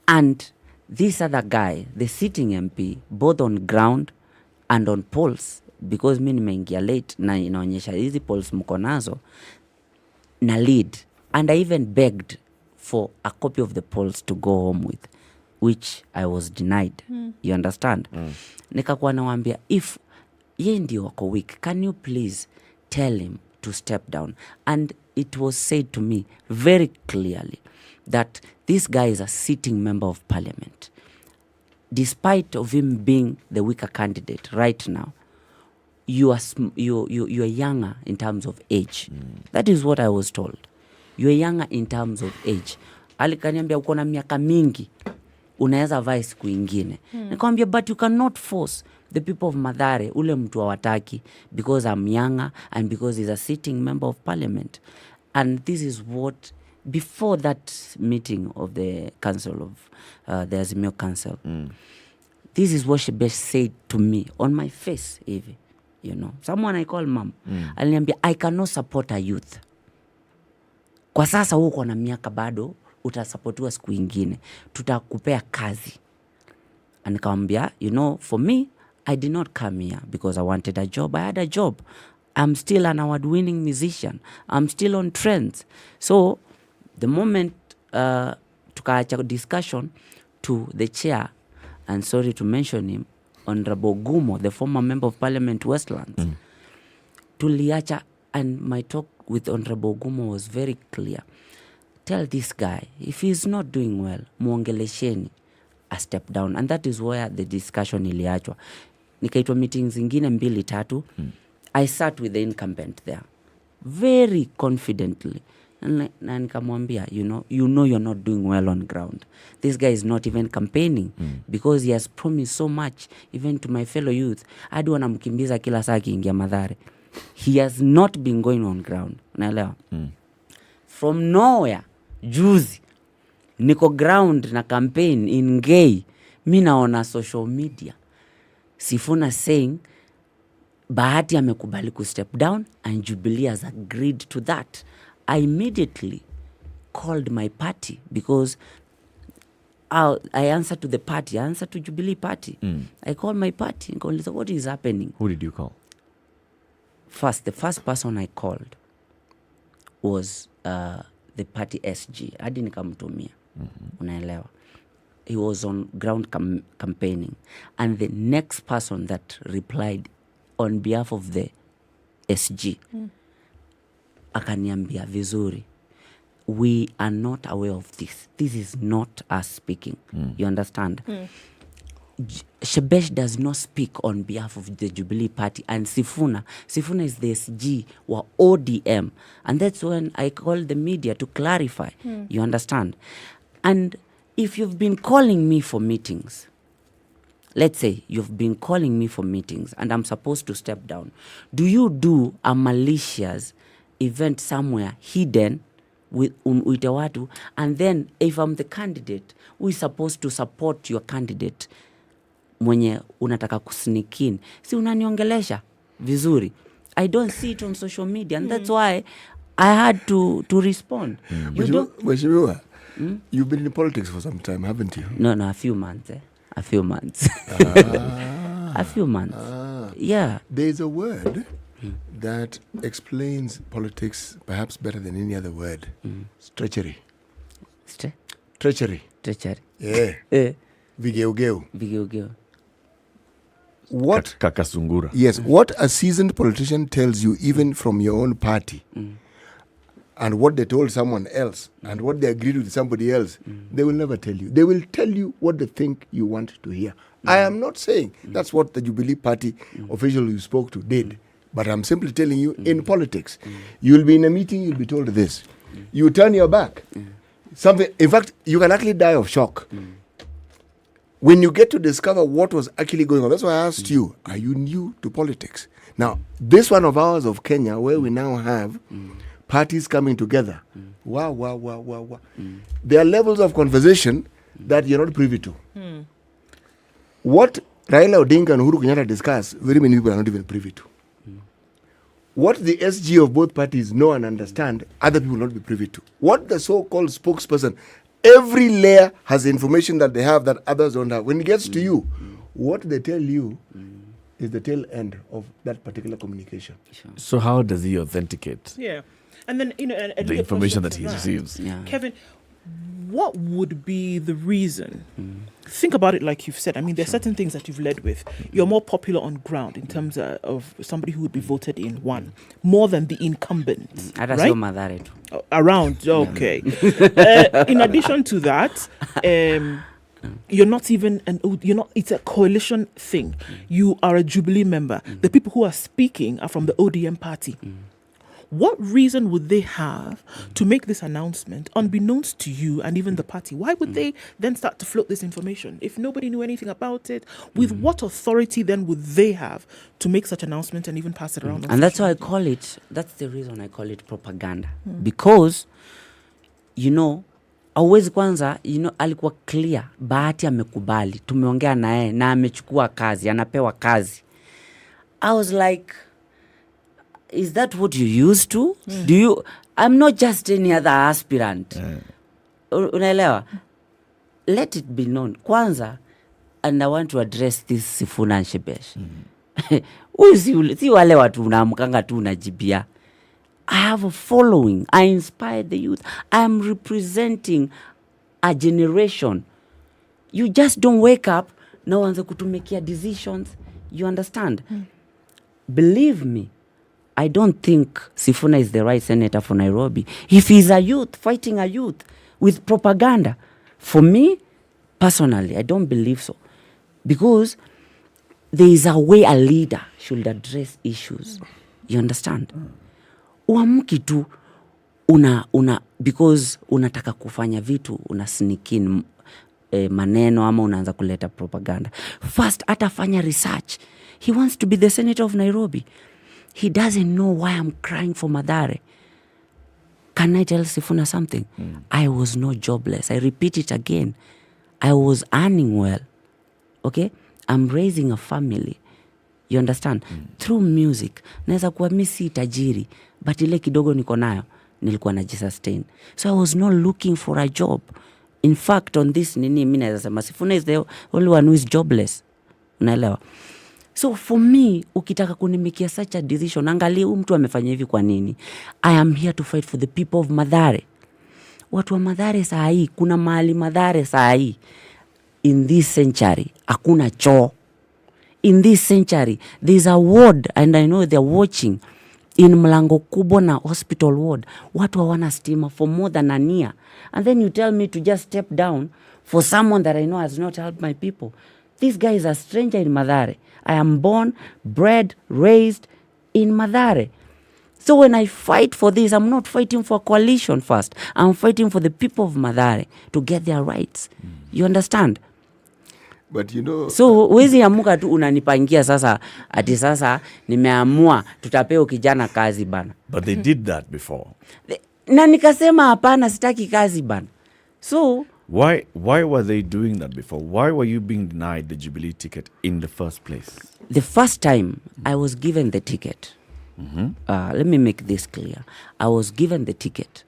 And this other guy, the sitting MP, both on ground and on polls, because mimi nimeingia late na inaonyesha hizi polls mko nazo, na lead. And I even begged for a copy of the polls to go home with, which I was denied. You understand? Nikakuwa nawaambia, if yeye ndio wako weak, can you please tell him to step down? And it was said to me very clearly that this guy is a sitting member of parliament. Despite of him being the weaker candidate right now, you are younger in terms of age. That is what I was told. You are younger in terms of age. Alikaniambia uko na miaka mingi, unaweza vai siku ingine. Nikamwambia, but you cannot force the people of Mathare, ule mtu hawataki, because I'm younger and because he's a sitting member of parliament. And this is what, before that meeting of the council of the Azimio Council, this is what Shebesh said to me on my face, Evie. You know, someone I call mom. Aliniambia, I cannot support a youth. Kwa sasa uko na miaka bado, utasupportiwa siku ingine. Tutakupea kazi. And nikamwambia, you know, for me, I did not come here because I wanted a job. I had a job. I'm still an award-winning musician. I'm still on trends. So, the moment tukaacha discussion to the chair, and sorry to mention him, Honorable Gumo, the former member of Parliament Westlands, tuliacha, and my talk with Honorable Gumo was very clear. Tell this guy, if he's not doing well, muongelesheni a step down. And that is where the discussion iliachwa. Nikaitwa meetings zingine 2-3. I sat with the incumbent there very confidently. And nikamwambia, you know you're not doing well on ground. This guy is not even campaigning because he has promised so much even to my fellow youth. Hadi wanamkimbiza kila saa akiingia Mathare. He has not been going on ground. Unaelewa? From nowhere, juzi, niko ground na campaign in Gay. Mi naona social media, Sifuna saying, Bahati amekubali ku step down and Jubilee has agreed to that. I immediately called my party because I answered to the party. I answered to Jubilee party. I called my party and called, what is happening? Who did you call? The first person I called was the party SG. Hadi nikamtumia. Unaelewa? He was on ground campaigning. And the next person that replied on behalf of the SG, akaniambia vizuri, we are not aware of this. This is not us speaking. You understand? Shebesh does not speak on behalf of the Jubilee Party, and Sifuna is the SG or ODM, and that's when I call the media to clarify. You understand? And if you've been calling me for meetings, let's say you've been calling me for meetings and I'm supposed to step down, do you do a malicious event somewhere hidden with watu, and then if I'm the candidate, we're supposed to support your candidate mwenye unataka kusneak in, si unaniongelesha vizuri? I don't see it on social media, and that's why I had to respond. You've been in politics for some time, haven't you? No, a few months. A few months. A few months. Yeah. There's a word that explains politics perhaps better than any other word. Treachery. Treachery. Yeah. Vigeugeu. What Kakasungura. Yes, what a seasoned politician tells you, even from your own party, and what they told someone else, and what they agreed with somebody else, they will never tell you. They will tell you what they think you want to hear. I am not saying that's what the Jubilee Party official you spoke to did, but I'm simply telling you, in politics, you'll be in a meeting, you'll be told this. You turn your back. Something. In fact, you can actually die of shock. When you get to discover what was actually going on. That's why I asked you, are you new to politics? Now, this one of ours of Kenya, where we now have parties coming together. Wow. There are levels of conversation that you're not privy to. What Raila Odinga and Uhuru Kenyatta discuss, very many people are not even privy to. What the SG of both parties know and understand, other people will not be privy to. What the so-called spokesperson, every layer has information that they have that others don't have. When it gets to you, what they tell you is the tail end of that particular communication. So how does he authenticate? Yeah. And then, the information that he receives. Kevin, what would be the reason? Think about it like you've said. I mean, there are certain things that you've led with. You're more popular on ground in terms of somebody who would be voted in, more than the incumbents. Right? Around, okay. In addition to that, you're not even it's a coalition thing. You are a Jubilee member. The people who are speaking are from the ODM party. What reason would they have to make this announcement unbeknownst to you and even the party? Why would they then start to float this information? If nobody knew anything about it, with what authority then would they have to make such announcement and even pass it around? And that's why I call it, that's the reason I call it propaganda. Because, always kwanza, alikuwa clear, Bahati amekubali, tumeongea naye, na amechukua kazi, anapewa kazi. I was like, is that what you used to? I'm not just any other aspirant. Unaelewa? Let it be known. Kwanza, and I want to address this Sifuna and Shebesh. Si wale watu unaamkanga tu unajibia. I have a following. I inspire the youth. I am representing a generation. You just don't wake up na uanze kutumekia decisions. You understand? Believe me, I don't think Sifuna is the right senator for Nairobi. If he's a youth, fighting a youth with propaganda, for me, personally, I don't believe so. Because there is a way a leader should address issues. You understand? Uamuki tu, because unataka kufanya vitu, sneak in maneno ama unaanza kuleta propaganda. First, atafanya research. He wants to be the senator of Nairobi. He doesn't know why I'm crying for Mathare. Can I tell Sifuna something? I was not jobless. I repeat it again. I was earning well. Okay? I'm raising a family. You understand? Through music. Naweza kuwa mimi si tajiri, but ile kidogo niko nayo nilikuwa najisustain. So I was not looking for a job. In fact, on this mimi naweza sema Sifuna is the only one who is jobless. Unaelewa? So for me, ukitaka kunimikia such a decision, angalia mtu amefanya hivi kwa nini. I am here to fight for the people of Mathare. Watu wa Mathare saa hii, kuna mahali Mathare saa hii. In this century, hakuna choo. In this century, there's a ward, and I know they're watching. in Mlango Kubwa na hospital ward, watu hawana stima for more than a year. And then you tell me to just step down for someone that I know has not helped my people. This guy is a stranger in Mathare. I am born, bred, raised in Mathare. So when I fight for this, I'm not fighting for coalition first. I'm fighting for the people of Mathare to get their rights. You understand? But you know, so wezi amuka tu unanipangia sasa ati sasa nimeamua tutapeo kijana kazi bana. But they did that before. Na nikasema hapana, sitaki kazi bana. So why were they doing that before? Why were you being denied the Jubilee ticket in the first place? The first time I was given the ticket, let me make this clear. I was given the ticket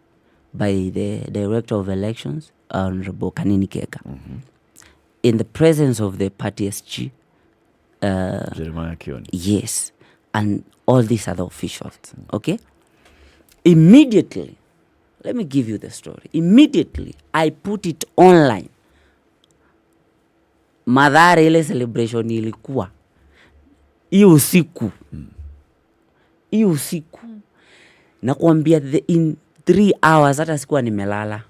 by the Director of Elections, Honorable Kanini Kega, in the presence of the party SG, Jeremiah Kioni. Yes, and all these other officials. Okay? Immediately, let me give you the story. Immediately, I put it online. Mathare ile celebration ilikuwa hiyo usiku. Hiyo usiku. Nakwambia in 3 hours hata sikuwa nimelala.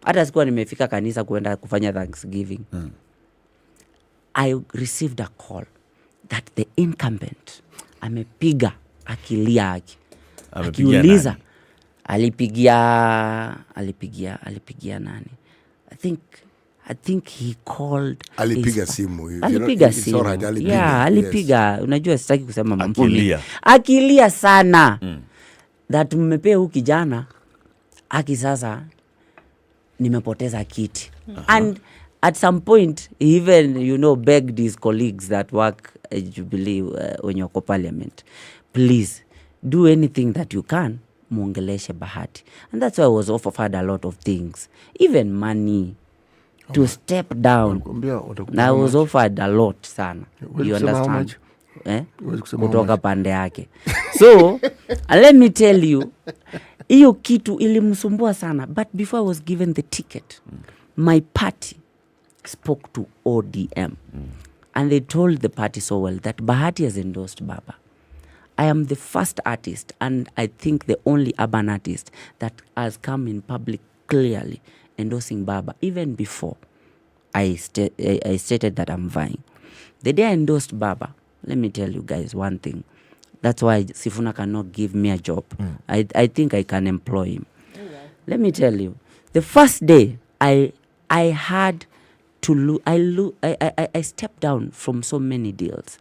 Hata sikuwa nimefika kanisa kuenda kufanya Thanksgiving. I received a call that the incumbent amepiga akilia aki. Akiuliza alipigia nani? I think he called. Alipiga simu. Alipiga simu. Alipiga. Yes. Unajua sitaki kusema mambo mengi. Akilia sana. That mmepea huyu kijana aki sasa nimepoteza kiti. And at some point he even begged his colleagues that work at Jubilee when you're parliament, please do anything that you can muongeleshe Bahati. And that's why I was offered a lot of things, even money to step down. I was offered a lot sana. You understand? Kutoka pande yake. So let me tell you, hiyo kitu ilimsumbua sana. But before I was given the ticket, my party spoke to ODM. And they told the party so well that Bahati has endorsed Baba. I am the first artist, and I think the only urban artist that has come in public clearly endorsing Baba, even before I stated that I'm vying. The day I endorsed Baba, let me tell you guys one thing. That's why Sifuna cannot give me a job. I think I can employ him. Let me tell you, the first day I had to I stepped down from so many deals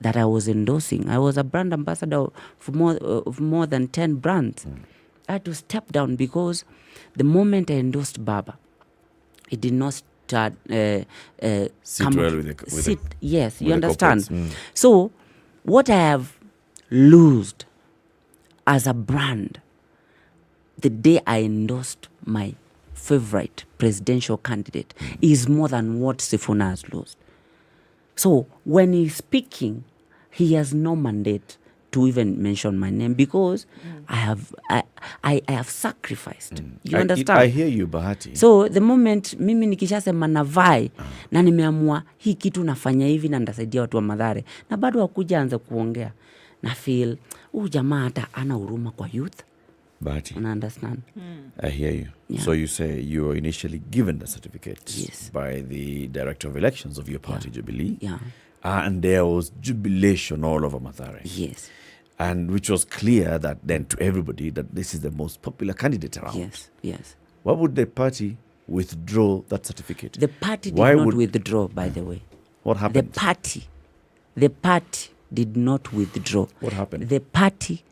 that I was endorsing. I was a brand ambassador for more than 10 brands. I had to step down because the moment I endorsed Baba, it did not start sit well with yes, you understand. So what I have lost as a brand the day I endorsed my favorite presidential candidate is more than what Sifuna has lost. So when he's speaking, he has no mandate to even mention my name because I have sacrificed. You understand? I hear you, Bahati. So the moment mimi nikishasema navai na nimeamua hii kitu nafanya hivi na ndasaidia watu wa Mathare na bado wakuja anza kuongea na feel jamaa hata ana huruma kwa youth. Bahati, I understand. I hear you. Yeah. So you say you were initially given the certificate by the Director of Elections of your party, Jubilee. Yeah. And there was jubilation all over Mathare. Yes. And which was clear that then to everybody that this is the most popular candidate around. Yes, yes. Why would the party withdraw that certificate? The party did not withdraw, by the way. What happened? The party did not withdraw. What happened? The party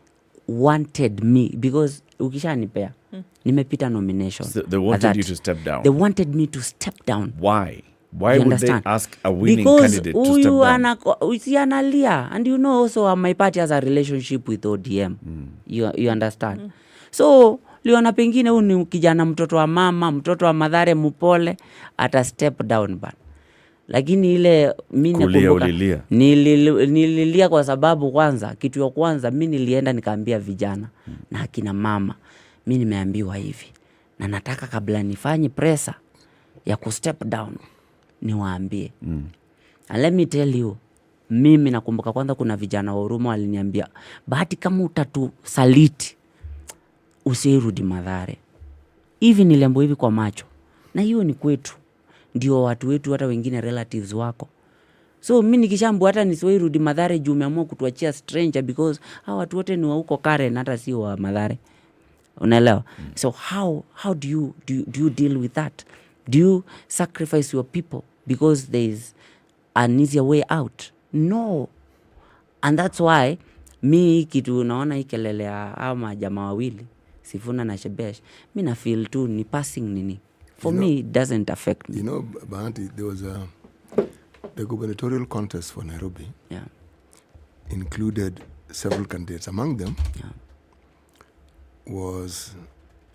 wanted me because ukishanipea nimepita nomination. So they wanted you to step down. They wanted me to step down. Why? Why would they ask a winning candidate to step down? Because and you know also my party has a relationship with ODM. You understand? So liona pengine huyu ni kijana mtoto wa mama, mtoto wa Mathare mpole ata step down bana. Lakini ile mimi nakumbuka nililia kwa sababu kwanza kitu ya kwanza mimi nilienda nikaambia vijana na akina mama mimi nimeambiwa hivi na nataka kabla nifanye pressure ya ku step down niwaambie. And let me tell you, Mimi nakumbuka kwanza kuna vijana wa Huruma waliniambia, Bahati, kama utatusaliti usirudi Mathare. Hivi nilembo hivi kwa macho. Na hiyo ni kwetu. Ndio watu wetu, hata wengine relatives wako. So mimi nikishambu hata nisiwairudi Mathare juu umeamua kutuachia stranger because hao watu wote ni wa huko Karen, hata si wa Mathare. Unaelewa? So how do you deal with that? Do you sacrifice your people because there is an easier way out? No. And that's why mi kitu naona hii kelele ya ama jamaa wawili Sifuna na Shebesh, mi na feel tu ni passing nini. For me it doesn't affect me. You know, Bahati, there was the gubernatorial contest for Nairobi. Yeah. Included several candidates. Among them was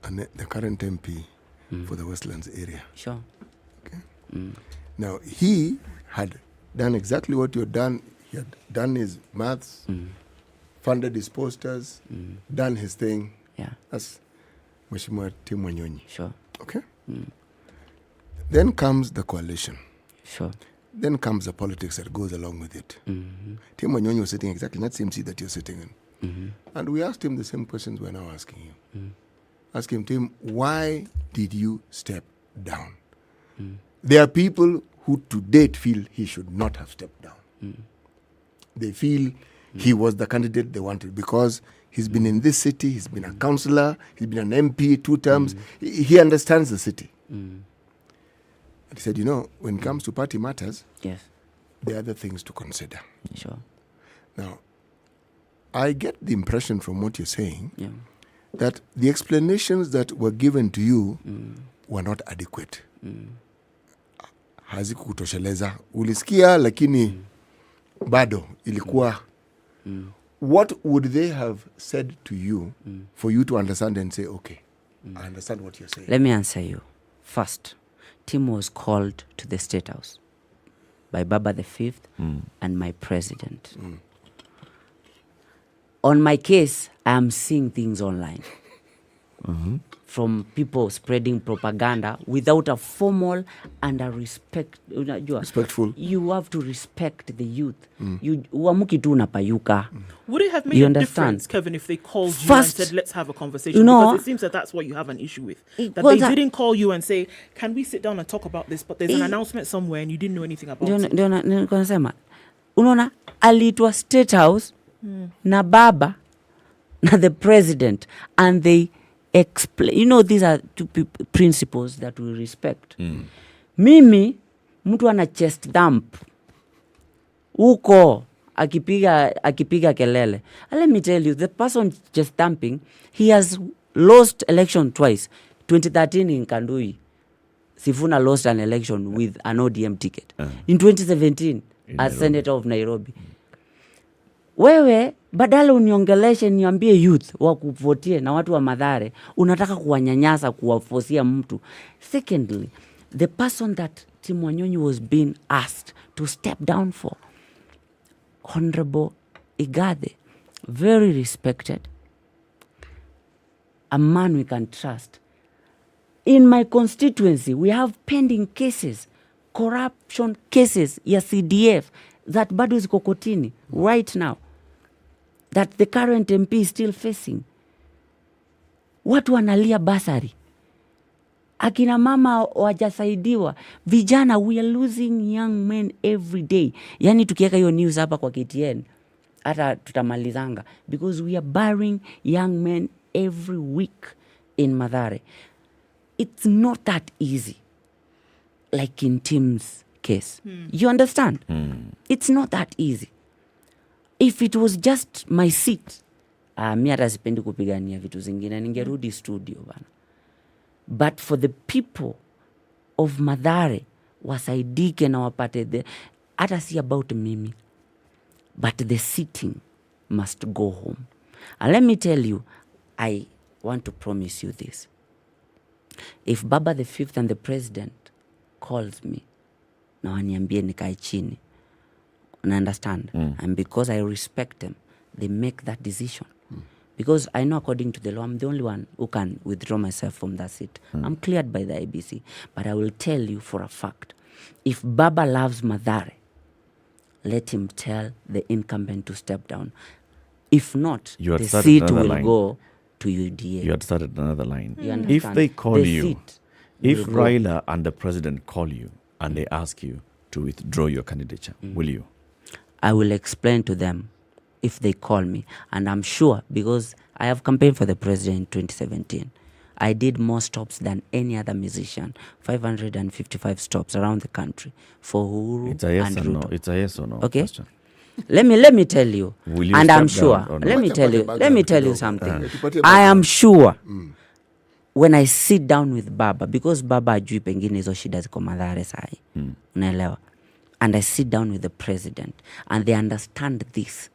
the current MP for the Westlands area. Sure. Okay. Now, he had done exactly what you had done. He had done his maths, funded his posters, done his thing. Yeah. That's Mheshimiwa Tim Wanyonyi. Sure. Okay. Then comes the coalition. Sure. Then comes the politics that goes along with it. Tim Wanyonyi was sitting exactly in that same seat that you're sitting in. And we asked him the same questions we're now asking you. Ask him, Tim, why did you step down? There are people who to date feel he should not have stepped down. They feel he was the candidate they wanted because he's been in this city, he's been a councillor, he's been an MP 2 terms. He understands the city. And he said, you know, when it comes to party matters, yes, there are other things to consider. Sure. Now, I get the impression from what you're saying that the explanations that were given to you were not adequate. Hazikutosheleza. Ulisikia lakini bado ilikuwa. What would they have said to you for you to understand and say, okay, I understand what you're saying? Let me answer you. First, Tim was called to the State House by Baba the Fifth and my president. On my case, I am seeing things online. From people spreading propaganda without a formal and a respectful. You have to respect the youth. You uamuki tu unapayuka. Would it have made a difference, Kevin, if they called you and said, let's have a conversation? You know, because it seems that that's what you have an issue with. That they didn't call you and say, can we sit down and talk about this? But there's an announcement somewhere and you didn't know anything about it. Unaona, aliitwa State House na baba na the president, and they explain. You know, these are two principles that we respect. Mimi mtu ana chest dump uko akipiga kelele. And let me tell you, the person chest dumping, he has lost election twice. 2013 in Kandui, Sifuna lost an election with an ODM ticket. In 2017 as Senator of Nairobi. Wewe badala uniongeleshe niambie youth wa kuvotie na watu wa Mathare, unataka kuwanyanyasa, kuwafosia mtu. Secondly, the person that Tim Wanyonyi was being asked to step down for, Honorable Igathe, very respected, a man we can trust. In my constituency, we have pending cases, corruption cases ya CDF that bado ziko kotini right now, that the current MP is still facing. Watu wanalia basari. Akina mama wajasaidiwa. Vijana, we are losing young men every day. Yani tukieka hiyo news hapa kwa KTN, hata tutamalizanga. Because we are burying young men every week in Mathare. It's not that easy. Like in Tim's case. You understand? It's not that easy. If it was just my seat, mi hata sipendi kupigania vitu zingine, ningerudi studio bana. But for the people of Mathare, wasaidike na wapate hata si about mimi, but the sitting must go home. And let me tell you, I want to promise you this. If Baba the Fifth and the president calls me, na waniambie nikae chini, and understand, and because I respect them, they make that decision. Because I know according to the law, I'm the only one who can withdraw myself from that seat. I'm cleared by the IEBC. But I will tell you for a fact, if Baba loves Mathare let him tell the incumbent to step down. If not, You had the started seat another will line. go to UDA. You had started another line. You If understand? they call The you, seat if will go. Raila and the president call you and they ask you to withdraw your candidature, will you? I will explain to them if they call me. And I'm sure, because I have campaigned for the president in 2017. I did more stops than any other musician, 555 stops around the country for Uhuru It's a yes and or no. Ruto. It's a yes or no Okay. question. Let me tell you, Will you and I'm step sure. down or Let not? me tell you. Let me tell you something. Tupatie I am background. sure when I sit down with Baba, because Baba ajui pengine hizo shida ziko Mathare sahi, unaelewa, and I sit down with the president and they understand this,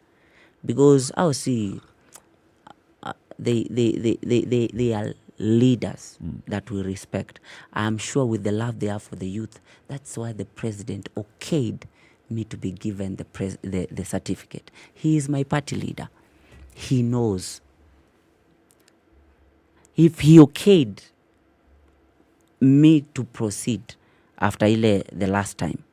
because I'll see they are leaders that we respect. I'm sure with the love they have for the youth, that's why the president okayed me to be given the certificate. He is my party leader. He knows. If he okayed me to proceed after the last time,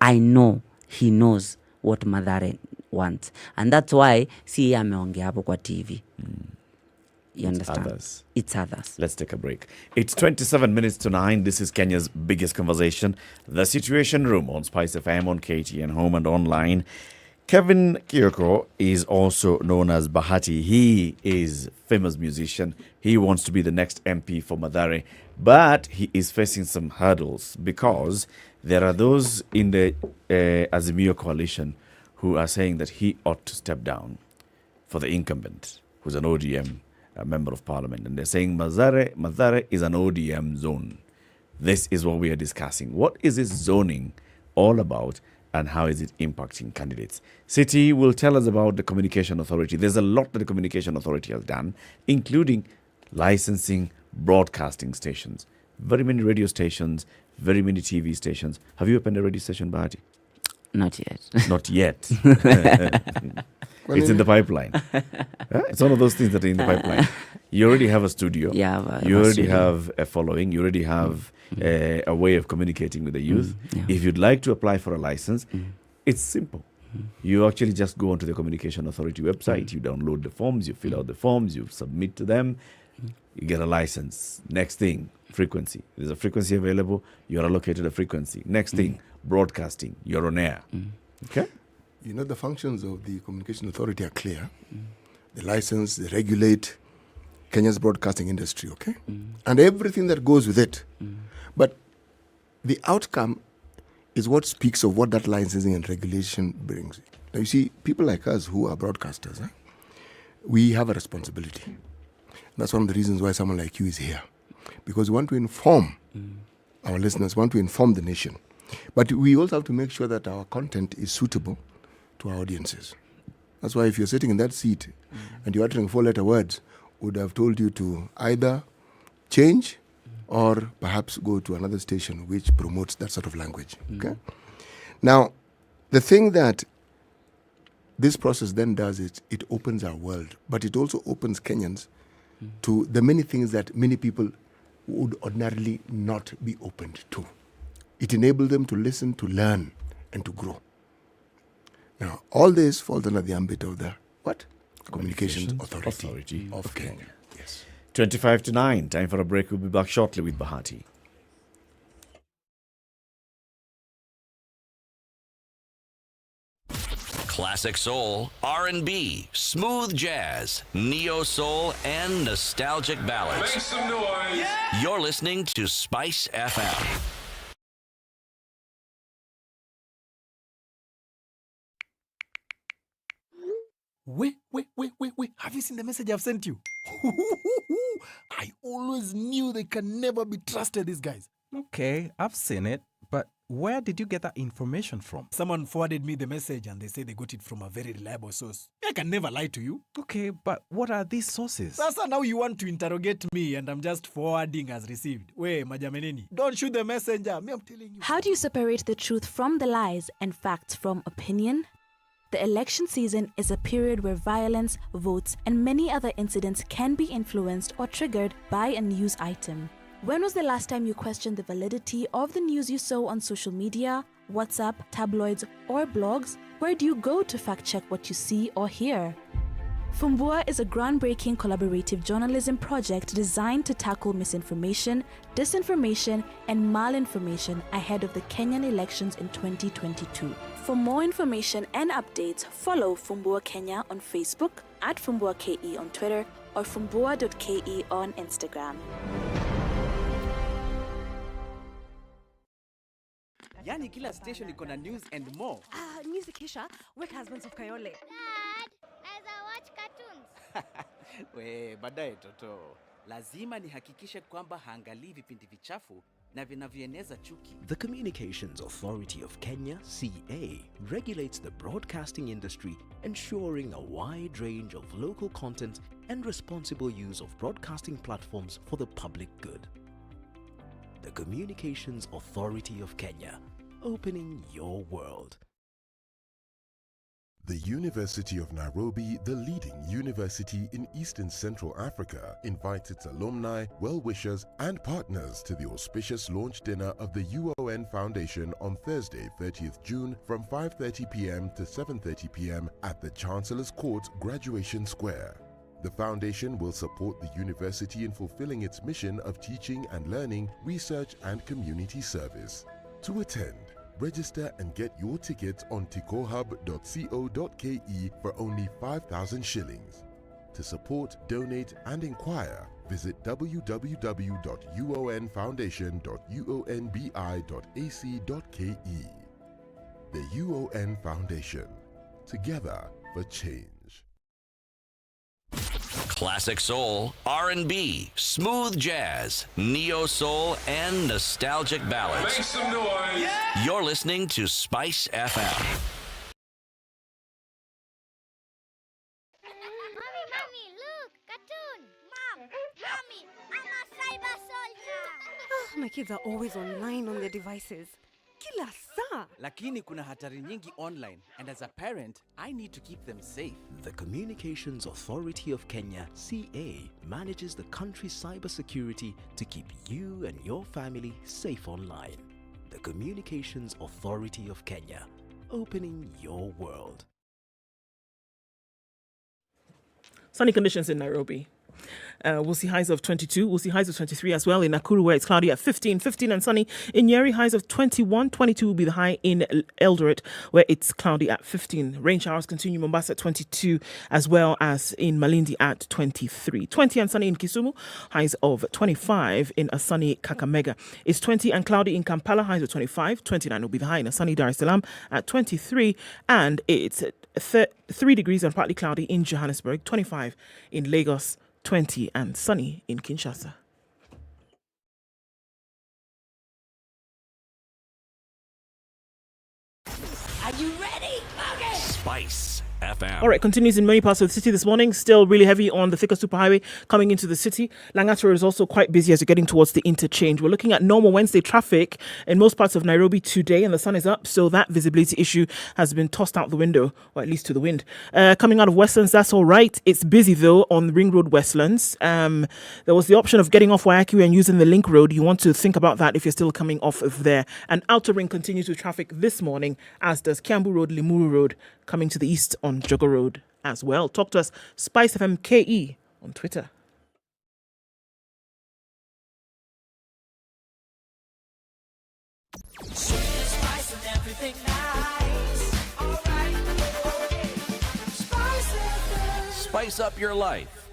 I know he knows what Mathare wants. And that's why si ameongea hapo kwa TV. You understand? Others. It's others. Let's take a break. It's 27 minutes to 9. This is Kenya's biggest conversation. The Situation Room on SpiceFM, on KTN Home and online. Kevin Kioko is also known as Bahati. He is a famous musician. He wants to be the next MP for Mathare. But he is facing some hurdles because there are those in the Azimio coalition who are saying that he ought to step down for the incumbent, who's an ODM member of parliament. And they're saying Mathare is an ODM zone. This is what we are discussing. What is this zoning all about and how is it impacting candidates? City will tell us about the Communication Authority. There's a lot that the Communication Authority has done, including licensing broadcasting stations. Very many radio stations, very many TV stations. Have you opened a radio station, Bahati? Not yet. Not yet. It's in the pipeline. It's one of those things that are in the pipeline. You already have a studio. Yeah, you already have a following. You already have a way of communicating with the youth. Yeah. If you'd like to apply for a license, it's simple. You actually just go onto the Communication Authority website, you download the forms, you fill out the forms, you submit to them, you get a license. Next thing, frequency. There's a frequency available, you're allocated a frequency. Next thing, broadcasting, you're on air. Okay? You know, the functions of the Communication Authority are clear. They license, they regulate Kenya's broadcasting industry, okay? And everything that goes with it. But the outcome is what speaks of what that licensing and regulation brings. Now, you see, people like us who are broadcasters, we have a responsibility. That's one of the reasons why someone like you is here. Because we want to inform our listeners, want to inform the nation. But we also have to make sure that our content is suitable to our audiences. That's why if you're sitting in that seat and you're uttering 4-letter words, would have told you to either change or perhaps go to another station which promotes that sort of language. Okay. Now, the thing that this process then does is it opens our world, but it also opens Kenyans to the many things that many people would ordinarily not be opened to. It enables them to listen, to learn, and to grow. Now, all this falls under the ambit of the what? Communications Authority of Kenya. Yes. 25 to 9. Time for a break. We'll be back shortly with Bahati. Classic soul, R&B, smooth jazz, neo soul, and nostalgic ballads. Make some noise. You're listening to Spice FM. Wait. Have you seen the message I've sent you? I always knew they can never be trusted, these guys. Okay, I've seen it, but where did you get that information from? Someone forwarded me the message and they say they got it from a very reliable source. I can never lie to you. Okay, but what are these sources? Sasa, now you want to interrogate me and I'm just forwarding as received. Wait, majameneni. Don't shoot the messenger. Me, I'm telling you. How do you separate the truth from the lies and facts from opinion? The election season is a period where violence, votes, and many other incidents can be influenced or triggered by a news item. When was the last time you questioned the validity of the news you saw on social media WhatsApp, tabloids, or blogs, where do you go to fact check what you see or hear? Fumbua is a groundbreaking collaborative journalism project designed to tackle misinformation, disinformation, and malinformation ahead of the Kenyan elections in 2022. For more information and updates, follow Fumbua Kenya on Facebook, at Fumbua KE on Twitter, or fumbua.ke on Instagram. Yani kila station iko na news and more. Music Kisha, wake husbands of Kayole. Dad, as I watch cartoons. We, baadaye toto. Lazima nihakikishe kwamba haangalii vipindi vichafu na vinavyoeneza chuki. The Communications Authority of Kenya, CA, regulates the broadcasting industry, ensuring a wide range of local content and responsible use of broadcasting platforms for the public good. The Communications Authority of Kenya, opening your world. The University of Nairobi, the leading university in Eastern Central Africa, invites its alumni, well-wishers and partners to the auspicious launch dinner of the UON Foundation on Thursday, 30th June from 5:30 p.m. to 7:30 p.m. at the Chancellor's Court, Graduation Square. The foundation will support the university in fulfilling its mission of teaching and learning, research and community service. To attend, register and get your tickets on tikohub.co.ke for only 5,000 shillings. To support, donate and inquire, visit www.uonfoundation.unbi.ac.ke. The UON Foundation. Together for change. Classic soul, R&B, smooth jazz, neo soul, and nostalgic ballads. Make some noise. Yeah. You're listening to Spice FM. Mommy, look, cartoon. Mommy, I'm a cyber soldier. My kids are always online on their devices. Kila saa. Lakini kuna hatari nyingi online, and as a parent, I need to keep them safe. The Communications Authority of Kenya, CA, manages the country's cybersecurity to keep you and your family safe online. The Communications Authority of Kenya, opening your world. Sunny conditions in Nairobi. We'll see highs of 22. We'll see highs of 23 as well in Nakuru, where it's cloudy at 15 and sunny. In Nyeri, highs of 21. 22 will be the high in Eldoret, where it's cloudy at 15. Rain showers continue Mombasa at 22, as well as in Malindi at 23. 20 and sunny in Kisumu, highs of 25 in a sunny Kakamega. It's 20 and cloudy in Kampala, highs of 25. 29 will be the high in a sunny Dar es Salaam at 23. And it's 3 degrees and partly cloudy in Johannesburg. 25 in Lagos. 20 and sunny in Kinshasa. Are you ready? Okay. Spice FM. All right, continues in many parts of the city this morning. Still really heavy on the Thika Superhighway coming into the city. Langata is also quite busy as you're getting towards the interchange. We're looking at normal Wednesday traffic in most parts of Nairobi today, and the sun is up, so that visibility issue has been tossed out the window, or at least to the wind. Coming out of Westlands, that's all right. It's busy, though, on Ring Road Westlands. There was the option of getting off Waiaki and using the Link Road. You want to think about that if you're still coming off of there. And Outer Ring continues with traffic this morning, as does Kiambu Road, Limuru Road, coming to the east on Jogo Road as well. Talk to us, SpiceFM KE on Twitter. Spice up your life.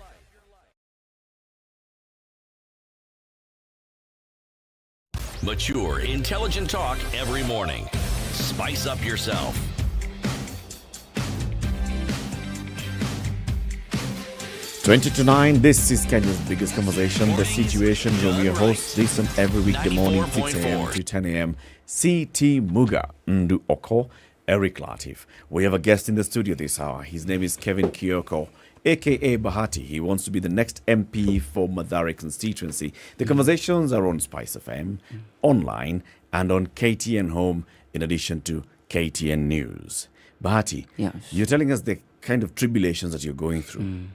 Mature, intelligent talk every morning. Spice up yourself. 20 to 9, this is Kenya's biggest conversation, The Situation, where we host this on every weekday morning, 6 a.m. to 10 a.m. CT Muga, Ndu Okoh, Eric Latiff. We have a guest in the studio this hour. His name is Kevin Kioko, a.k.a. Bahati. He wants to be the next MP for Mathare constituency. The conversations are on SpiceFM, online, and on KTN Home, in addition to KTN News. Bahati, yes. You're telling us the kind of tribulations that you're going through.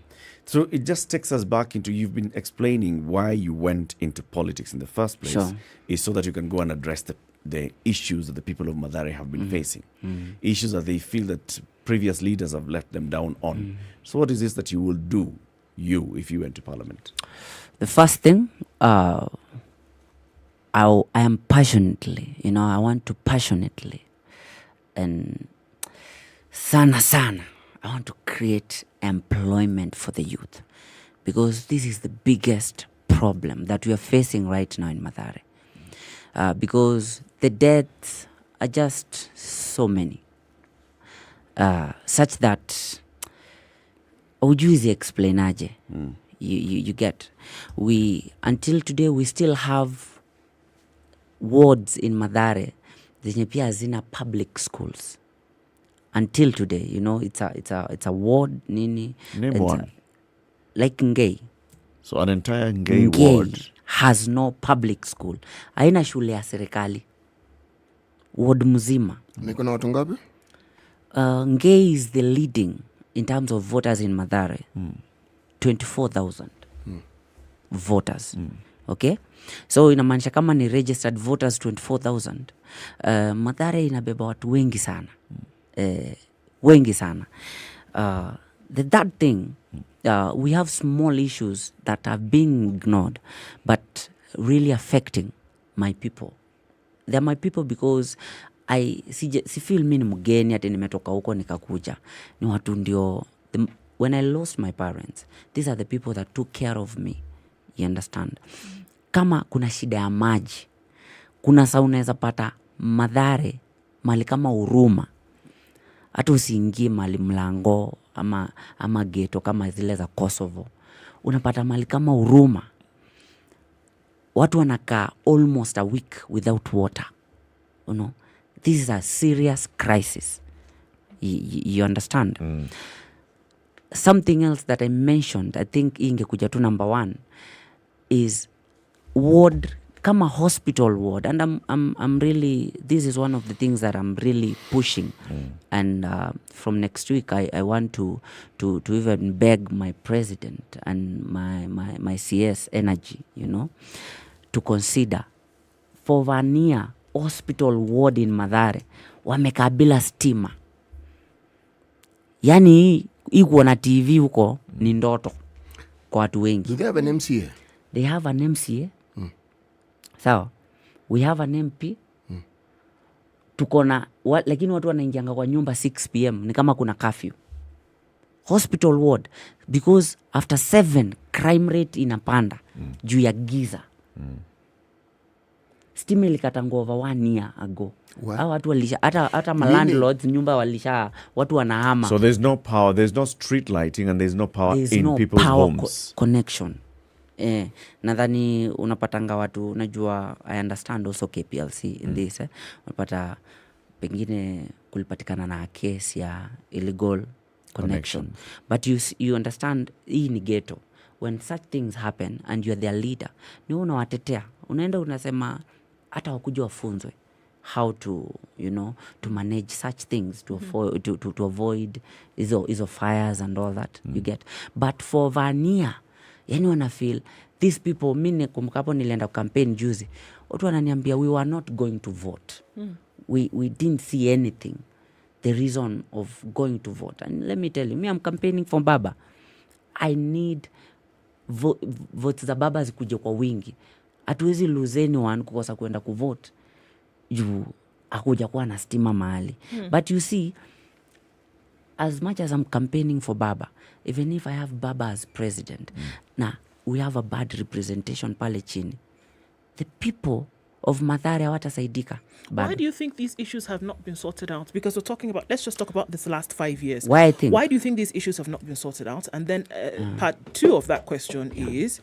So it just takes us back into, you've been explaining why you went into politics in the first place. Sure. Is so that you can go and address the issues that the people of Mathare have been facing. Issues that they feel that previous leaders have let them down on. So what is this that you will do, if you went to parliament? The first thing, I am passionately, I want to passionately and sana, I want to create employment for the youth, because this is the biggest problem that we are facing right now in Mathare. Because the deaths are just so many, such that ujuzi explain aje. You get. Until today we still have wards in Mathare zenye pia hazina public schools. Until today, it's a ward nini. Name one. Like Ngei. So an entire Ngei ward has no public school. Haina shule ya serikali. Ward mzima. Niko na watu ngapi? Ngei is the leading in terms of voters in Mathare. 24,000 voters. Okay? So inamaanisha kama ni registered voters 24,000. Mathare inabeba watu wengi sana. Wengi sana. The third thing, we have small issues that are being ignored but really affecting my people. They're my people because si feel mimi ni mgeni ati nimetoka huko nikakuja. Ni watu ndio, when I lost my parents, these are the people that took care of me. You understand? Kama kuna shida ya maji, kuna saa unaweza pata Mathare mali kama Huruma, hata usiingie mali Mlango ama Geto kama zile za Kosovo, unapata mali kama Huruma watu wanakaa almost a week without water. This is a serious crisis. You understand? Something else that I mentioned, I think ingekuja tu number 1, is ward, kama hospital ward. And I'm really, this is one of the things that I'm really pushing. And from next week, I want to even beg my president and my CS Energy, to consider for Vania hospital ward in Mathare wamekaa bila stima. Yani iko na TV huko ni ndoto kwa watu wengi. Do they have an MCA? They have an MCA. Sawa. We have an MP. Tuko na lakini watu wanaingianga kwa nyumba 6 PM ni kama kuna curfew. Hospital ward, because after 7 crime rate inapanda juu ya giza. Stima ilikatangwa over 1 year ago. Hao watu walisha hata landlords nyumba walisha, watu wanahama. So there's no power, there's no street lighting and there's no power in people's homes. Connection. Nadhani unapatanga watu, najua I understand also KPLC in this. Unapata pengine kulipatikana na case ya illegal connection. But you understand, hii ni ghetto. When such things happen and you're their leader, ni unawatetea. Unaenda unasema hata wakuja wafunzwe how to, to manage such things, to avoid izo fires and all that. You get. But for Vania, yani wana feel these people, mimi kumkapo nilienda campaign juzi, watu wananiambia we were not going to vote. We didn't see anything, the reason of going to vote. And let me tell you, me I'm campaigning for Baba. I need votes za Baba zikuje kwa wingi. Hatuwezi lose anyone kukosa kwenda kuvote juu akuja kuwa na stima mahali. But you see, as much as I'm campaigning for Baba, even if I have Baba as president, now we have a bad representation pale chini, the people of Mathare hawatasaidika. Why do you think these issues have not been sorted out? Because we're talking about, let's just talk about this last 5 years. Why do you think these issues have not been sorted out? And then part 2 of that question is,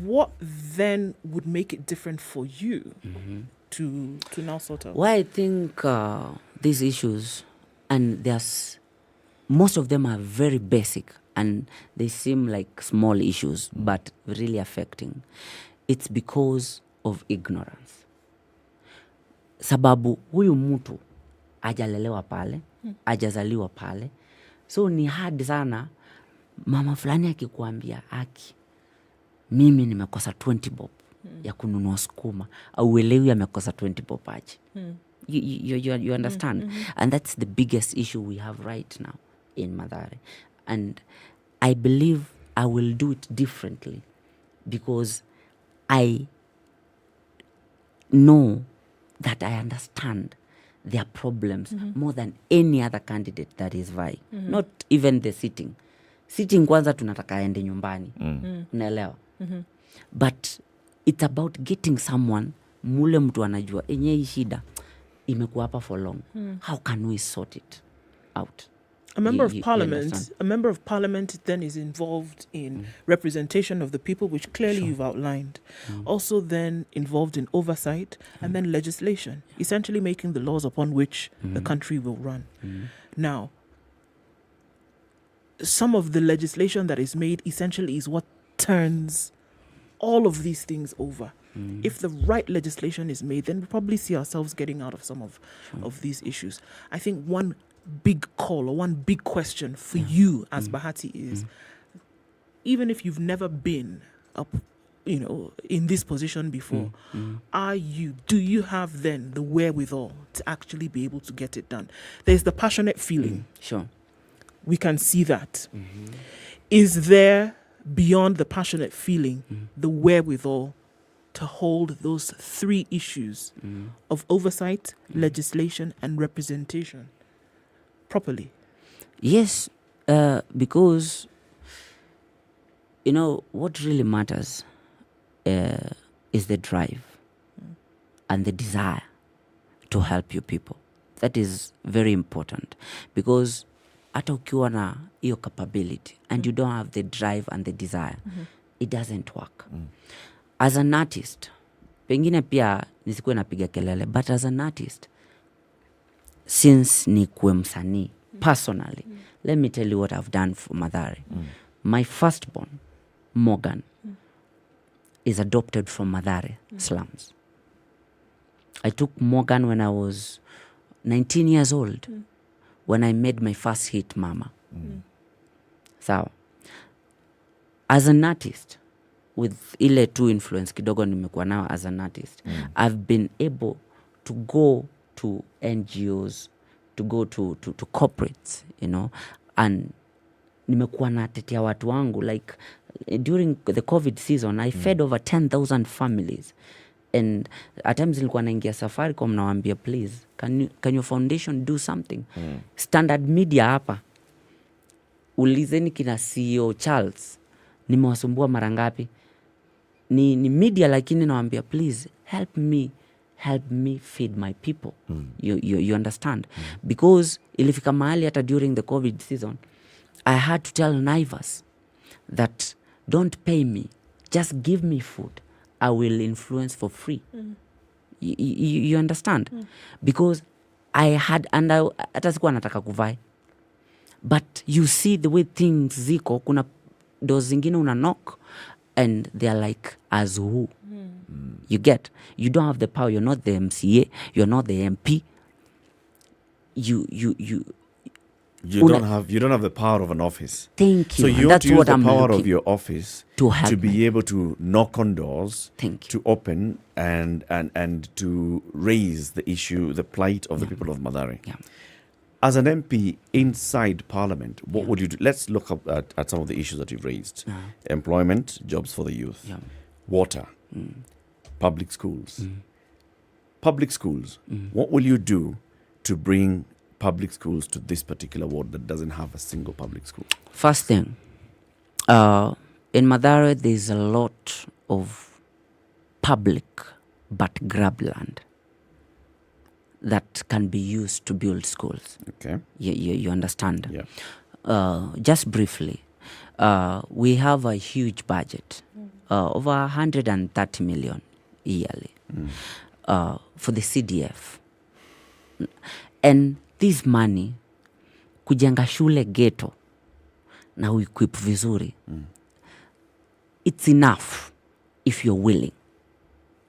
what then would make it different for you to now sort out? Why I think these issues, and most of them are very basic and they seem like small issues but really affecting. It's because of ignorance. Sababu huyu mtu hajalelewa pale, hajazaliwa pale. So ni hard sana mama fulani akikuambia aki mimi nimekosa 20 bob ya kununua sukuma au uelewi amekosa 20 bob aje. You understand? And that's the biggest issue we have right now in Mathare. And I believe I will do it differently because I know that I understand their problems more than any other candidate that is vying. Not even the sitting. Sitting kwanza tunataka aende nyumbani. Unaelewa? But it's about getting someone mule mtu anajua enye hii shida imekuwa hapa for long. How can we sort it out? A member of parliament then is involved in representation of the people, which clearly you've outlined. Also then involved in oversight and then legislation, essentially making the laws upon which the country will run. Now, some of the legislation that is made essentially is what turns all of these things over. If the right legislation is made, then we probably see ourselves getting out of some of these issues. I think one big call or one big question for you as Bahati is, even if you've never been up, in this position before, do you have then the wherewithal to actually be able to get it done? There's the passionate feeling. Sure. We can see that. Is there, beyond the passionate feeling, the wherewithal to hold those three issues of oversight, legislation, and representation properly? Yes, because, what really matters is the drive and the desire to help your people. That is very important because hata ukiwa na hiyo capability and you don't have the drive and the desire, it doesn't work. As an artist, pengine pia nisikuwe napiga kelele, but as an artist, since nikuwe msanii, personally, let me tell you what I've done for Mathare. My firstborn, Morgan, is adopted from Mathare slums. I took Morgan when I was 19 years old, when I made my first hit, Mama. So, as an artist, with ile tu influence kidogo nimekuwa nao as an artist, I've been able to go to NGOs, to go to corporates, and nimekuwa natetea watu wangu. Like during the COVID season, I fed over 10,000 families. And at times nilikuwa naingia Safaricom nawaambia, please, can your foundation do something? Standard Media hapa, ulizeni kina CEO Charles, nimewasumbua mara ngapi? Ni media lakini nawaambia, please help me feed my people. You understand? Because ilifika mahali hata during the COVID season, I had to tell Naivas that don't pay me, just give me food. I will influence for free. You understand? Because I had, and hata sikuwa nataka kuvai. But you see the way things ziko, kuna doors zingine una knock, and they're like, as who? You get? You don't have the power. You're not the MCA. You're not the MP. You don't have the power of an office. Thank you. So you have to use the power of your office to be able to knock on doors, to open and to raise the issue, the plight of the people of Mathare. As an MP inside Parliament, what would you do? Let's look up at some of the issues that you've raised. Employment, jobs for the youth, water, public schools. Public schools, what will you do to bring public schools to this particular ward that doesn't have a single public school? First thing, in Mathare, there's a lot of public but grab land that can be used to build schools. Okay. You understand? Yeah. Just briefly, we have a huge budget, over 130 million yearly, for the CDF. And this money, kujenga shule ghetto na uequip vizuri, it's enough if you're willing.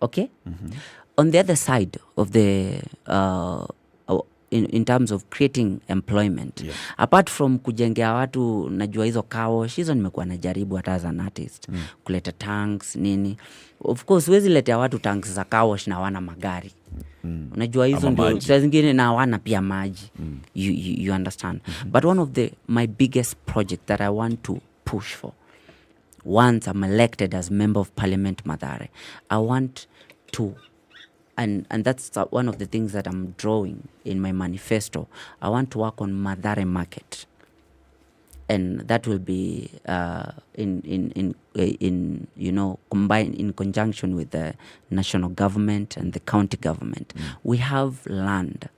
Okay? On the other side of the, in terms of creating employment. Apart from kujengea watu, najua hizo kawash, hizo nimekuwa najaribu hata as an artist. Kuleta tanks, nini. Of course, huwezi letea watu tanks za kawash na wana magari. Unajua hizo ndio saa zingine na wana pia maji. You understand. But one of my biggest project that I want to push for, once I'm elected as Member of Parliament Mathare, I want to, and that's one of the things that I'm drawing in my manifesto, I want to work on Mathare Market. And that will be in combined in conjunction with the national government and the county government. We have land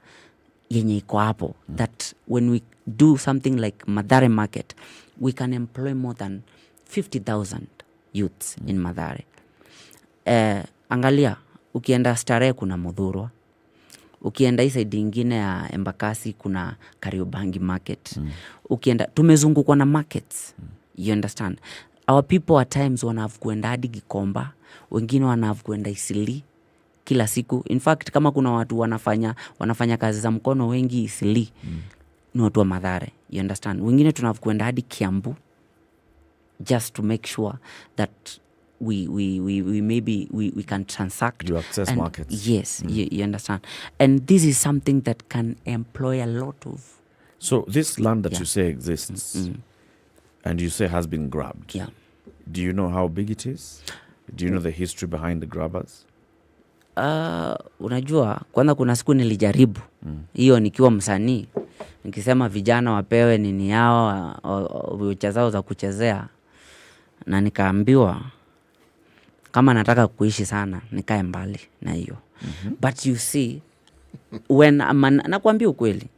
yenye iko hapo that when we do something like Mathare Market, we can employ more than 50,000 youths in Mathare. Angalia, ukienda Starehe kuna Muthurwa. Ukienda hii side ingine ya Embakasi kuna Kariobangi Market. Ukienda, tumezungukwa na markets. You understand? Our people at times wanahave kuenda hadi Gikomba, wengine wanahave kuenda Isili kila siku. In fact, kama kuna watu wanafanya kazi za mkono wengi Isili, ni watu wa Mathare. You understand? Wengine tunahave kuenda hadi Kiambu just to make sure that we can transact. You access markets. Yes, you understand. And this is something that can employ a lot of... So this land that you say exists, and you say has been grabbed, do you know how big it is? Do you know the history behind the grabbers? Unajua, kwanza kuna siku nilijaribu. Hiyo nikiwa msanii. Nikisema vijana wapewe nini yao, viucha zao za kuchezea. Na nikaambiwa, kama nataka kuishi sana, nikae mbali na hiyo. But you see, nakwambia ukweli,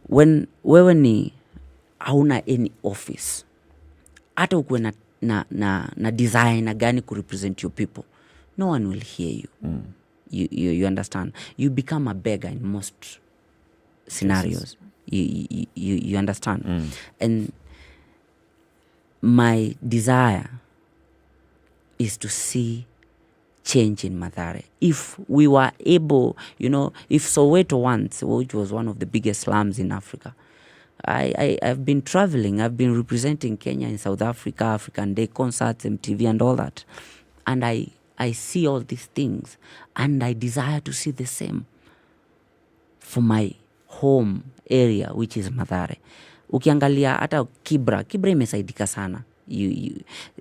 when wewe ni hauna any office, hata ukuwe na design gani ku represent your people, no one will hear you. You understand? You become a beggar in most scenarios. You understand? And my desire is to see change in Mathare. If we were able, if Soweto once, which was one of the biggest slums in Africa, I've been traveling, I've been representing Kenya in South Africa, African Day concerts, MTV and all that. And I see all these things, and I desire to see the same for my home area, which is Mathare. Ukiangalia hata Kibra imesaidika sana.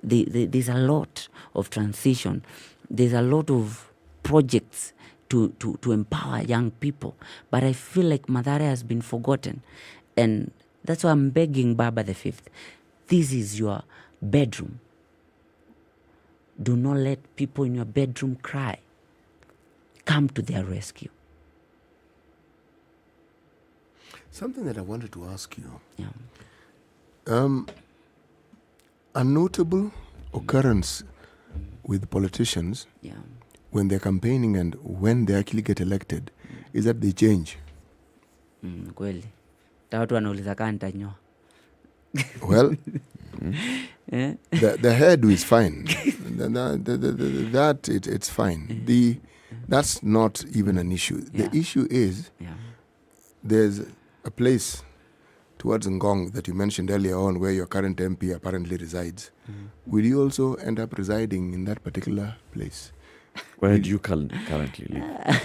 There's a lot of transition. There's a lot of projects to empower young people. But I feel like Mathare has been forgotten. And that's why I'm begging Baba the Fifth. This is your bedroom. Do not let people in your bedroom cry. Come to their rescue. Something that I wanted to ask you. A notable occurrence with politicians when they're campaigning and when they actually get elected is that they change. Kweli. Watu wanauliza kama nitanyoa. Well, the hairdo is fine. It's fine. That's not even an issue. The issue is there's a place towards Ngong that you mentioned earlier on where your current MP apparently resides. Will you also end up residing in that particular place? Where do you currently live?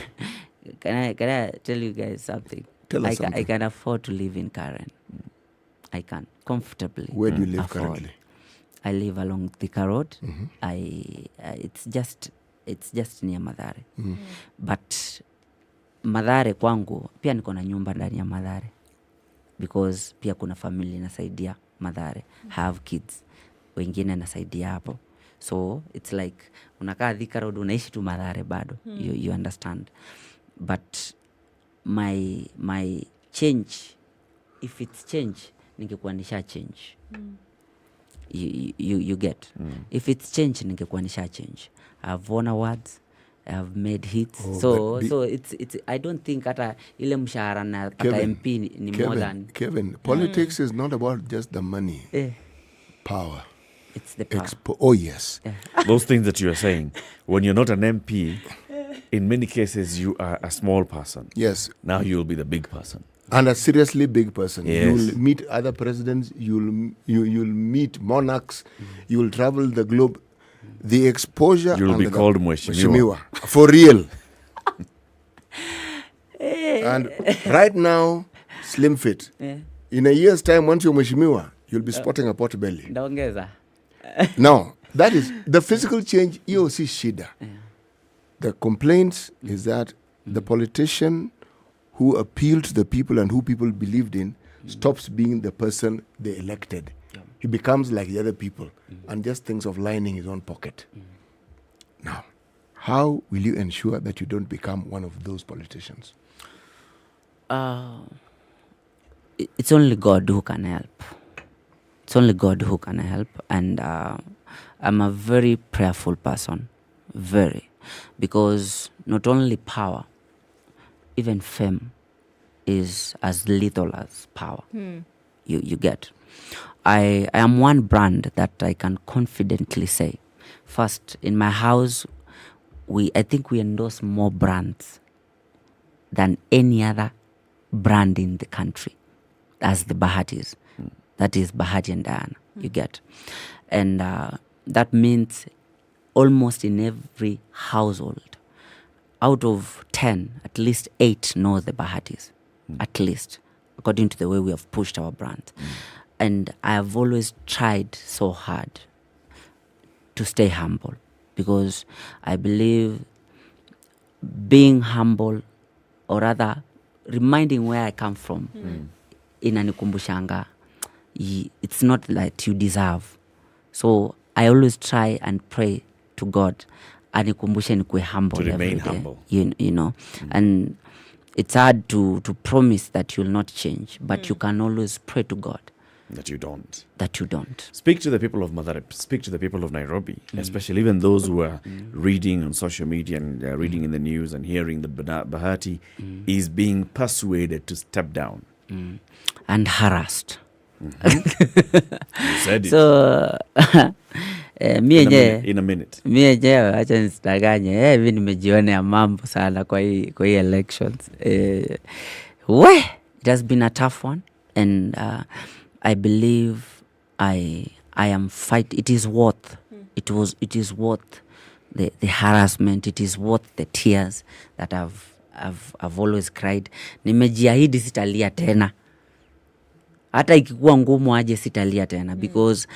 Can I tell you guys something? Tell us something. I can afford to live in Karen. I can comfortably. Where do you live afford. currently? I live along Thika Road. It's just near Mathare. But Mathare kwangu pia niko na nyumba ndani ya Mathare, because pia kuna family nasaidia Mathare, have kids wengine nasaidia hapo. So it's like unakaa Thika Road unaishi tu Mathare bado. You understand? But my change, if it's change, ningekuwa nisha change. You get? If it's change, ningekuwa nisha change. I've won awards, I've made hits. So it's I don't think hata ile mshahara na pata MP ni more than Kevin, politics is not about just the money. Power. It's the power. Oh yes. Those things that you are saying, when you're not an MP, in many cases you are a small person. Yes. Now you'll be the big person. And a seriously big person. Yes. You'll meet other presidents. You'll meet monarchs. You'll travel the globe. The exposure. You'll be called Mheshimiwa. For real. And right now, slim fit. Yeah. In a year's time, once you're Mheshimiwa, you'll be sporting a pot belly. Ndaongeza. Now, that is the physical change. EOC shida. The complaints is that the politician who appealed to the people and who people believed in stops being the person they elected. He becomes like the other people and just thinks of lining his own pocket. Now, how will you ensure that you don't become one of those politicians? It's only God who can help. It's only God who can help. And I'm a very prayerful person. Very. Because not only power, even fame is as lethal as power. You get. I am one brand that I can confidently say. First, in my house, I think we endorse more brands than any other brand in the country, as the Bahatis. That is Bahati and Diana, you get. And that means almost in every household, out of 10, at least 8 know the Bahatis, at least, according to the way we have pushed our brand. And I have always tried so hard to stay humble, because I believe being humble, or rather reminding where I come from, inanikumbushanga, it's not that you deserve. So I always try and pray to God, anikumbushe nikuwe humble to remain every day. humble. You know, and it's hard to promise that you'll not change, but you can always pray to God that you don't. That you don't. Speak to the people of Madare, speak to the people of Nairobi, especially even those who are reading on social media and reading in the news and hearing that Bahati is being persuaded to step down. And harassed. You said it. So, in a minute. Mi yenyewe acha nisidanganye, mi nimejionea mambo sana kwa hii elections. It has been a tough one, and I believe I am fight. It is worth. It is worth the harassment. It is worth the tears that I've always cried. Nimejiahidi sitalia tena. Hata ikikuwa ngumu aje sitalia tena, because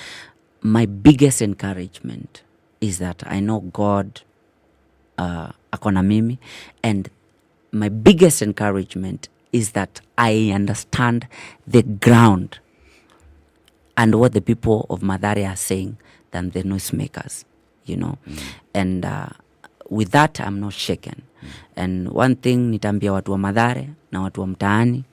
my biggest encouragement is that I know God akona mimi, and my biggest encouragement is that I understand the ground and what the people of Mathare are saying than the noisemakers, you know. And with that, I'm not shaken. And one thing nitaambia watu wa Mathare na watu wa mtaani,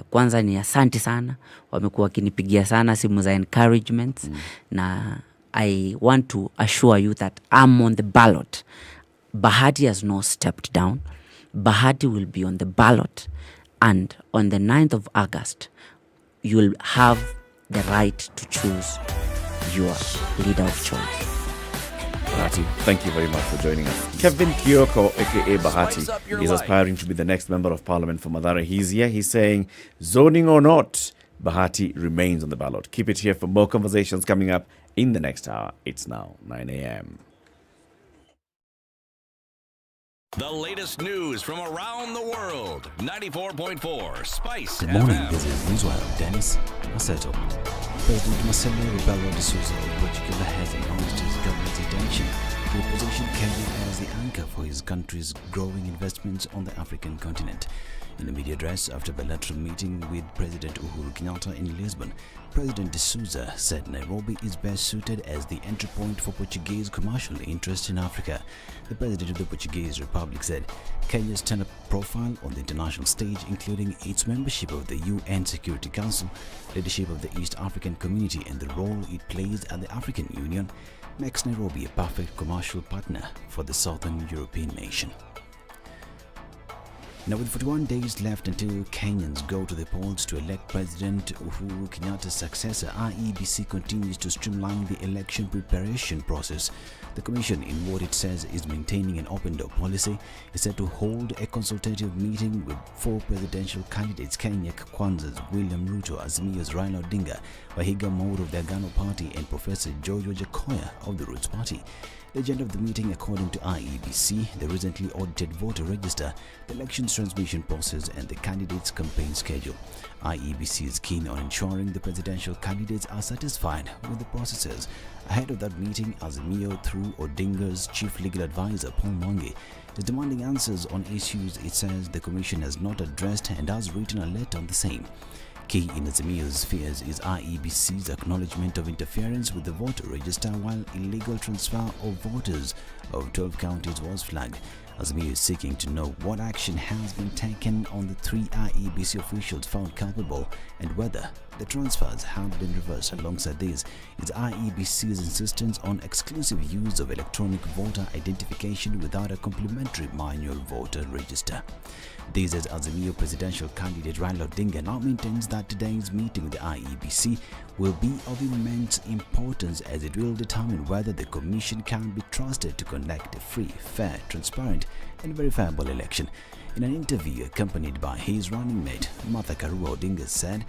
kwanza ni asante sana, wamekuwa wakinipigia sana simu za encouragement, na I want to assure you that I'm on the ballot. Bahati has not stepped down. Bahati will be on the ballot, and on the 9th of August, you will have the right to choose your leader of choice. Bahati, thank you very much for joining us. Kevin Kioko, aka Bahati, is aspiring to be the next member of parliament for Mathare. He's here. He's saying, zoning or not, Bahati remains on the ballot. Keep it here for more conversations coming up in the next hour. It's now 9 a.m. The latest news from around the world. 94.4 Spice Good morning, FM. this is Newswire Dennis Maceto. President Marcelo Rebelo de Sousa of Portugal has announced his government's intention to reposition Kenya as the anchor for his country's growing investments on the African continent. In a media address after a bilateral meeting with President Uhuru Kenyatta in Lisbon, President de Sousa said Nairobi is best suited as the entry point for Portuguese commercial interests in Africa. The President of the Portuguese Republic said Kenya's stand-up profile on the international stage, including its membership of the UN Security Council, leadership of the East African Community, and the role it plays at the African Union, makes Nairobi a perfect commercial partner for the Southern European nation. Now, with 41 days left until Kenyans go to the polls to elect President Uhuru Kenyatta's successor, IEBC continues to streamline the election preparation process. The Commission, in what it says is maintaining an open-door policy, is set to hold a consultative meeting with 4 presidential candidates: Kenya Kwanza's William Ruto, Azimio's Raila Odinga, Vihiga Mauro of the Agano Party, and Professor George Ogiek of the Roots Party. The agenda of the meeting, according to IEBC, the recently audited voter register, the elections transmission process, and the candidates' campaign schedule. IEBC is keen on ensuring the presidential candidates are satisfied with the processes. Ahead of that meeting, Azimio, through Odinga's chief legal advisor, Paul Mwangi, is demanding answers on issues it says the Commission has not addressed and has written a letter on the same. Key in Azimio's fears is IEBC's acknowledgement of interference with the voter register, while illegal transfer of voters of 12 counties was flagged. Azimio is seeking to know what action has been taken on the 3 IEBC officials found culpable and whether the transfers have been reversed. Alongside this is IEBC's insistence on exclusive use of electronic voter identification without a complementary manual voter register. This as Azimio presidential candidate Raila Odinga now maintains that today's meeting with the IEBC will be of immense importance, as it will determine whether the Commission can be trusted to conduct a free, fair, transparent and verifiable election. In an interview accompanied by his running mate, Martha Karua, Odinga said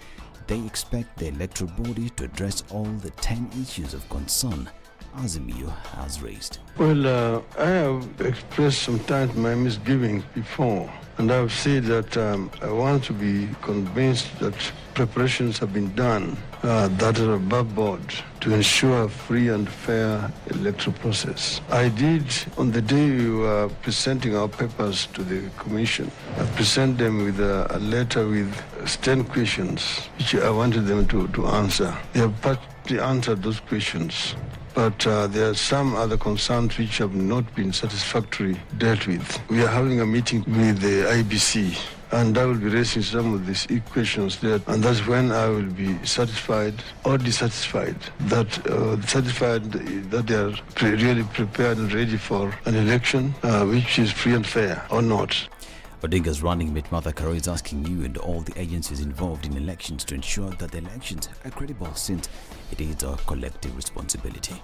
they expect the electoral body to address all the 10 issues of concern Azimio has raised. Well, I have expressed sometimes my misgivings before, and I've said that I want to be convinced that preparations have been done that are above board to ensure a free and fair electoral process. I did, on the day we were presenting our papers to the Commission, I presented them with a letter with 10 questions which I wanted them to answer. They have partly answered those questions, but there are some other concerns which have not been satisfactorily dealt with. We are having a meeting with the IEBC, and I will be raising some of these questions there, and that's when I will be satisfied or dissatisfied that they are really prepared and ready for an election which is free and fair or not. Odinga's running mate Martha Karua is asking you and all the agencies involved in elections to ensure that the elections are credible, since it is our collective responsibility.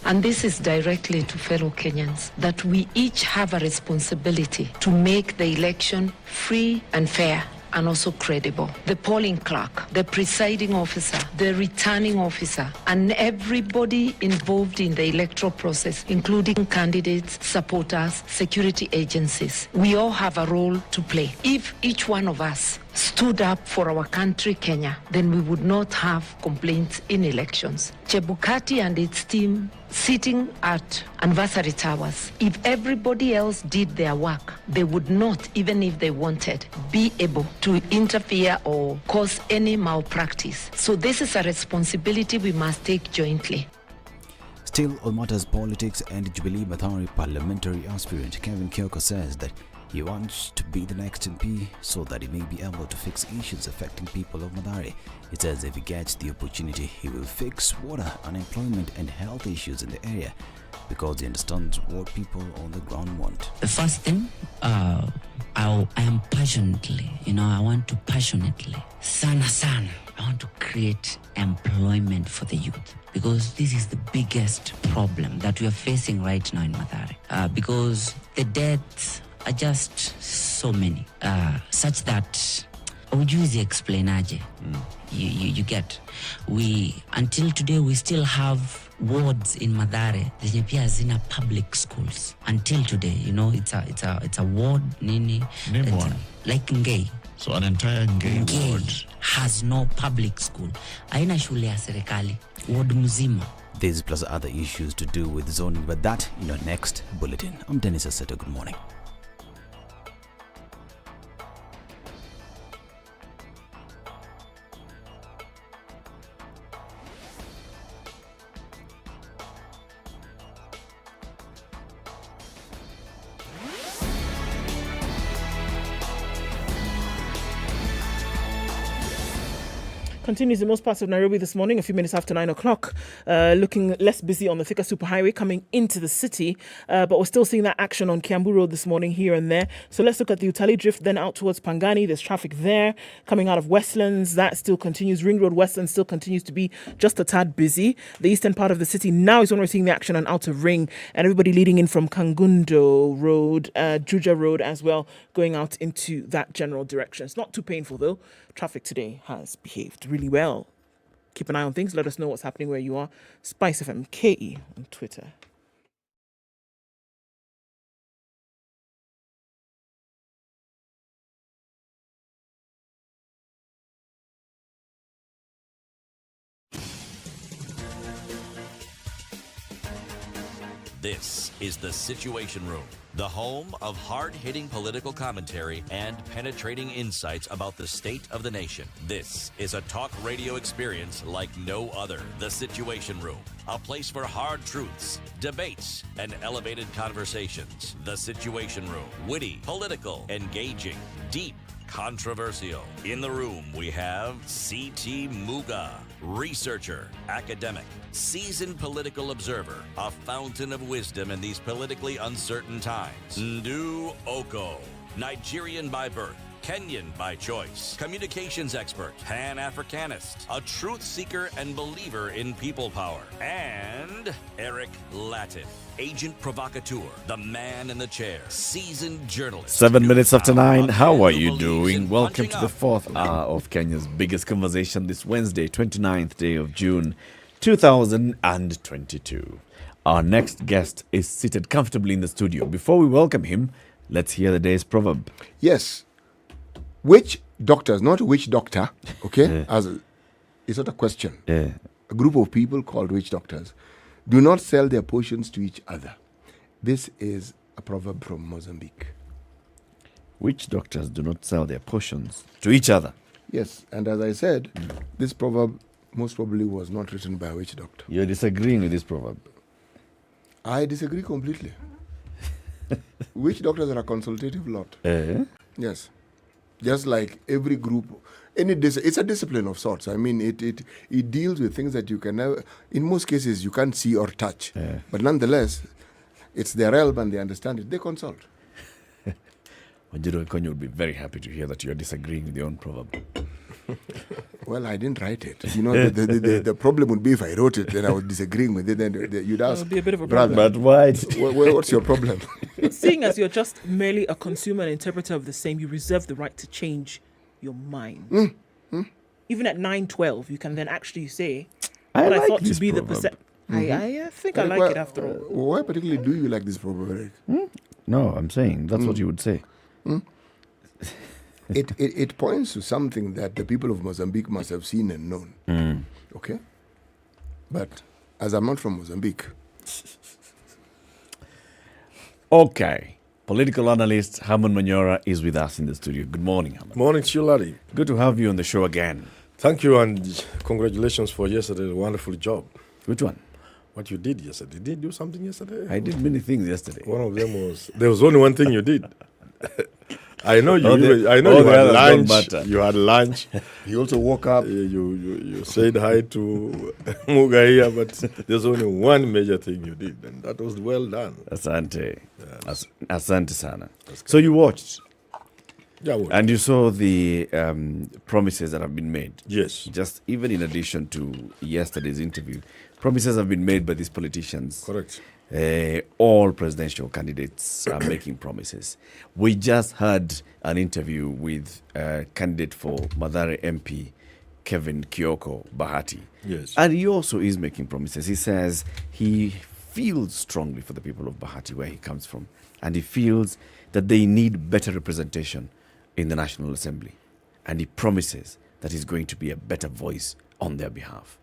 And this is directly to fellow Kenyans, that we each have a responsibility to make the election free and fair and also credible. The polling clerk, the presiding officer, the returning officer, and everybody involved in the electoral process, including candidates, supporters, security agencies, we all have a role to play. If each one of us stood up for our country, Kenya, then we would not have complaints in elections. Chebukati and its team sitting at anniversary towers, if everybody else did their work, they would not, even if they wanted, be able to interfere or cause any malpractice. So this is a responsibility we must take jointly. Still on matters politics, and Jubilee Mathare parliamentary aspirant Kevin Kioko says that he wants to be the next MP so that he may be able to fix issues affecting people of Mathare. He says if he gets the opportunity, he will fix water, unemployment and health issues in the area, because he understands what people on the ground want. The first thing, I am passionately, I want to passionately, sana, I want to create employment for the youth, because this is the biggest problem that we are facing right now in Mathare, because the deaths are just so many, such that ujuzi explain aje. You get, until today we still have wards in Mathare zenye pia hazina public schools until today. It's a ward nini like Ngei. So an entire Ngei ward has no public school, haina shule ya serikali, ward mzima. These plus other issues to do with zoning, but that in our next bulletin. I'm Dennis Asseto. Good morning. continues in most parts of Nairobi this morning, a few minutes after 9 o'clock. Looking less busy on the Thika Superhighway coming into the city, but we're still seeing that action on Kiambu Road this morning here and there. So let's look at the Utali Drift, then out towards Pangani. There's traffic there coming out of Westlands. That still continues. Ring Road Westlands still continues to be just a tad busy. The eastern part of the city now is when we're seeing the action on Outer Ring, and everybody leading in from Kangundo Road, Juja Road as well, going out into that general direction. It's not too painful though. Traffic today has behaved really well. Keep an eye on things. Let us know what's happening where you are. SpiceFM KE on Twitter. This is The Situation Room, the home of hard-hitting political commentary and penetrating insights about the state of the nation. This is a talk radio experience like no other. The Situation Room, a place for hard truths, debates, and elevated conversations. The Situation Room, witty, political, engaging, deep, controversial. In the room, we have C.T. Muga, researcher, academic, seasoned political observer, a fountain of wisdom in these politically uncertain times. Ndu Okoh, Nigerian by birth, Kenyan by choice, communications expert, Pan-Africanist, a truth seeker and believer in people power, and Eric Latiff, agent provocateur, the man in the chair, seasoned journalist. 7 minutes after 9. How are you doing? Welcome to the fourth hour of Kenya's biggest conversation this Wednesday, 29th day of June, 2022. Our next guest is seated comfortably in the studio. Before we welcome him, let's hear the day's proverb. Yes. Which doctors, not which doctor, okay? It's not a question. A group of people called witch doctors do not sell their potions to each other. This is a proverb from Mozambique. Witch doctors do not sell their potions to each other. Yes, and as I said, this proverb most probably was not written by a witch doctor. You're disagreeing with this proverb? I disagree completely. Witch doctors are a consultative lot. Yes. Just like every group, it's a discipline of sorts. I mean, it deals with things that you can never, in most cases, you can't see or touch. But nonetheless, it's their realm and they understand it. They consult. Wanjiru Konyo would be very happy to hear that you're disagreeing with your own proverb. Well, I didn't write it. You know, the problem would be if I wrote it, then I was disagreeing with it, then you'd ask. It would be a bit of a problem. But why? What's your problem? Seeing as you're just merely a consumer and interpreter of the same, you reserve the right to change your mind. Even at 9:12, you can then actually say, what I thought to be the perception. I think I like it after all. Why particularly do you like this proverb, Eric? No, I'm saying that's what you would say. It points to something that the people of Mozambique must have seen and known. Okay? But as I'm not from Mozambique. Okay. Political analyst Herman Manyora is with us in the studio. Good morning, Herman. Morning to you, Larry. Good to have you on the show again. Thank you, and congratulations for yesterday's wonderful job. Which one? What you did yesterday. Did you do something yesterday? I did many things yesterday. One of them was, there was only one thing you did. I know you had lunch. You had lunch. You also woke up. You said hi to Muga here, but there's only one major thing you did, and that was well done. Asante. Asante sana. So you watched? Yeah, I watched. And you saw the promises that have been made? Yes. Just even in addition to yesterday's interview, promises have been made by these politicians. Correct. All presidential candidates are making promises. We just had an interview with candidate for Mathare MP, Kevin Kioko Bahati. Yes. And he also is making promises. He says he feels strongly for the people of Bahati, where he comes from. And he feels that they need better representation in the National Assembly. And he promises that he's going to be a better voice on their behalf.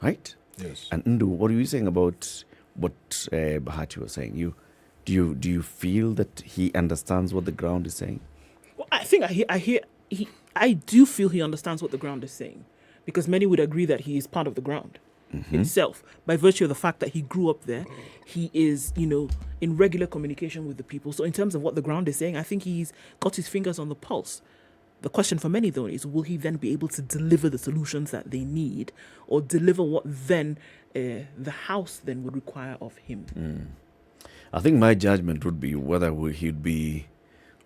Right? Yes. And Ndu, what are you saying about what Bahati was saying? Do you feel that he understands what the ground is saying? Well, I think I do feel he understands what the ground is saying, because many would agree that he is part of the ground himself, by virtue of the fact that he grew up there. He is, in regular communication with the people. So in terms of what the ground is saying, I think he's got his fingers on the pulse. The question for many, though, is will he then be able to deliver the solutions that they need, or deliver what then the House then would require of him? I think my judgment would be whether he'd be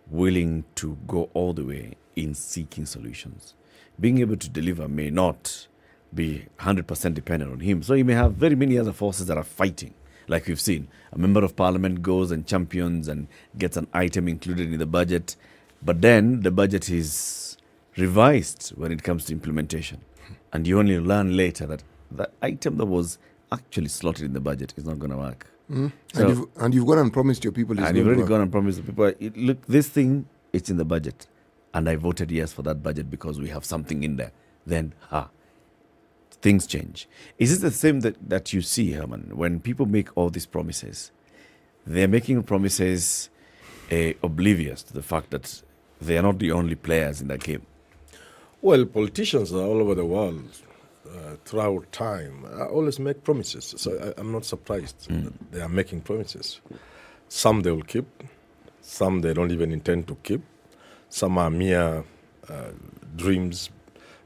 willing to go all the way in seeking solutions. Being able to deliver may not be 100% dependent on him. So he may have very many other forces that are fighting. Like we've seen, a member of parliament goes and champions and gets an item included in the budget, but then the budget is revised when it comes to implementation. And you only learn later that the item that was actually slotted in the budget is not going to work. So, and you've gone and promised your people. And you've already gone and promised the people, look, this thing, it's in the budget. And I voted yes for that budget because we have something in there. Then, things change. Is it the same that you see, Herman, when people make all these promises? They're making promises oblivious to the fact that they are not the only players in that game. Well, politicians are all over the world throughout time always make promises. So I'm not surprised that they are making promises. Some they will keep, some they don't even intend to keep. Some are mere dreams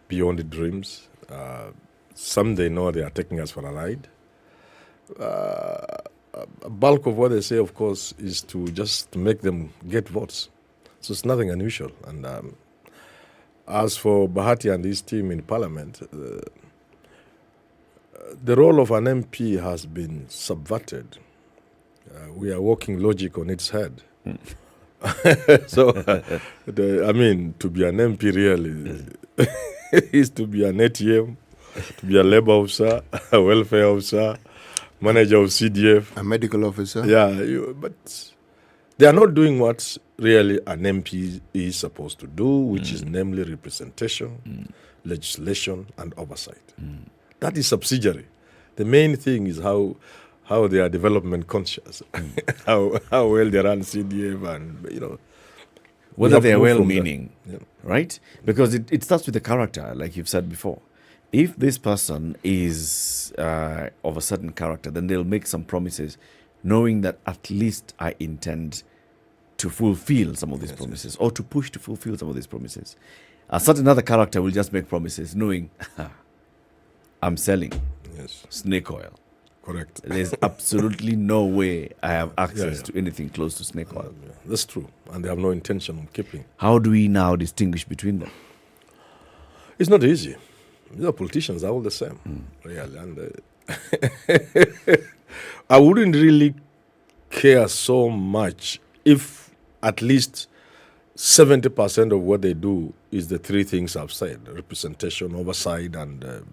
beyond the dreams. Some they know they are taking us for a ride. A bulk of what they say, of course, is to just make them get votes. So it's nothing unusual. And as for Bahati and his team in Parliament, the role of an MP has been subverted. We are walking logic on its head. So, to be an MP really is to be an ATM, to be a labor officer, a welfare officer, manager of CDF. A medical officer. Yeah, but they are not doing what really an MP is supposed to do, which is namely representation, legislation, and oversight. That is subsidiary. The main thing is how they are development conscious, how well they run CDF, and whether they are well-meaning, right? Because it starts with the character, like you've said before. If this person is of a certain character, then they'll make some promises, knowing that at least I intend to fulfill some of these promises, or to push to fulfill some of these promises. A certain other character will just make promises, knowing I'm selling snake oil. Correct. There's absolutely no way I have access to anything close to snake oil. That's true. And they have no intention of keeping. How do we now distinguish between them? It's not easy. Politicians are all the same, really. And I wouldn't really care so much if at least 70% of what they do is the three things I've said: representation, oversight, and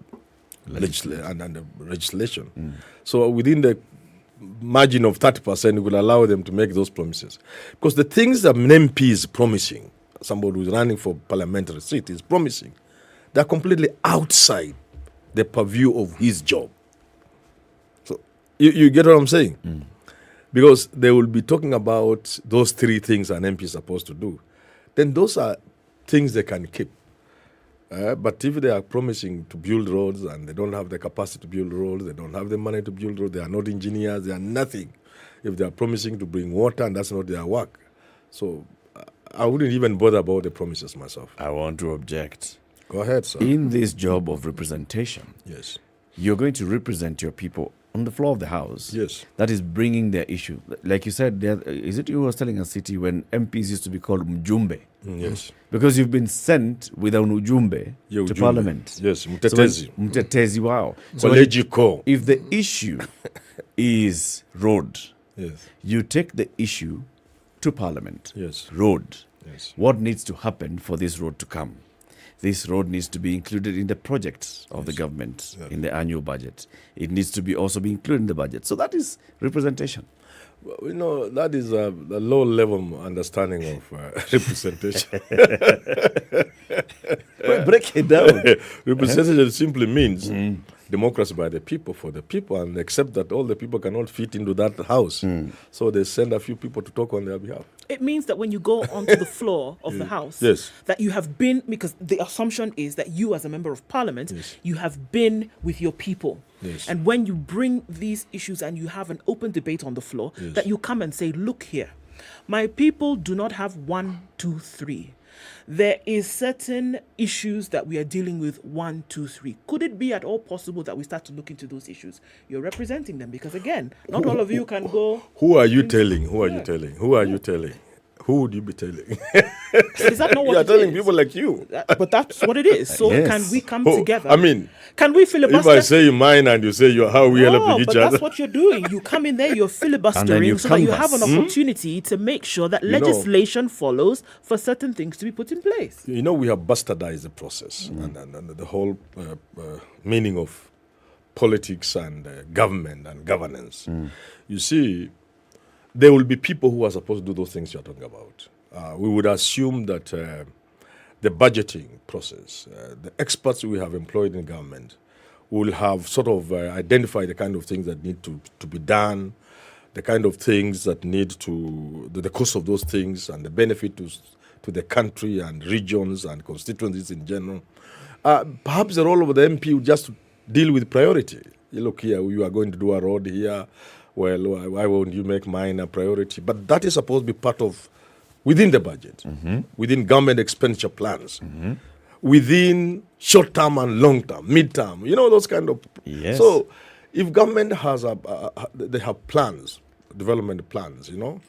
legislation. So within the margin of 30%, we will allow them to make those promises. Because the things that an MP is promising, somebody who's running for parliamentary seat is promising, they're completely outside the purview of his job. So you get what I'm saying? Because they will be talking about those three things an MP is supposed to do. Then those are things they can keep. But if they are promising to build roads and they don't have the capacity to build roads, they don't have the money to build roads, they are not engineers, they are nothing. If they are promising to bring water and that's not their work. So I wouldn't even bother about the promises myself. I want to object. Go ahead, sir. In this job of representation, yes, you're going to represent your people on the floor of the house. Yes. That is bringing their issue. Like you said, is it you who was telling a city when MPs used to be called Mjumbe? Yes. Because you've been sent with an Ujumbe to Parliament. Yes, Mtetezi. So Mtetezi, wow. So if the issue is road, yes, you take the issue to Parliament. Yes. Road. Yes. What needs to happen for this road to come? This road needs to be included in the projects of the government, in the annual budget. It needs to be also be included in the budget. So that is representation. Well, that is a low-level understanding of representation. Well, break it down. Representation simply means democracy by the people, for the people, and accept that all the people cannot fit into that house. So they send a few people to talk on their behalf. It means that when you go onto the floor of the House, that you have been, because the assumption is that you as a member of Parliament, you have been with your people. And when you bring these issues and you have an open debate on the floor, that you come and say, look here, my people do not have 1, 2, 3. there is certain issues that we are dealing with, 1, 2, 3. Could it be at all possible that we start to look into those issues? You're representing them because, again, not all of you can go. Who are you telling? Who are you telling? Who are you telling? Who would you be telling? Is that not what you are it telling is? people like you. But that's what it is. So Yes. can we come Oh, together? I mean, can we if filibuster? I say mine and you say you how we helping each but other. that's what you're doing. You come in there, you're filibustering, you so that you have an canvass. opportunity to make sure that You know- legislation follows for certain things to be put in place. You know, we have bastardized the process and the whole meaning of politics and government and governance. You see, there will be people who are supposed to do those things you're talking about. We would assume that the budgeting process, the experts we have employed in government will have sort of identified the kind of things that need to be done, the kind of things that need to, the cost of those things and the benefit to the country and regions and constituencies in general. Perhaps the role of the MP would just deal with priority. You look here, you are going to do a road here. Well, why won't you make mine a priority? But that is supposed to be part of within the budget, within government expenditure plans, within short-term and long-term, mid-term, you know, those kind of. Yes. So if government has they have plans, development plans, you know,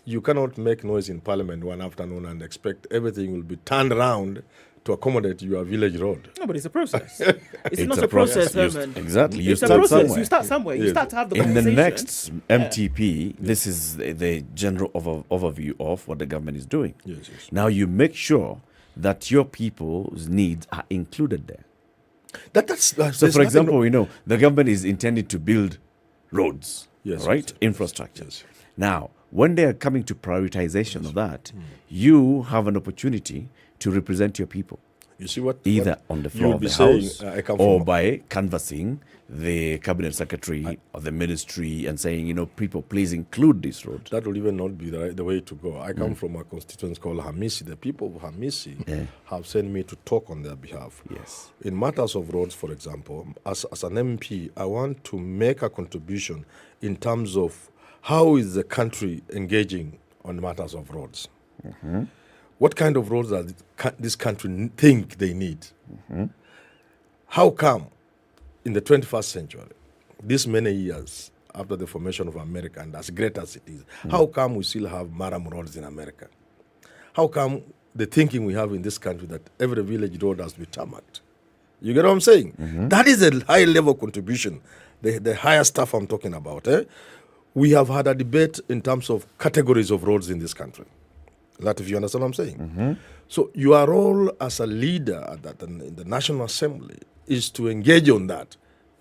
you cannot make noise in parliament one afternoon and expect everything will be turned around to accommodate your village road. No, but it's a process. It's, It's not a a process, process. Herman. Exactly. You It's a start process. somewhere. You start somewhere. You Yes. start to have the In the conversation. next MTP, this is the general overview of what the government is doing. Yes, yes. Now you make sure that your people's needs are included there. That's So, there's for nothing example, you know, the government is intended to build roads, Yes, right? yes, yes, Infrastructure. yes. Now, when they are coming to prioritization of that, you have an opportunity to represent your people. You see what? Either what on the you floor will of be the saying, house I come or from- by canvassing the cabinet secretary or the ministry and saying, you know, people, please include this road. That will even not be the way to go. I come from a constituency called Hamisi. The people of Hamisi have sent me to talk on their behalf. Yes. In matters of roads, for example, as an MP, I want to make a contribution in terms of how is the country engaging on matters of roads. What kind of roads does this country think they need? How come in the 21st century, this many years after the formation of America and as great as it is, how come we still have Maram roads in America? How come the thinking we have in this country that every village road has to be tarmacked? You get what I'm saying? That is a high level contribution, the higher stuff I'm talking about. We have had a debate in terms of categories of roads in this country. Latiff, you understand what I'm saying? So your role as a leader in the National Assembly is to engage on that.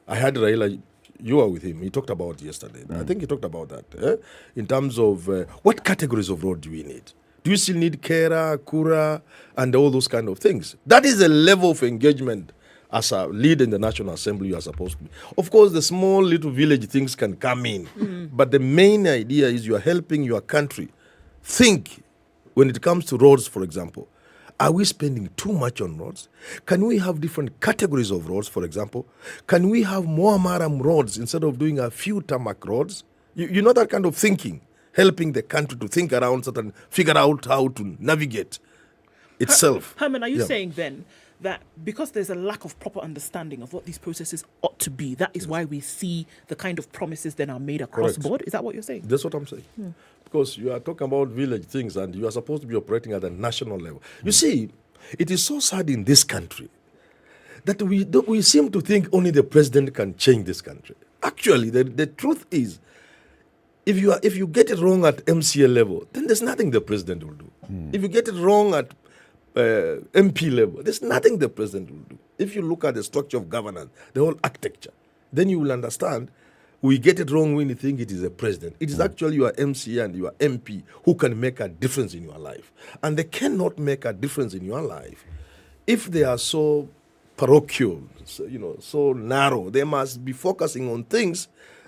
I had Raila, you were with him, he talked about it yesterday. I think he talked about that. In terms of what categories of road do we need? Do you still need Kera, Kura, and all those kind of things? That is a level of engagement as a leader in the National Assembly you are supposed to be. Of course, the small little village things can come in, but the main idea is you are helping your country think when it comes to roads, for example. Are we spending too much on roads? Can we have different categories of roads, for example? Can we have more Maram roads instead of doing a few tarmac roads? You know that kind of thinking, helping the country to think around certain, figure out how to navigate itself. Herman, are you Yeah. saying then that because there's a lack of proper understanding of what these processes ought to be, that is why we see the kind of promises then are made across Correct. the board? Is that what you're saying? That's what I'm saying. Because you are talking about village things and you are supposed to be operating at a national level. You see, it is so sad in this country that we seem to think only the president can change this country. Actually, the truth is, if you get it wrong at MCA level, then there's nothing the president will do. If you get it wrong at MP level, there's nothing the president will do. If you look at the structure of governance, the whole architecture, then you will understand we get it wrong when you think it is a president. It is actually your MCA and your MP who can make a difference in your life. And they cannot make a difference in your life if they are so parochial, so narrow. They must be focusing on things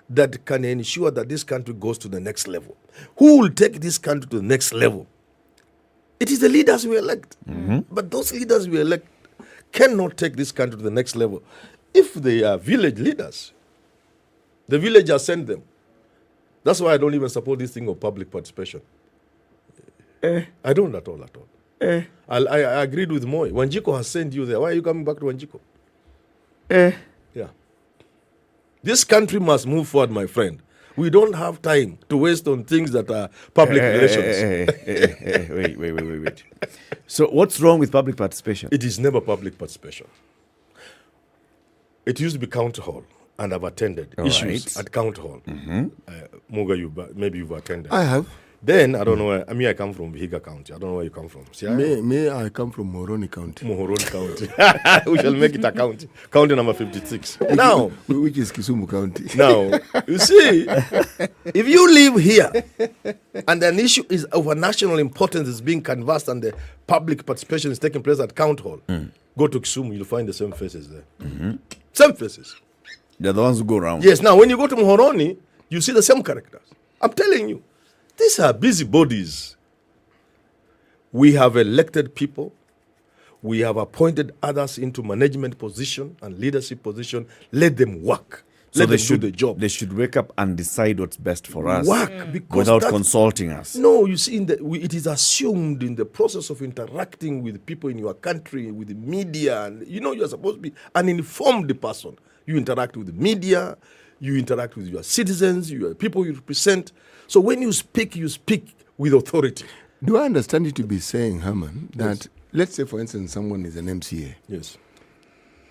that can ensure that this country goes to the next level. Who will take this country to the next level? It is the leaders we elect. But those leaders we elect cannot take this country to the next level if they are village leaders. The villagers send them. That's why I don't even support this thing of public participation. I don't at all. I agreed with Moi. Wanjiko has sent you there. Why are you coming back to Wanjiko? Yeah. This country must move forward, my friend. We don't have time to waste on things that are public relations. Wait. So what's wrong with public participation? It is never public participation. It used to be county hall, and I've attended issues at county hall. Muga, maybe you've attended. I have. Then, I don't know where, I come from Vihiga County. I don't know where you come from. Me, I come from Moroni County. Moroni County. We shall make it a county. County number 56. Now, which is Kisumu County. Now, you see, if you live here and an issue is of a national importance is being canvassed and the public participation is taking place at county hall, go to Kisumu, you'll find the same faces there. Same faces. They're the ones who go around. Yes, now when you go to Muhoroni, you see the same characters. I'm telling you. These are busybodies. We have elected people. We have appointed others into management position and leadership position. Let them work. So Let they them should do the job. They should wake up and decide what's best for us. Work because without consulting us. No, you see, it is assumed in the process of interacting with people in your country, with the media, and you're supposed to be an informed person. You interact with the media, you interact with your citizens, your people you represent. So when you speak with authority. Do I understand you to be saying, Herman, that let's say, for instance, someone is an MCA. Yes.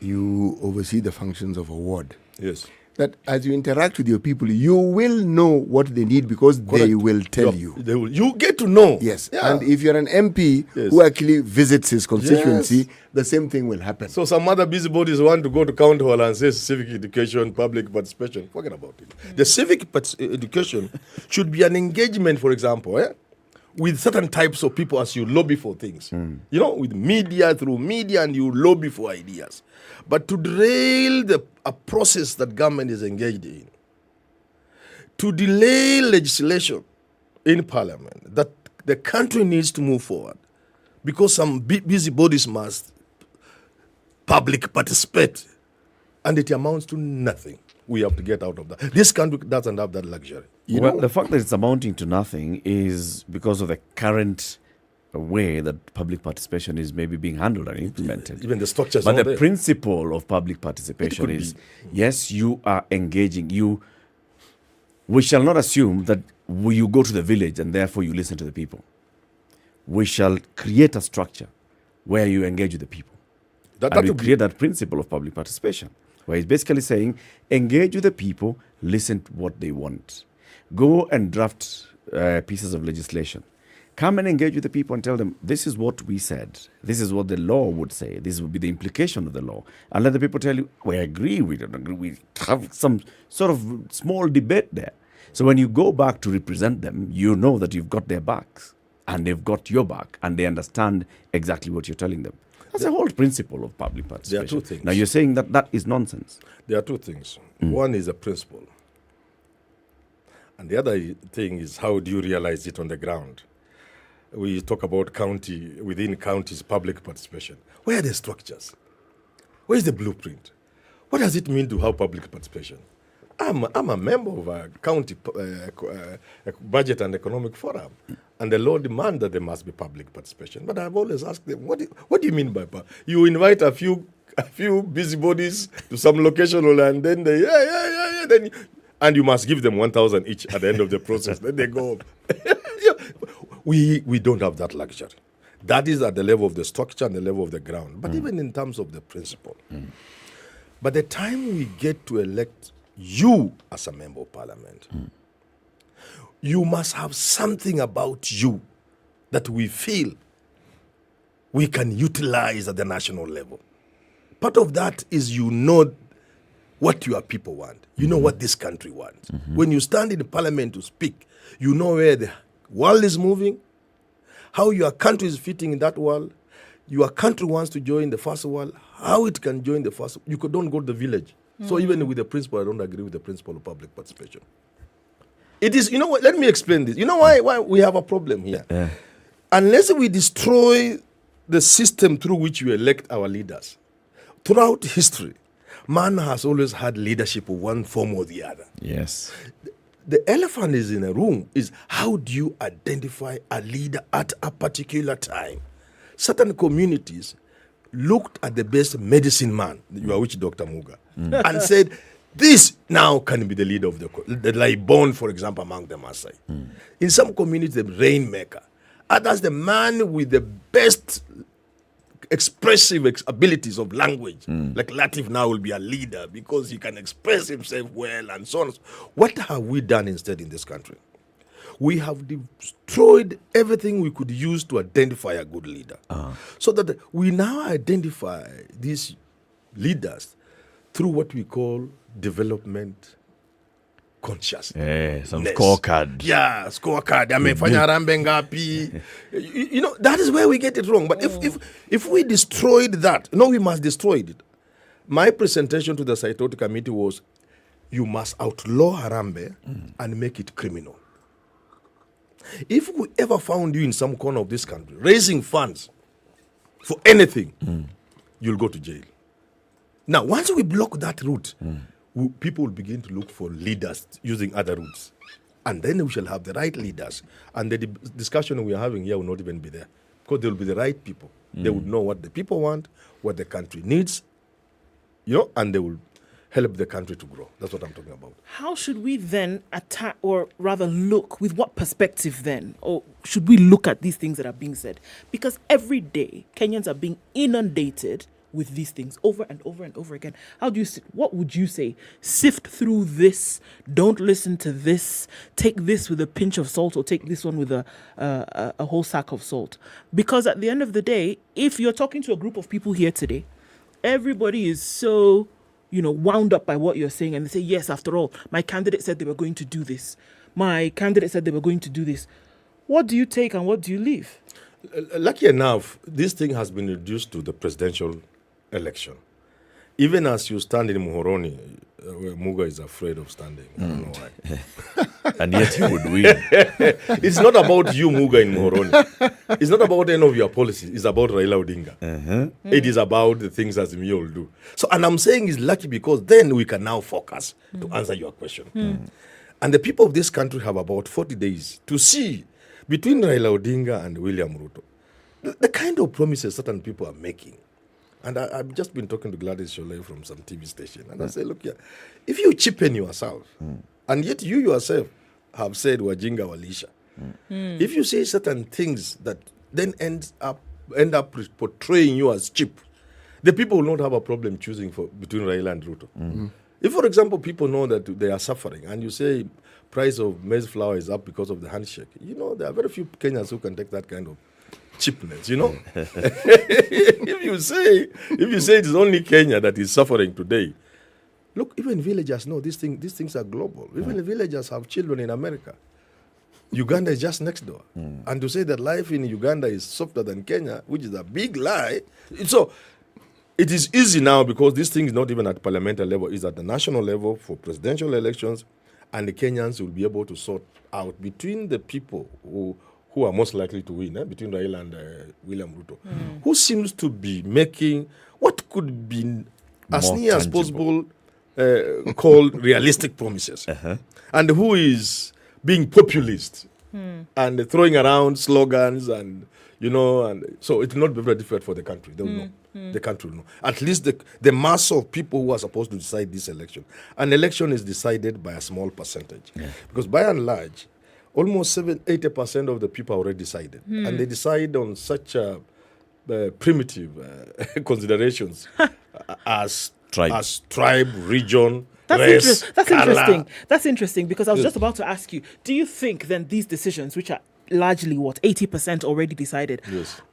You oversee the functions of a ward. Yes. That as you interact with your people, you will know what they need because they will tell you. You get to know. Yes. Yeah. And if you're an MP who actually visits his constituency, the same thing will happen. So some other busybodies want to go to county hall and say civic education, public participation. Forget about it. The civic education should be an engagement, for example, with certain types of people as you lobby for things. With media, through media, and you lobby for ideas. But to derail a process that government is engaged in, to delay legislation in parliament, that the country needs to move forward because some busybodies must public participate, and it amounts to nothing. We have to get out of that. This country doesn't have that luxury. The fact that it's amounting to nothing is because of the current way that public participation is maybe being handled and implemented. Even the structures. But the principle of public participation is, yes, you are engaging. We shall not assume that you go to the village and therefore you listen to the people. We shall create a structure where you engage with the people. And we create that principle of public participation, where it's basically saying, engage with the people, listen to what they want. Go and draft pieces of legislation. Come and engage with the people and tell them, this is what we said. This is what the law would say. This would be the implication of the law. And let the people tell you, we agree, we don't agree. We have some sort of small debate there. So when you go back to represent them, you know that you've got their backs and they've got your back and they understand exactly what you're telling them. That's the whole principle of public participation. There are two things. Now you're saying that is nonsense. There are two things. One is a principle. And the other thing is, how do you realize it on the ground? We talk about within counties, public participation. Where are the structures? Where is the blueprint? What does it mean to have public participation? I'm a member of a county budget and economic forum, and the law demands that there must be public participation. But I've always asked them, what do you mean by you invite a few busybodies to some location, and then they and you must give them 1,000 each at the end of the process. Then they go. We don't have that luxury. That is at the level of the structure and the level of the ground. But even in terms of the principle. By the time we get to elect you as a member of parliament, you must have something about you that we feel we can utilize at the national level. Part of that is what your people want. You know what this country wants. When you stand in the parliament to speak, you know where the world is moving, how your country is fitting in that world. Your country wants to join the first world, how it can join the first. You don't go to the village. So even with the principle, I don't agree with the principle of public participation. It is, let me explain this. You know why we have a problem here? Unless we destroy the system through which we elect our leaders, throughout history, man has always had leadership of one form or the other. Yes. The elephant is in a room is how do you identify a leader at a particular time? certain communities looked at the best medicine man, your witch doctor Muga, and said, this now can be the leader of the Laibon, for example, among the Maasai. In some communities, the rainmaker. Others, the man with the best expressive abilities of language. Like Latiff now will be a leader because he can express himself well and so on. What have we done instead in this country? We have destroyed everything we could use to identify a good leader. So that we now identify these leaders through what we call development consciousness. Some scorecard. Yeah, scorecard. Amefanya harambee ngapi. You know, that is where we get it wrong. But if we destroyed that, no, we must destroy it. My presentation to the Saitoti committee was, you must outlaw harambee and make it criminal. If we ever found you in some corner of this country raising funds for anything, you'll go to jail. Now, once we block that route, people will begin to look for leaders using other routes. And then we shall have the right leaders. And the discussion we are having here will not even be there. Because they will be the right people. They would know what the people want, what the country needs, and they will help the country to grow. That's what I'm talking about. How should we then attack, or rather look, with what perspective then? Or should we look at these things that are being said? Because every day, Kenyans are being inundated with these things over and over and over again. What would you say? Sift through this, don't listen to this, take this with a pinch of salt, or take this one with a whole sack of salt. Because at the end of the day, if you're talking to a group of people here today, everybody is so, wound up by what you're saying, and they say, yes, after all, my candidate said they were going to do this. My candidate said they were going to do this. What do you take and what do you leave? Lucky enough, this thing has been reduced to the presidential election. Even as you stand in Muhoroni, where Muga is afraid of standing. I don't know why. And yet he would win. It's not about you, Muga, in Muhoroni. It's not about any of your policies. It's about Raila Odinga. It is about the things Azimio will do. So, and I'm saying it's lucky because then we can now focus to answer your question. And the people of this country have about 40 days to see between Raila Odinga and William Ruto the kind of promises certain people are making. And I've just been talking to Gladys Sholay from some TV station. And I say, look here, if you cheapen yourself, and yet you yourself have said Wajinga Walisha, if you say certain things that then end up portraying you as cheap, the people will not have a problem choosing between Raila and Ruto. If, for example, people know that they are suffering, and you say price of maize flour is up because of the handshake, there are very few Kenyans who can take that kind of cheapness, if you say it's only Kenya that is suffering today, look, even villagers know these things are global. Even the villagers have children in America. Uganda is just next door. And to say that life in Uganda is softer than Kenya, which is a big lie. So it is easy now because this thing is not even at parliamentary level, it's at the national level for presidential elections, and the Kenyans will be able to sort out between the people who are most likely to win, between Raila and William Ruto, who seems to be making what could be as near as possible called realistic promises, and who is being populist and throwing around slogans and so it will not be very difficult for the country. They will know. The country will know. At least the mass of people who are supposed to decide this election. An election is decided by a small percentage, because by and large, almost 80% of the people are already decided. And they decide on such primitive considerations as tribe, region, race, color. That's interesting because I was just about to ask you, do you think then these decisions, which are largely 80% already decided,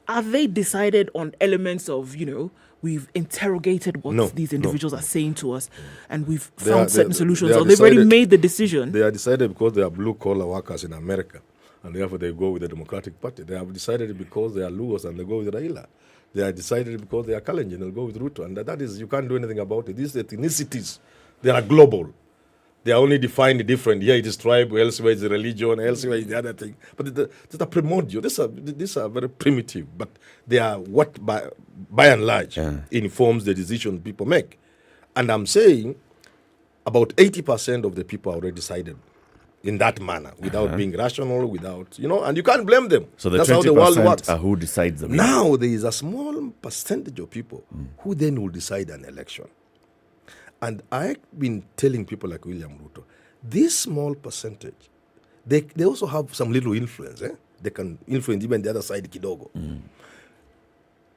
are they decided on elements of, we've interrogated what these individuals are saying to us, and we've found certain solutions, or they've already made the decision? They are decided because they are blue-collar workers in America, and therefore they go with the Democratic Party. They have decided because they are Lugos and they go with Raila. They are decided because they are Kalenjin and they'll go with Ruto. And that is, you can't do anything about it. These ethnicities, they are global. They are only defined different. Here it is tribe, elsewhere it's religion, elsewhere it's the other thing. But these are primordial. These are very primitive, but they are what, by and large, informs the decision people make. And I'm saying about 80% of the people are already decided in that manner, without being rational, without, and you can't blame them. So the That's 20% how the world works. are who decides the Now there is a small percentage of people who then will decide an election. And I've been telling people like William Ruto, this small percentage, they also have some little influence. They can influence even the other side kidogo.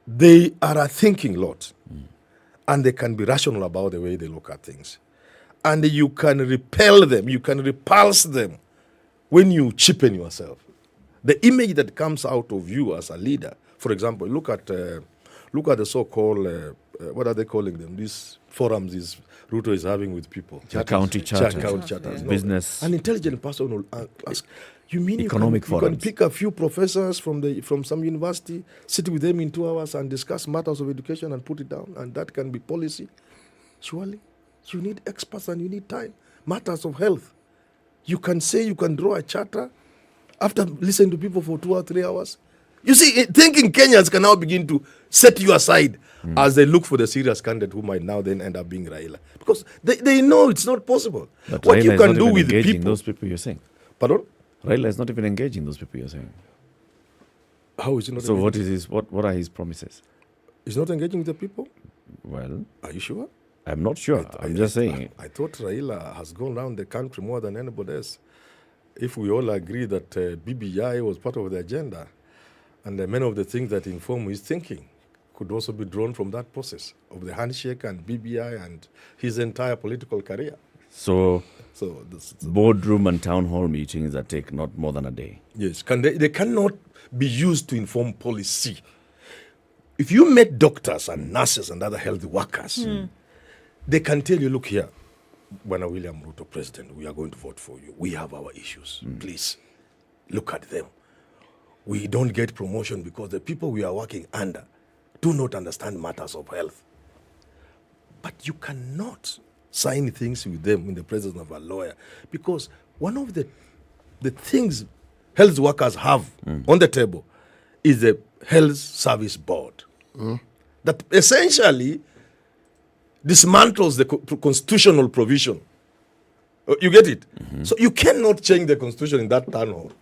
They are a thinking lot. And they can be rational about the way they look at things. And you can repel them, you can repulse them when you cheapen yourself. The image that comes out of you as a leader, for example, look at the so-called, what are they calling them? These forums Ruto is having with people. County charters. County charters. Business. An intelligent person will ask, you mean economic you can pick a few professors from some university, sit with them in 2 hours and discuss matters of education and put it down, and that can be policy? Surely. You need experts and you need time. Matters of health. You can say you can draw a charter after listening to people for 2 or 3 hours. You see, thinking Kenyans can now begin to set you aside as they look for the serious candidate who might now then end up being Raila. Because they know it's not possible. But what Raila you is can not do even with engaging people. those people you're saying. Pardon? Raila is not even engaging those people you're saying. How is he not So engaging? what are his promises? He's not engaging with the people? Well, are you sure? I'm not sure. I'm just saying. I thought Raila has gone around the country more than anybody else. If we all agree that BBI was part of the agenda, and many of the things that inform his thinking could also be drawn from that process of the handshake and BBI and his entire political career. So boardroom and town hall meetings that take not more than a day. Yes, they cannot be used to inform policy. If you met doctors and nurses and other health workers, they can tell you, look here, when William Ruto president, we are going to vote for you. We have our issues. Please, look at them. We don't get promotion because the people we are working under do not understand matters of health. But you cannot sign things with them in the presence of a lawyer, because one of the things health workers have on the table is the Health Service Board that essentially dismantles the constitutional provision. You get it? So you cannot change the constitution in that town hall.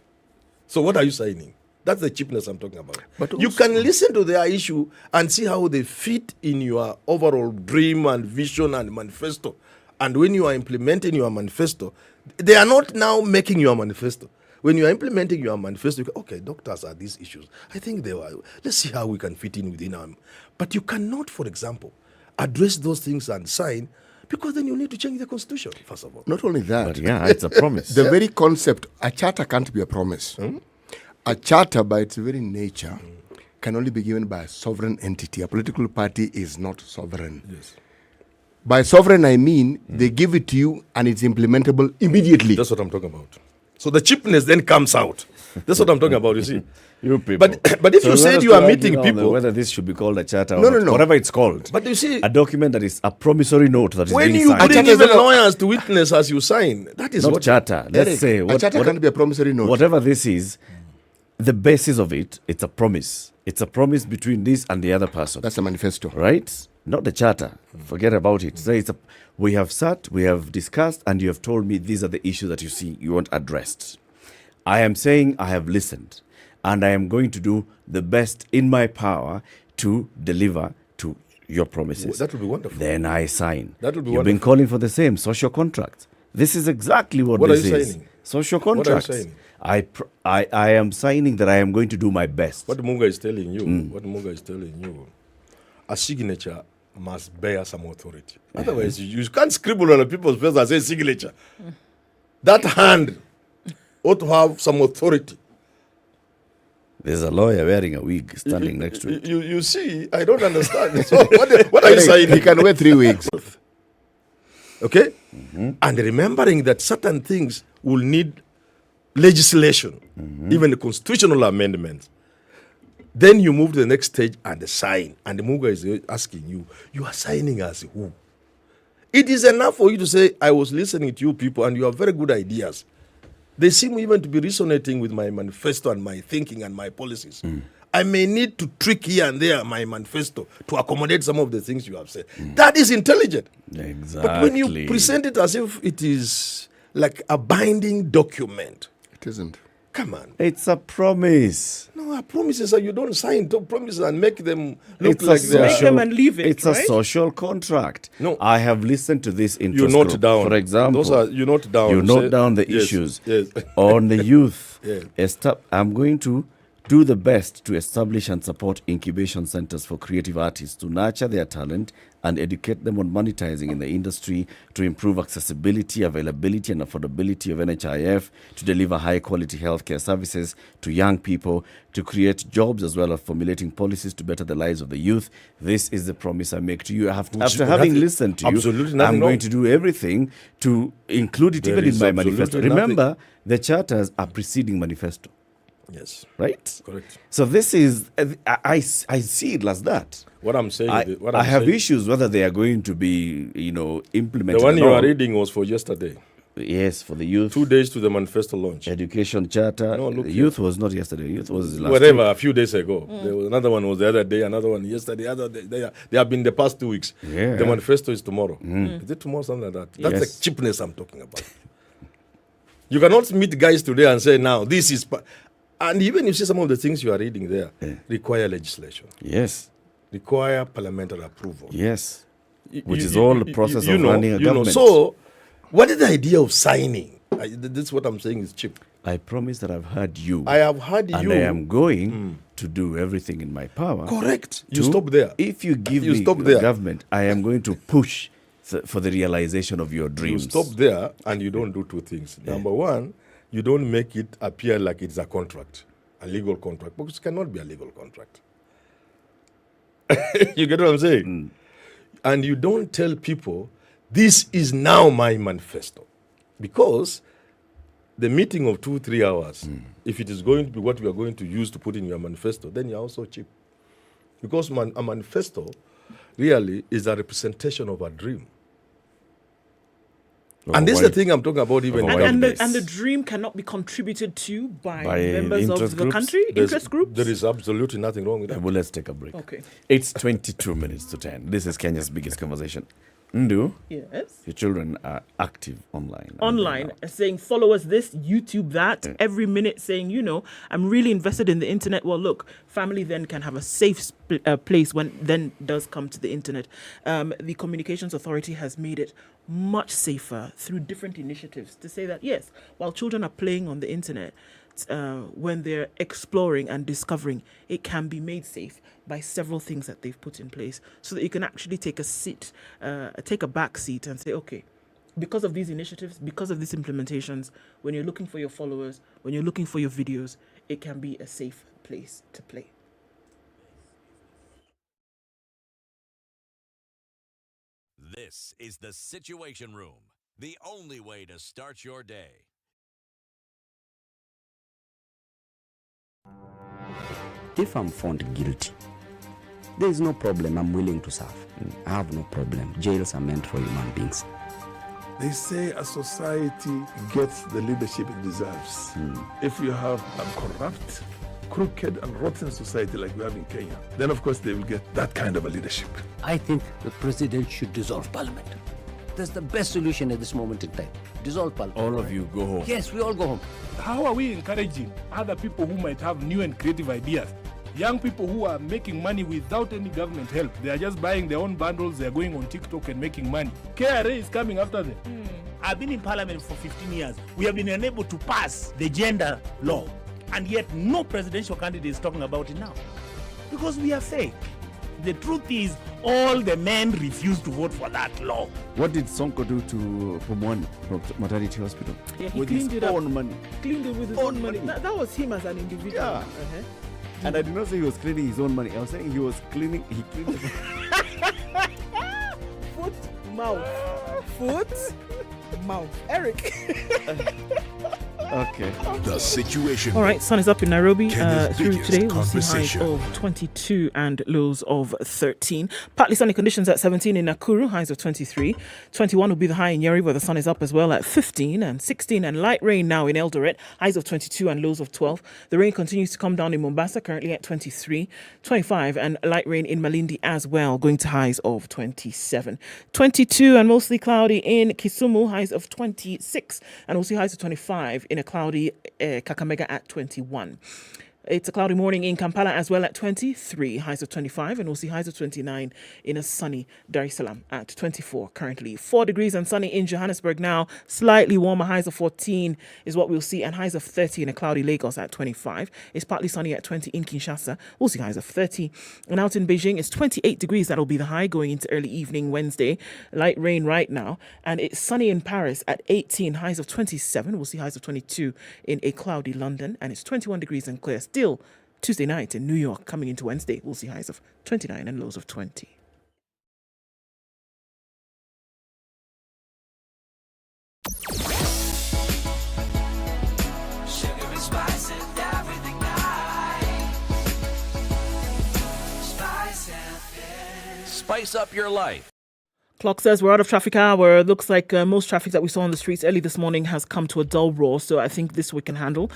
So what are you signing? That's the cheapness I'm talking about. But you can listen to their issue and see how they fit in your overall dream and vision and manifesto. And when you are implementing your manifesto, they are not now making your manifesto. When you are implementing your manifesto, you go, okay, doctors are these issues. I think they are. Let's see how we can fit in within them. But you cannot, for example, address those things and sign, because then you need to change the constitution, first of all. Not only that. But yeah, it's a promise. The very concept, a charter can't be a promise. A charter, by its very nature, can only be given by a sovereign entity. A political party is not sovereign. Yes. By sovereign, I mean they give it to you and it's implementable immediately. That's what I'm talking about. So the cheapness then comes out. That's what I'm talking about, you see. You people. But if So you let said us you are argue meeting now people... whether this should be called a charter or No, not, no, no. whatever it's called. But you see... a document that is a promissory note that is when being you signed. bring even lawyers to witness as you sign, that is not what... charter. Let's Eric, say a charter can't be a promissory note. Whatever this is, the basis of it, it's a promise. It's a promise between this and the other person. That's a manifesto. Right? Not the charter. Forget about it. So we have sat, we have discussed, and you have told me these are the issues that you see you want addressed. I am saying I have listened, and I am going to do the best in my power to deliver to your promises. That would be wonderful. Then I sign. That would be You've been wonderful. calling for the same social contract. This is exactly what What are this you is. signing? Social What are you contracts. signing? I am signing that I am going to do my best. What Muga is telling you, a signature must bear some authority. Otherwise, you can't scribble on a people's face and say signature. That hand ought to have some authority. There's a lawyer wearing a wig standing next to it. You see, I don't understand. So what are you saying? He can wear 3 wigs. Okay? And remembering that certain things will need legislation, even the constitutional amendments. Then you move to the next stage and sign. And the Muga is asking you, you are signing as who? It is enough for you to say, I was listening to you people and you have very good ideas. They seem even to be resonating with my manifesto and my thinking and my policies. I may need to tweak here and there my manifesto to accommodate some of the things you have said. That is intelligent. Exactly. But when you present it as if it is like a binding document. It isn't. Come on. It's a promise. No, promises are you don't sign promises and make them look It's like a they are. Make them and leave it, It's right? a social contract. No. I have listened to this You interest note group. down. For example, Those are you note down. You note Say- down the yes, issues yes. on the youth. Yes. I'm going to do the best to establish and support incubation centers for creative artists to nurture their talent and educate them on monetizing in the industry, to improve accessibility, availability, and affordability of NHIF, to deliver high-quality healthcare services to young people, to create jobs, as well as formulating policies to better the lives of the youth. This is the promise I make to you. After having listened to you, absolutely nothing I'm wrong. going to do everything to include it There even in is my absolutely manifesto. nothing. Remember, the charters are preceding manifesto. Yes. Right? Correct. So this is, I see it as that. What I'm saying, I have issues whether they are going to be, implemented. The one or you not. are reading was for yesterday. Yes, for the youth. 2 days to the manifesto launch. Education charter. No, look The here. youth was not yesterday. Youth was last Whatever, week. a few days ago. There was another one was the other day, another one yesterday, other day. They have been the past 2 weeks. Yeah. The manifesto is tomorrow. Is it tomorrow, something like that? That's Yes. the cheapness I'm talking about. You cannot meet guys today and say, now, this is... And even if you see some of the things you are reading there, require legislation. Yes. Require parliamentary approval. Yes. Which is all the process of running a government. So, what is the idea of signing? This is what I'm saying is cheap. I promise that I've heard you. I have heard and you. I am going to do everything in my power. Correct. You stop there. If you give You me stop the there. government, I am going to push for the realization of your dreams. You stop there and you don't do two things. Number one, you don't make it appear like it's a contract, a legal contract, because it cannot be a legal contract. You get what I'm saying? And you don't tell people, this is now my manifesto. Because the meeting of 2-3 hours, if it is going to be what we are going to use to put in your manifesto, then you're also cheap. Because a manifesto really is a representation of a dream. And this is the thing I'm talking about even now. And the dream cannot be contributed to by members of the country, interest groups? There is absolutely nothing wrong with that. Well, let's take a break. Okay. It's 22 minutes to 10. This is Kenya's biggest conversation. Ndu, Yes. your children are active online. Online, saying follow us this, YouTube that, every minute saying, I'm really invested in the internet. Well, look, family then can have a safe place when then does come to the internet. The Communications Authority has made it much safer through different initiatives to say that, yes, while children are playing on the internet, when they're exploring and discovering, it can be made safe by several things that they've put in place so that you can actually take a back seat and say, okay, because of these initiatives, because of these implementations, when you're looking for your followers, when you're looking for your videos, it can be a safe place to play. This is the Situation Room, the only way to start your day. If I'm found guilty, there is no problem. I'm willing to serve. I have no problem. Jails are meant for human beings. They say a society gets the leadership it deserves. If you have a corrupt, crooked, and rotten society like we have in Kenya, then of course they will get that kind of a leadership. I think the president should dissolve parliament. That's the best solution at this moment in time. Dissolve parliament. All of you go home. Yes, we all go home. How are we encouraging other people who might have new and creative ideas? Young people who are making money without any government help. They are just buying their own bundles. They are going on TikTok and making money. KRA is coming after them. I've been in parliament for 15 years. We have been unable to pass the gender law. And yet no presidential candidate is talking about it now. Because we are fake. The truth is, all the men refuse to vote for that law. What did Sonko do to Pumwani Maternity Hospital? Yeah, he with cleaned his it up. own money. Cleaned it with his own money. That was him as an individual. Yeah. And I did not say he was cleaning his own money. I was saying he cleaned Foot, mouth. Foot, mouth. Eric. Okay. The situation. All right, sun is up in Nairobi Kenya's through biggest today. We'll see highs conversation. of 22 and lows of 13. Partly sunny conditions at 17 in Nakuru, highs of 23. 21 will be the high in Nyeri, where the sun is up as well at 15 and 16. And light rain now in Eldoret, highs of 22 and lows of 12. The rain continues to come down in Mombasa, currently at 23, 25, and light rain in Malindi as well, going to highs of 27. 22 and mostly cloudy in Kisumu, highs of 26. And we'll see highs of 25 in a cloudy Kakamega at 21. It's a cloudy morning in Kampala as well at 23, highs of 25, and we'll see highs of 29 in a sunny Dar es Salaam at 24 currently. 4 degrees and sunny in Johannesburg now, slightly warmer, highs of 14 is what we'll see, and highs of 30 in a cloudy Lagos at 25. It's partly sunny at 20 in Kinshasa, we'll see highs of 30. And out in Beijing, it's 28 degrees, that'll be the high going into early evening Wednesday. Light rain right now, and it's sunny in Paris at 18, highs of 27. We'll see highs of 22 in a cloudy London, and it's 21 degrees and clear. Still Tuesday night in New York, coming into Wednesday, we'll see highs of 29 and lows of 20. Sugar and spice and everything nice. SpiceFM. Spice up your life. Clock says we're out of traffic hour. Looks like most traffic that we saw on the streets early this morning has come to a dull roar, so I think this we can handle.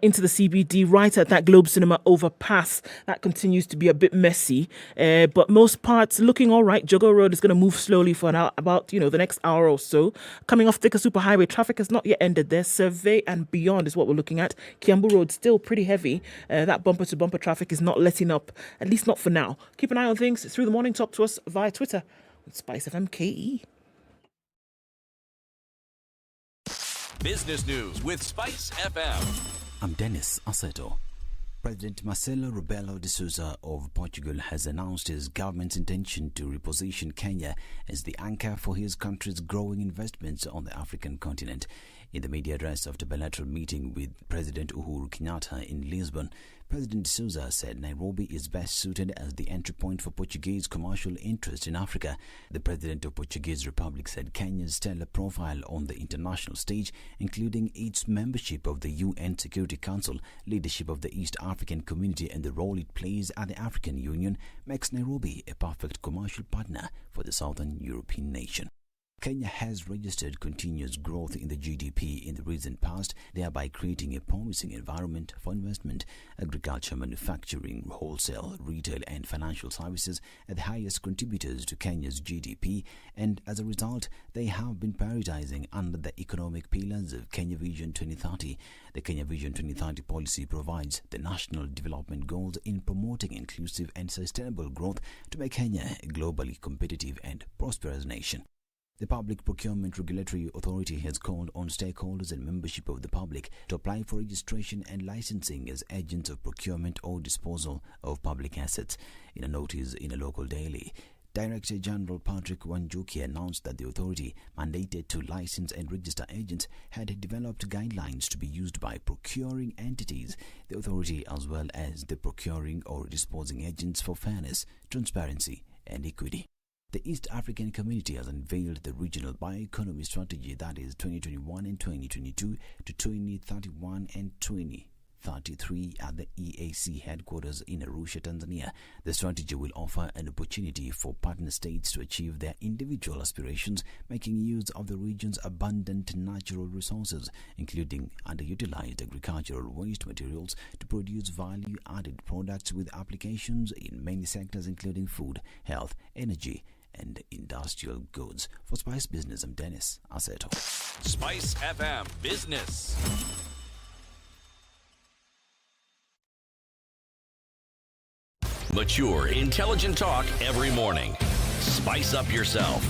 Into the CBD, right at that Globe Cinema overpass, that continues to be a bit messy, but most parts looking all right. Jogo Road is going to move slowly for about the next hour or so. Coming off Thika Superhighway, traffic has not yet ended there. Survey and beyond is what we're looking at. Kiambu Road still pretty heavy. That bumper-to-bumper traffic is not letting up, at least not for now. Keep an eye on things through the morning. Talk to us via Twitter. SpiceFM KE. Business news with Spice FM. I'm Dennis Aseto. President Marcelo Rebelo de Sousa of Portugal has announced his government's intention to reposition Kenya as the anchor for his country's growing investments on the African continent. In the media address after a bilateral meeting with President Uhuru Kenyatta in Lisbon, President de Sousa said Nairobi is best suited as the entry point for Portuguese commercial interest in Africa. The President of Portuguese Republic said Kenya's stellar profile on the international stage, including its membership of the UN Security Council, leadership of the East African Community, and the role it plays at the African Union, makes Nairobi a perfect commercial partner for the Southern European nation. Kenya has registered continuous growth in the GDP in the recent past, thereby creating a promising environment for investment. Agriculture, manufacturing, wholesale, retail and financial services are the highest contributors to Kenya's GDP, and as a result, they have been prioritizing under the economic pillars of Kenya Vision 2030. The Kenya Vision 2030 policy provides the national development goals in promoting inclusive and sustainable growth to make Kenya a globally competitive and prosperous nation. The Public Procurement Regulatory Authority has called on stakeholders and membership of the public to apply for registration and licensing as agents of procurement or disposal of public assets. In a notice in a local daily, Director General Patrick Wanjuki announced that the authority, mandated to license and register agents, had developed guidelines to be used by procuring entities, the authority as well as the procuring or disposing agents for fairness, transparency and equity. The East African Community has unveiled the Regional Bioeconomy Strategy, that is 2021 and 2022 to 2031 and 2033 at the EAC headquarters in Arusha, Tanzania. The strategy will offer an opportunity for partner states to achieve their individual aspirations, making use of the region's abundant natural resources, including underutilized agricultural waste materials, to produce value-added products with applications in many sectors including food, health, energy, and industrial goods. For Spice Business, I'm Dennis Aseto. Spice FM Business. Mature, intelligent talk every morning. Spice up yourself.